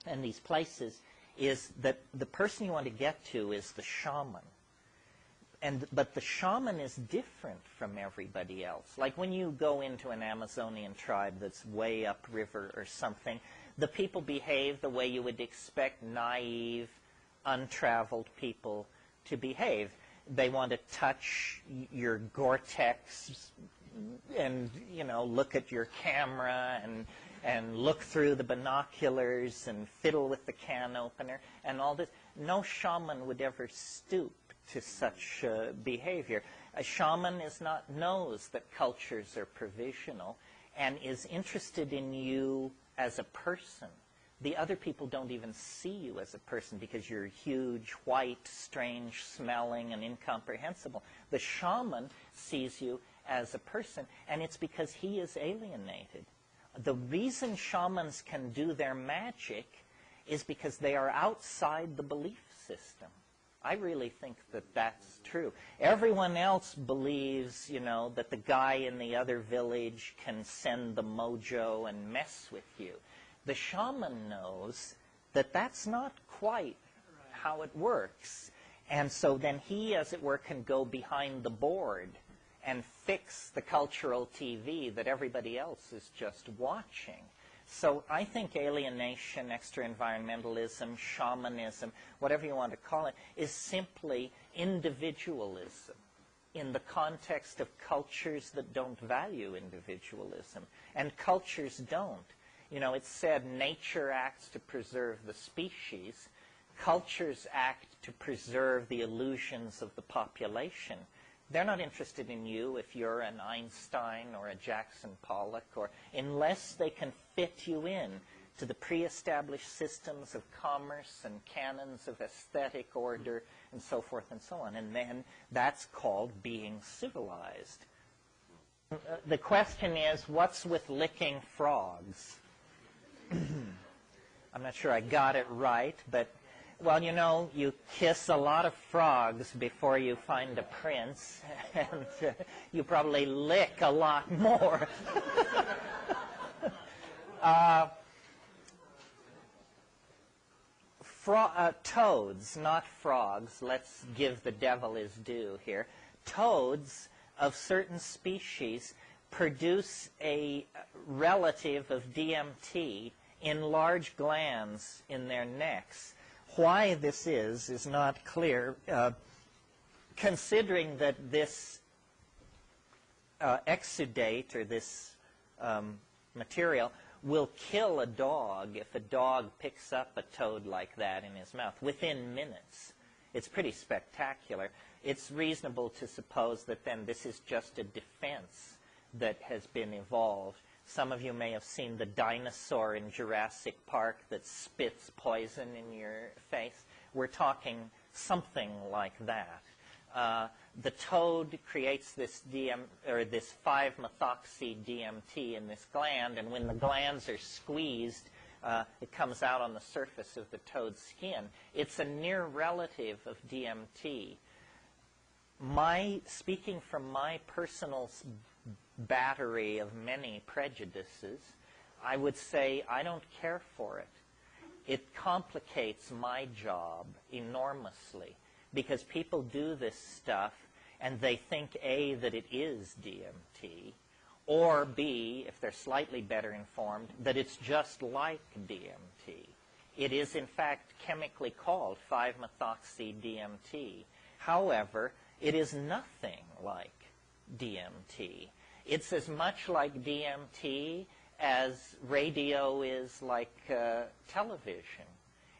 and these places is that the person you want to get to is the shaman. But the shaman is different from everybody else. Like when you go into an Amazonian tribe that's way upriver or something, the people behave the way you would expect naive, untraveled people to behave. They want to touch your Gore-Tex and, you know, look at your camera and look through the binoculars and fiddle with the can opener and all this. No shaman would ever stoop to such behavior. A shaman knows that cultures are provisional and is interested in you as a person. The other people don't even see you as a person because you're huge, white, strange smelling, and incomprehensible. The shaman sees you as a person, and it's because he is alienated. The reason shamans can do their magic is because they are outside the belief system. I really think that that's true. Everyone else believes, you know, that the guy in the other village can send the mojo and mess with you. The shaman knows that that's not quite how it works. And so then he, as it were, can go behind the board and fix the cultural TV that everybody else is just watching. So I think alienation, extra-environmentalism, shamanism, whatever you want to call it, is simply individualism in the context of cultures that don't value individualism. And cultures don't. You know, it's said nature acts to preserve the species. Cultures act to preserve the illusions of the population. They're not interested in you if you're an Einstein or a Jackson Pollock, or unless they can fit you in to the pre-established systems of commerce and canons of aesthetic order and so forth and so on. And then that's called being civilized. The question is, what's with licking frogs? I'm not sure I got it right, but, well, you know, you kiss a lot of frogs before you find a prince, and you probably lick a lot more. Toads, not frogs. Let's give the devil his due here. Toads of certain species produce a relative of DMT in large glands in their necks. Why this is not clear, considering that this exudate, or this material, will kill a dog if a dog picks up a toad like that in his mouth within minutes. It's pretty spectacular. It's reasonable to suppose that then this is just a defense that has been evolved. Some of you may have seen the dinosaur in Jurassic Park that spits poison in your face. We're talking something like that. The toad creates this 5-methoxy-DMT in this gland, and when the glands are squeezed, it comes out on the surface of the toad's skin. It's a near relative of DMT. Speaking from my personal battery of many prejudices, I would say I don't care for it. It complicates my job enormously, because people do this stuff and they think, A, that it is DMT, or B, if they're slightly better informed, that it's just like DMT. It is, in fact, chemically called 5-methoxy-DMT. However, it is nothing like DMT. It's as much like DMT as radio is like television.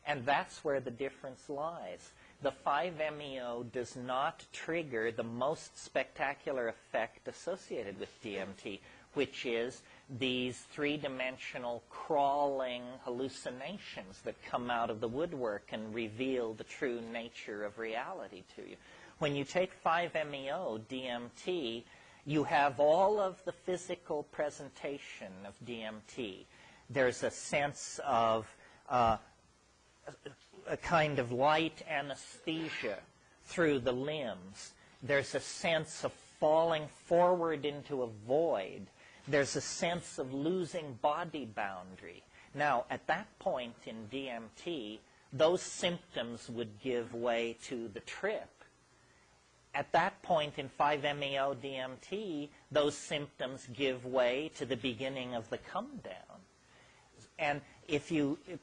And that's where the difference lies. The 5-MeO does not trigger the most spectacular effect associated with DMT, which is these three-dimensional crawling hallucinations that come out of the woodwork and reveal the true nature of reality to you. When you take 5-MeO DMT, you have all of the physical presentation of DMT. There's a sense of a kind of light anesthesia through the limbs. There's a sense of falling forward into a void. There's a sense of losing body boundary. Now, at that point in DMT, those symptoms would give way to the trip. At that point in 5-MeO DMT, those symptoms give way to the beginning of the come down. And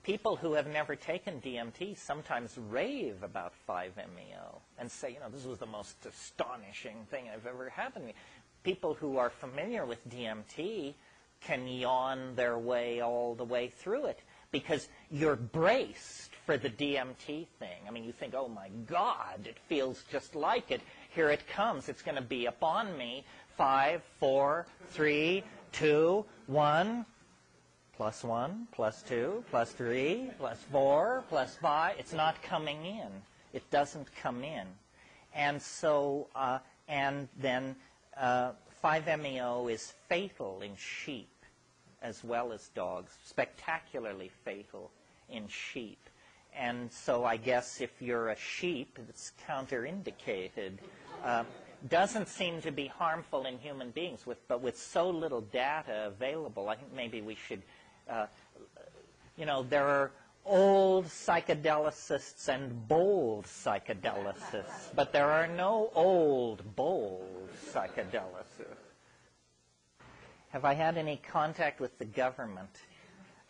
people who have never taken DMT sometimes rave about 5-MeO and say, you know, this was the most astonishing thing I've ever happened to me. People who are familiar with DMT can yawn their way all the way through it, because you're braced for the DMT thing. I mean, you think, oh my God, it feels just like it. Here it comes. It's going to be upon me. 5, 4, 3, 2, 1. +1, +2, +3, +4, +5. It's not coming in. It doesn't come in. And so, and then 5-MeO is fatal in sheep as well as dogs, spectacularly fatal in sheep. And so I guess if you're a sheep, it's counterindicated. Doesn't seem to be harmful in human beings, but with so little data available, I think maybe we should... you know, there are old psychedelicists and bold psychedelicists, but there are no old, bold psychedelicists. Have I had any contact with the government?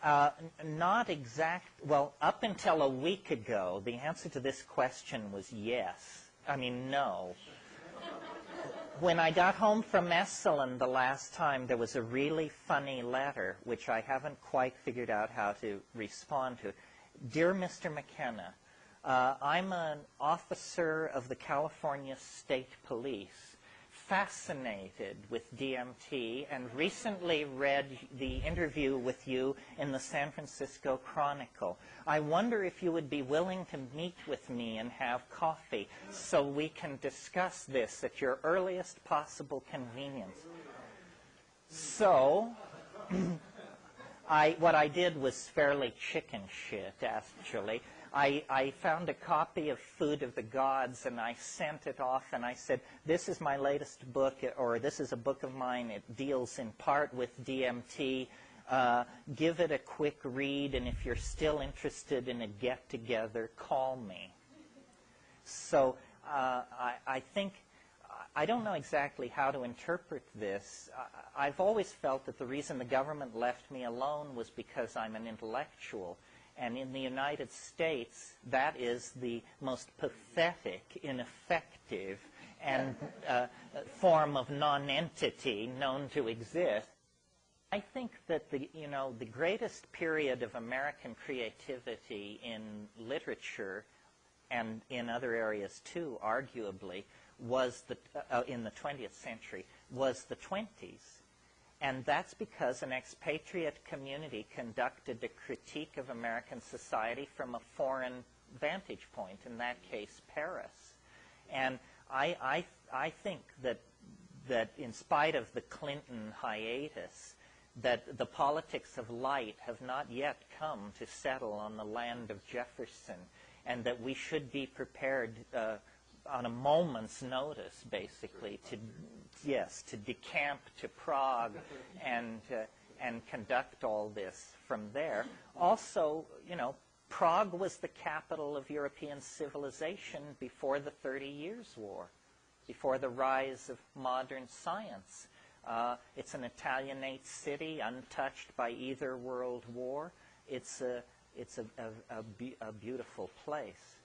Not exact. Well, up until a week ago, the answer to this question was yes. I mean, no. When I got home from Esalen the last time, there was a really funny letter, which I haven't quite figured out how to respond to. Dear Mr. McKenna, I'm an officer of the California State Police. fascinated with DMT and recently read the interview with you in the San Francisco Chronicle. I wonder if you would be willing to meet with me and have coffee so we can discuss this at your earliest possible convenience. So, what I did was fairly chicken shit, actually. I found a copy of Food of the Gods, and I sent it off, and I said, this is my latest book, or this is a book of mine. It deals in part with DMT. Give it a quick read, and if you're still interested in a get-together, call me. So I think, I don't know exactly how to interpret this. I've always felt that the reason the government left me alone was because I'm an intellectual. And in the United States, that is the most pathetic, ineffective, and form of nonentity known to exist. I think that the greatest period of American creativity in literature and in other areas too, arguably, was in the 20th century, was the 20s. And that's because an expatriate community conducted a critique of American society from a foreign vantage point, in that case, Paris. And I think that in spite of the Clinton hiatus, that the politics of light have not yet come to settle on the land of Jefferson, and that we should be prepared on a moment's notice, basically, to decamp to Prague and conduct all this from there. Also, Prague was the capital of European civilization before the 30 Years' War, before the rise of modern science. It's an Italianate city, untouched by either world war. It's a beautiful place.